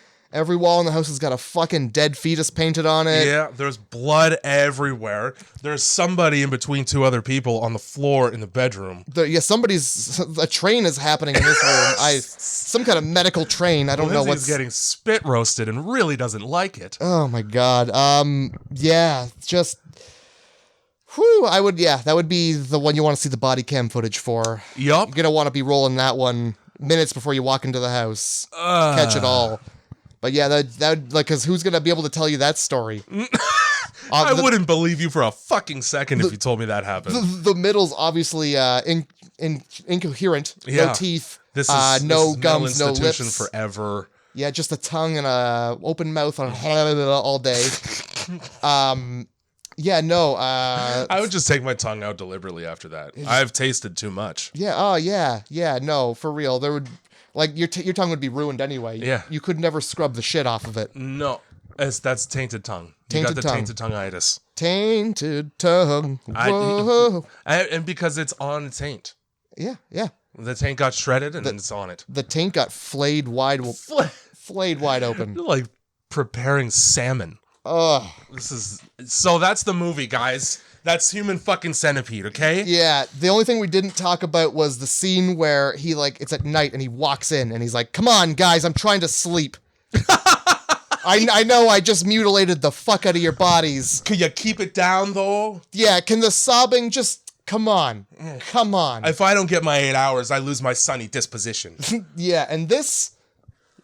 wall in the house has got a fucking dead fetus painted on it. Yeah, there's blood everywhere. There's somebody in between two other people on the floor in the bedroom. A train is happening in this room. Some kind of medical train. I don't know what's getting spit roasted and really doesn't like it. Oh my god. Yeah, just. Whew, that would be the one you want to see the body cam footage for. Yup. You're going to want to be rolling that one minutes before you walk into the house. Catch it all. But yeah, that like, because who's going to be able to tell you that story? I wouldn't believe you for a fucking second if you told me that happened. The middle's obviously incoherent. Yeah. No teeth. This is no gums, no lips. Forever. Yeah, just a tongue and a open mouth on all day. Yeah, no. I would just take my tongue out deliberately after that. I've tasted too much. Yeah. Oh, yeah. Yeah. No, for real. There would, like, your tongue would be ruined anyway. Yeah. You could never scrub the shit off of it. No, that's tainted tongue. You got the tainted tongue-itis. Tainted tongue. Whoa. And because it's on the taint. Yeah. Yeah. The taint got shredded and then it's on it. The taint got flayed wide open. Like preparing salmon. Ugh. That's the movie, guys. That's Human fucking Centipede, okay? Yeah. The only thing we didn't talk about was the scene where he, like, it's at night and he walks in and he's like, come on, guys, I'm trying to sleep. I know I just mutilated the fuck out of your bodies. Could you keep it down, though? Yeah, can the sobbing just... Come on. Come on. If I don't get my 8 hours, I lose my sunny disposition. Yeah, and this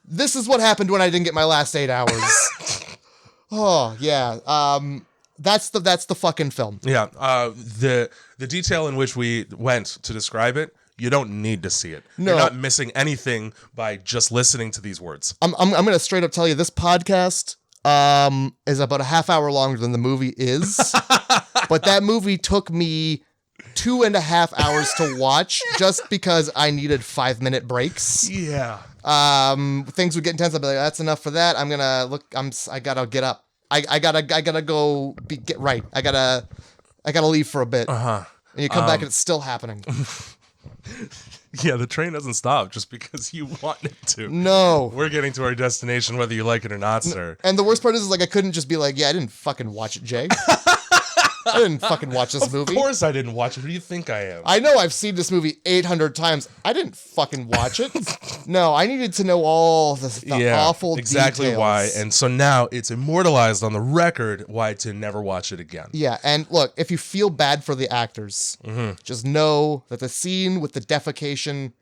is what happened when I didn't get my last 8 hours. Oh, yeah. That's the fucking film. Yeah. The detail in which we went to describe it, you don't need to see it. No. You're not missing anything by just listening to these words. I'm gonna straight up tell you this podcast is about a half hour longer than the movie is, but that movie took me 2.5 hours to watch just because I needed 5-minute breaks. Yeah. Things would get intense. I'd be like, that's enough for that. I'm gonna look. I gotta get up. I gotta go get right. I gotta leave for a bit. And you come back and it's still happening. Yeah, the train doesn't stop just because you want it to. No. We're getting to our destination whether you like it or not, sir. And the worst part is like I couldn't just be like, yeah, I didn't fucking watch it, Jay. I didn't fucking watch this movie. Of course I didn't watch it. Who do you think I am? I know I've seen this movie 800 times. I didn't fucking watch it. No, I needed to know all the awful exactly details. why. And so now it's immortalized on the record why to never watch it again. Yeah, and look, if you feel bad for the actors, just know that the scene with the defecation,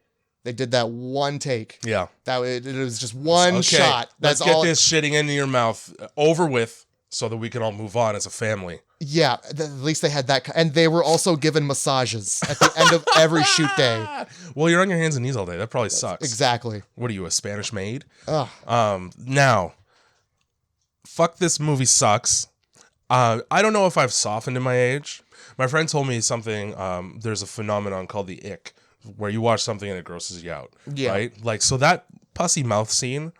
they did that one take. Yeah. That it was just one shot. That's Let's get all. this shitting into your mouth over with so that we can all move on as a family. Yeah, at least they had that. And they were also given massages at the end of every shoot day. Well, you're on your hands and knees all day. That probably sucks. Exactly. What are you, a Spanish maid? Ugh. Now, fuck this movie sucks. I don't know if I've softened in my age. My friend told me something. There's a phenomenon called the ick, where you watch something and it grosses you out. Yeah. Right? Like, so that pussy mouth scene,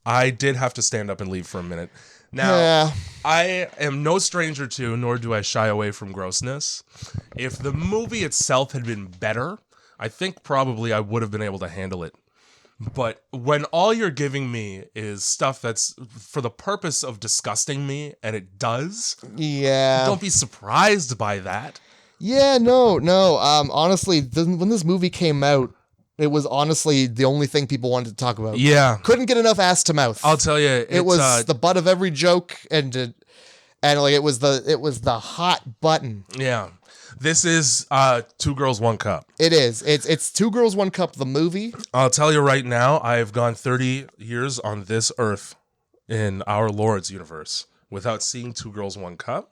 I did have to stand up and leave for a minute. Now, Yeah. I am no stranger to, nor do I shy away from grossness. If the movie itself had been better, I think probably I would have been able to handle it. But when all you're giving me is stuff that's for the purpose of disgusting me, and it does, Yeah. don't be surprised by that. Yeah, no. Honestly, when this movie came out, it was honestly the only thing people wanted to talk about. Yeah. Couldn't get enough ass to mouth. I'll tell you, it was the butt of every joke, and like it was the hot button. Yeah. This is Two Girls, One Cup. It is. It's Two Girls, One Cup, the movie. I'll tell you right now, I've gone 30 years on this earth in our Lord's universe without seeing Two Girls, One Cup,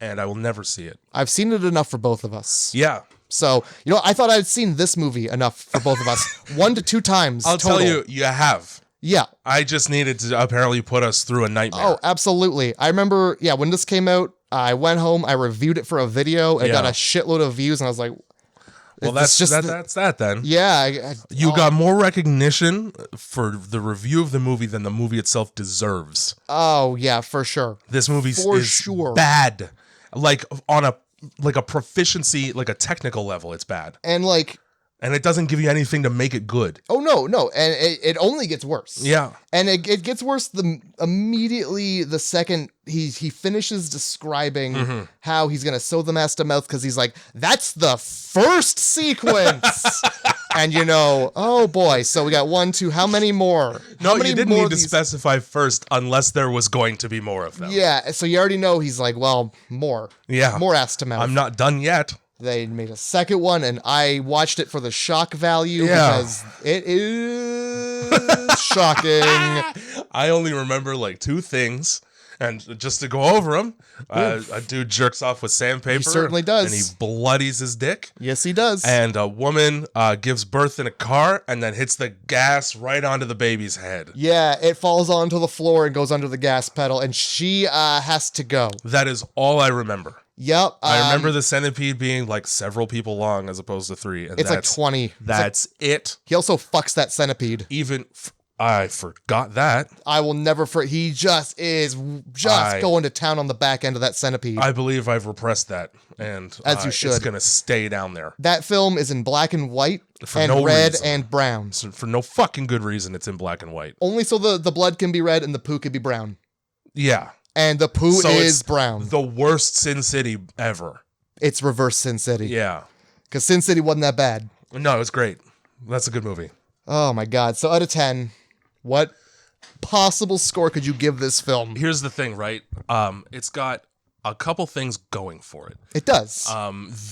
and I will never see it. I've seen it enough for both of us. Yeah. So, I thought I'd seen this movie enough for both of us. 1 to 2 times I'll total. tell you, you have. Yeah. I just needed to apparently put us through a nightmare. Oh, absolutely. I remember, when this came out, I went home, I reviewed it for a video, and got a shitload of views, and I was like, well, that's that then. Yeah. You got more recognition for the review of the movie than the movie itself deserves. Oh, yeah, for sure. This movie is bad. Like on a proficiency, like a technical level, it's bad. And it doesn't give you anything to make it good. Oh, no. And it only gets worse. Yeah. And it gets worse immediately the second he finishes describing how he's going to sew the mask to mouth, because he's like, that's the first sequence. And oh boy. So we got 1, 2, how many more? No, you didn't need to specify first unless there was going to be more of them. Yeah. So you already know he's like, well, more. Yeah. More ass to mouth. I'm not done yet. They made a second one, and I watched it for the shock value because it is shocking. I only remember like 2 things, and just to go over them, a dude jerks off with sandpaper. He certainly does. And he bloodies his dick. Yes, he does. And a woman gives birth in a car and then hits the gas right onto the baby's head. Yeah, it falls onto the floor and goes under the gas pedal, and she has to go. That is all I remember. Yep. I remember the centipede being like several people long as opposed to 3. And it's like 20. That's it. He also fucks that centipede. I forgot that. I will never he just is going to town on the back end of that centipede. I believe I've repressed that. And as you should. It's going to stay down there. That film is in black and white and no red reason. and brown. So for no fucking good reason, it's in black and white. Only so the blood can be red and the poo can be brown. Yeah. And the poo is brown. The worst Sin City ever. It's reverse Sin City. Yeah. Because Sin City wasn't that bad. No, it's great. That's a good movie. Oh my God. So out of 10, what possible score could you give this film? Here's the thing, right? It's got a couple things going for it. It does.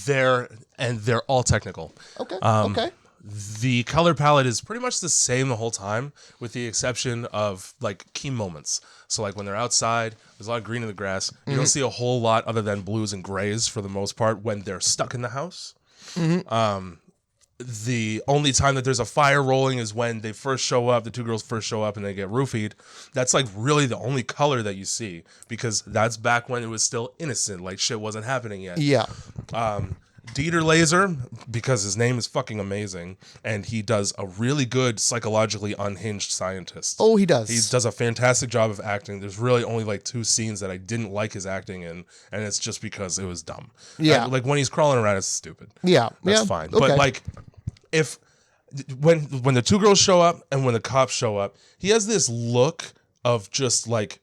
They're all technical. Okay. Okay. The color palette is pretty much the same the whole time, with the exception of like key moments. So like when they're outside, there's a lot of green in the grass. You don't see a whole lot other than blues and grays for the most part when they're stuck in the house. The only time that there's a fire rolling is when they first show up, the two girls first show up and they get roofied. That's like really the only color that you see, because that's back when it was still innocent, like shit wasn't happening yet. Yeah. Dieter Laser, because his name is fucking amazing, and he does a really good psychologically unhinged scientist. Oh, he does. He does a fantastic job of acting. There's really only like 2 scenes that I didn't like his acting in, and it's just because it was dumb. Yeah. Like when he's crawling around, it's stupid. Yeah. That's fine. Okay. But like, if when the two girls show up and when the cops show up, he has this look of just like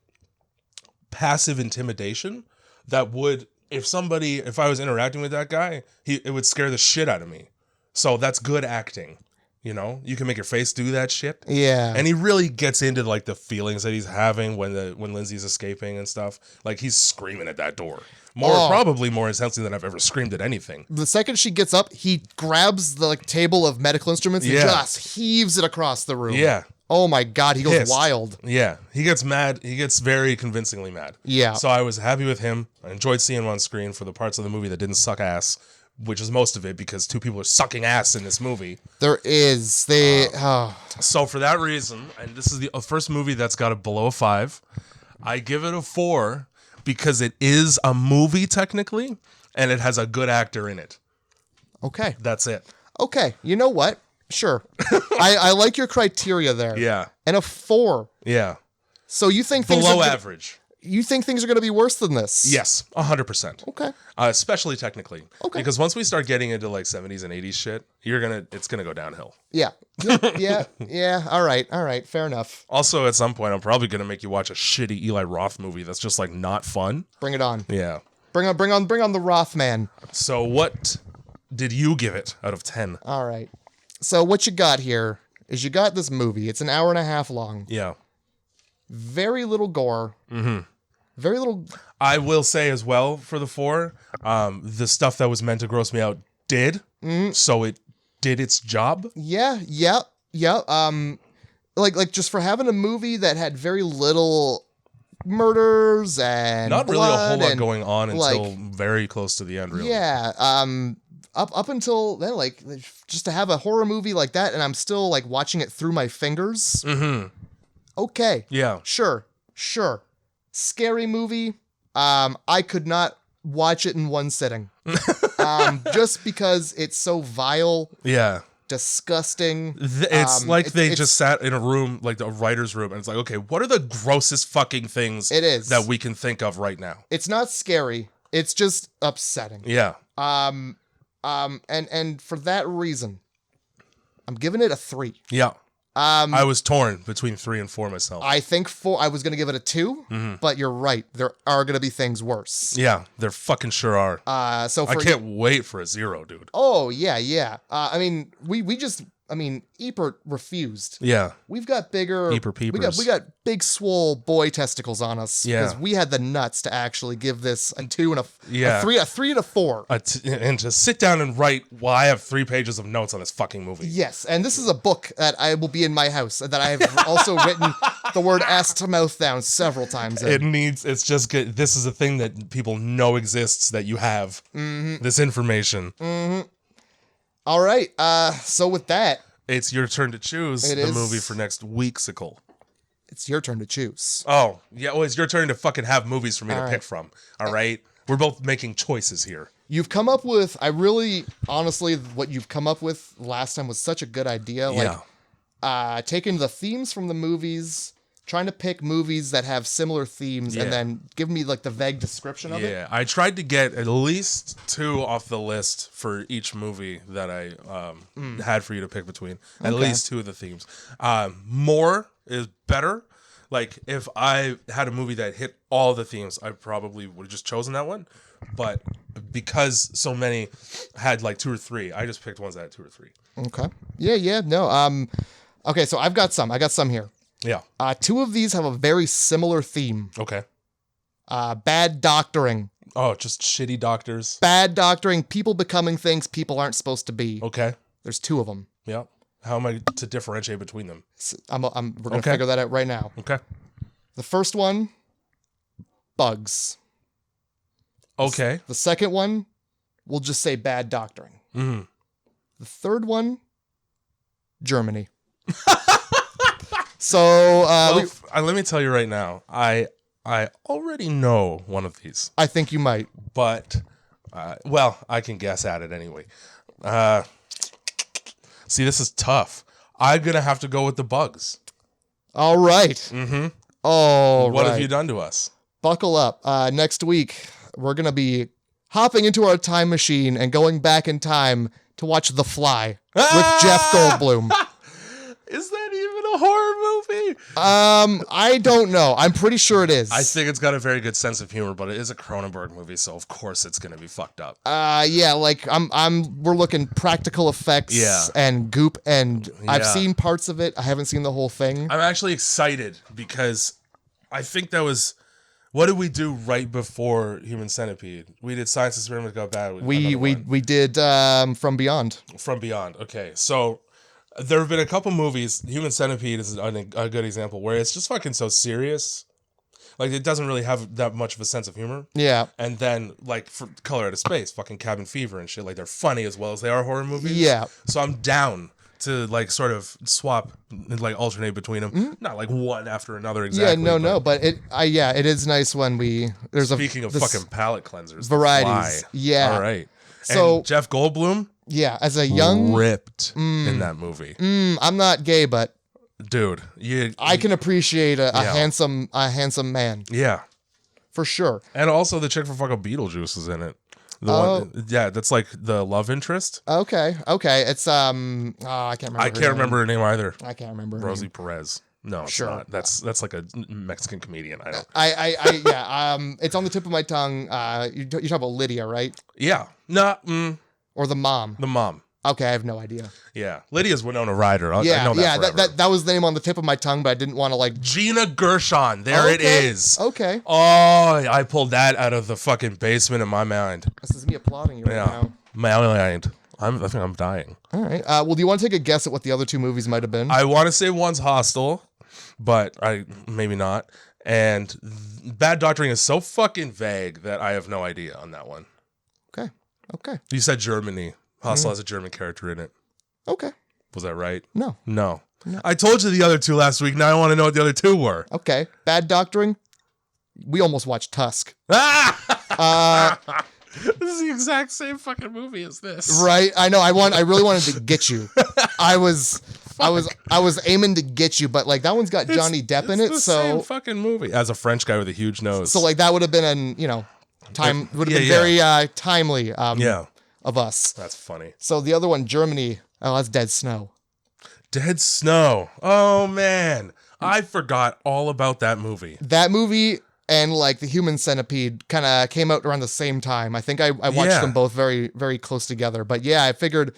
passive intimidation that would, if I was interacting with that guy, it would scare the shit out of me. So that's good acting. You know, you can make your face do that shit. Yeah. And he really gets into like the feelings that he's having when Lindsay's escaping and stuff. Like he's screaming at that door. Probably more intensely than I've ever screamed at anything. The second she gets up, he grabs the like table of medical instruments and just heaves it across the room. Yeah. Oh my God, he goes Pissed. wild. Yeah, he gets mad. He gets very convincingly mad. Yeah. So I was happy with him. I enjoyed seeing him on screen for the parts of the movie that didn't suck ass, which is most of it, because 2 people are sucking ass in this movie. There is. So for that reason, and this is the first movie that's got a below a 5, I give it a 4 because it is a movie technically, and it has a good actor in it. Okay. That's it. Okay. You know what? Sure. I like your criteria there. Yeah. And a 4. Yeah. So you think things Below are average. You think things are going to be worse than this? Yes, 100%. Okay. Especially technically. Okay. Because once we start getting into like 70s and 80s shit, it's gonna go downhill. Yeah. Yeah. All right. Fair enough. Also, at some point, I'm probably gonna make you watch a shitty Eli Roth movie that's just like not fun. Bring it on. Yeah. Bring on the Roth man. So what did you give it out of 10? All right. So what you got here is you got this movie. It's an hour and a half long. Yeah. Very little gore. Mm-hmm. Very little. I will say as well for the 4, the stuff that was meant to gross me out did. So it did its job. Yeah. Like just for having a movie that had very little murders and not really a whole lot and, going on until like, very close to the end. Really. Yeah. Up until then, like just to have a horror movie like that, and I'm still like watching it through my fingers. Mm-hmm. Okay. Yeah. Sure. Scary movie. I could not watch it in one sitting. Just because it's so vile. Yeah. Disgusting. It's like they just sat in a room, like the writer's room, and it's like, okay, what are the grossest fucking things that we can think of right now? It's not scary. It's just upsetting. Yeah. And for that reason, I'm giving it a 3. Yeah. I was torn between 3 and 4 myself. I think 4. I was gonna give it a 2, but you're right. There are gonna be things worse. Yeah, there fucking sure are. So I can't wait for a 0, dude. Oh yeah. I mean, Ebert refused. Yeah. We've got bigger Eeper peepers. We got big swole boy testicles on us. Yeah. Because we had the nuts to actually give this a 2 and a Yeah. a 3 and a 4. And to sit down and write, well, I have 3 pages of notes on this fucking movie. Yes, and this is a book that I will be in my house that I have also written the word ass to mouth down several times in. It's just good. This is a thing that people know exists, that you have this information. All right, so with that, It's your turn to choose the movie for next weeksicle. It's your turn to choose. Oh, yeah. Well, it's your turn to fucking have movies for me to pick from. All right? We're both making choices here. You've come up with, honestly, what you've come up with last time was such a good idea. Like, taking the themes from the movies, trying to pick movies that have similar themes, and then give me like the vague description of it. Yeah, I tried to get at least 2 off the list for each movie that I had for you to pick between. At least 2 of the themes. More is better. Like, if I had a movie that hit all the themes, I probably would have just chosen that one. But because so many had like 2 or 3, I just picked ones that had 2 or 3. Okay. Yeah. No. Okay. So I got some here. Yeah. 2 of these have a very similar theme. Okay. Bad doctoring. Oh, just shitty doctors. Bad doctoring. People becoming things people aren't supposed to be. Okay. There's 2 of them. Yeah. How am I to differentiate between them? We're going to figure that out right now. Okay. The first one, bugs. Okay. The second one, we'll just say bad doctoring. Mm-hmm. The third one, Germany. So let me tell you right now, I already know one of these, I think you might. but I can guess at it anyway. See, this is tough. I'm gonna have to go with the bugs. All right. Mm-hmm. What have you done to us? Buckle up. Next week, we're going to be hopping into our time machine and going back in time to watch The Fly with Jeff Goldblum. Is that even a horror movie? I don't know. I'm pretty sure it is. I think it's got a very good sense of humor, but it is a Cronenberg movie, so of course it's gonna be fucked up. Yeah, like we're looking practical effects and goop, and I've seen parts of it. I haven't seen the whole thing. I'm actually excited because I think that was. What did we do right before Human Centipede? We did Science Experiment Got Bad. We did From Beyond. From Beyond. Okay, so there have been a couple movies. Human Centipede is a good example where it's just fucking so serious. Like, it doesn't really have that much of a sense of humor. Yeah. And then, like, for Color Out of Space, fucking Cabin Fever and shit, like, they're funny as well as they are horror movies. Yeah. So I'm down to, like, sort of swap and, like, alternate between them. Mm-hmm. Not, like, one after another exactly. Yeah, no, but it is nice when Speaking of fucking palate cleansers. Varieties. Yeah. All right. So and Jeff Goldblum. Yeah, as a young... ripped in that movie. I'm not gay, but... Dude, I can appreciate a handsome man. Yeah. For sure. And also the chick from fucking Beetlejuice is in it. That's like the love interest. Okay. It's I can't remember. I can't remember her name either. I can't remember her Rosie name. Perez. No, it's not. That's like a Mexican comedian. I don't. It's on the tip of my tongue. You talk about Lydia, right? Yeah. No. Or the mom. The mom. Okay, I have no idea. Yeah, Lydia's Winona Ryder. I know that was the name on the tip of my tongue, but I didn't want to like... Gina Gershon. There it is. Okay. Oh, I pulled that out of the fucking basement of my mind. This is me applauding you right now. My mind. I think I'm dying. All right. Well, do you want to take a guess at what the other two movies might have been? I want to say one's Hostel, but maybe not. And Bad Doctoring is so fucking vague that I have no idea on that one. Okay. You said Germany. Hostel has a German character in it. Okay. Was that right? No. I told you the other two last week. Now I want to know what the other two were. Okay. Bad Doctoring. We almost watched Tusk. This is the exact same fucking movie as this. Right? I know. I really wanted to get you. I was aiming to get you, but like that one's got Johnny Depp in it, same fucking movie. As a French guy with a huge nose. So like that would have been very timely. Of us. That's funny. So the other one, Germany. Oh, that's Dead Snow. Dead Snow. Oh man, I forgot all about that movie. That movie and like the Human Centipede kind of came out around the same time. I think I watched them both very, very close together. But yeah, I figured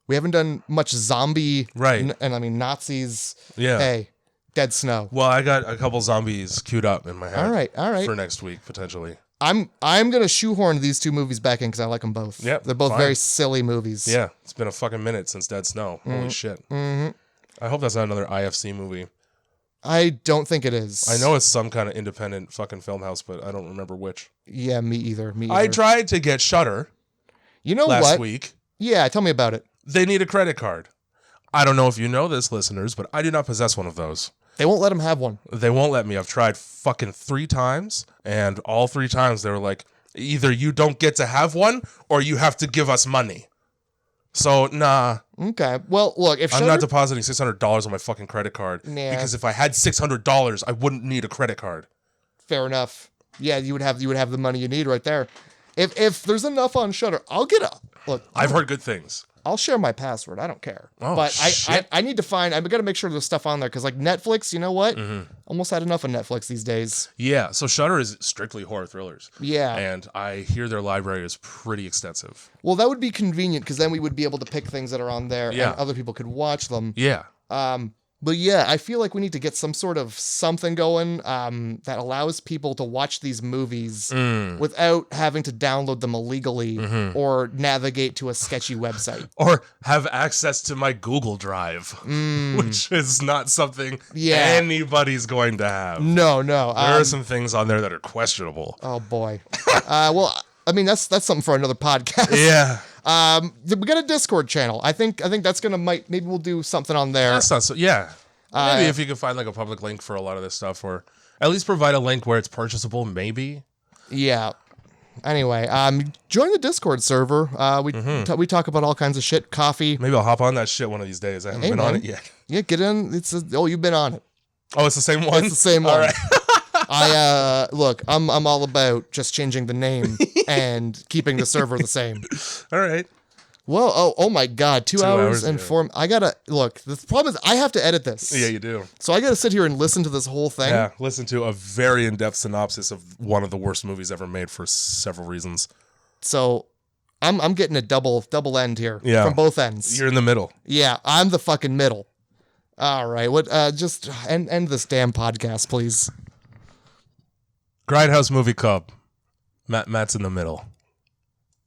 we haven't done much zombie, right? And I mean Nazis. Yeah. Hey, Dead Snow. Well, I got a couple zombies queued up in my head. All right. For next week potentially. I'm gonna shoehorn these two movies back in because I like them both. Yeah, they're both very silly movies. Yeah, it's been a fucking minute since Dead Snow. Holy shit. Mm-hmm. I hope that's not another IFC movie. I don't think it is. I know it's some kind of independent fucking film house, but I don't remember which. Yeah, me either. I tried to get Shudder. You know last week. Yeah, tell me about it. They need a credit card. I don't know if you know this, listeners, but I do not possess one of those. They won't let him have one. They won't let me. I've tried fucking 3 times, and all 3 times they were like, either you don't get to have one, or you have to give us money. So, nah. Okay. Well, look, if I'm not depositing $600 on my fucking credit card, because if I had $600, I wouldn't need a credit card. Fair enough. Yeah, you would have the money you need right there. If there's enough on Shudder, I'll get a look. I've heard good things. I'll share my password. I don't care. Oh, but shit. I need to find. I've got to make sure there's stuff on there because like Netflix, you know what? Mm-hmm. Almost had enough of Netflix these days. Yeah. So Shudder is strictly horror thrillers. Yeah. And I hear their library is pretty extensive. Well, that would be convenient because then we would be able to pick things that are on there, and other people could watch them. Yeah. But yeah, I feel like we need to get some sort of something going that allows people to watch these movies without having to download them illegally or navigate to a sketchy website. Or have access to my Google Drive, which is not something anybody's going to have. No. There are some things on there that are questionable. Oh, boy. Well, I mean, that's something for another podcast. Yeah. We got a Discord channel. I think that's maybe we'll do something on there. That's not so. Yeah. Maybe if you could find like a public link for a lot of this stuff, or at least provide a link where it's purchasable, maybe. Yeah. Anyway, join the Discord server. We talk about all kinds of shit. Coffee. Maybe I'll hop on that shit one of these days. I haven't been on it yet. Yeah, get in. You've been on it. Oh, it's the same one? It's the same one. All right. Look, I'm all about just changing the name and keeping the server the same. All right. Well, oh my God, 2 hours and 4. I gotta look. The problem is I have to edit this. Yeah, you do. So I gotta sit here and listen to this whole thing. Yeah, listen to a very in-depth synopsis of one of the worst movies ever made for several reasons. So I'm getting a double end here. Yeah. From both ends. You're in the middle. Yeah, I'm the fucking middle. All right. What? Just end this damn podcast, please. Grindhouse Movie Club. Matt's in the middle.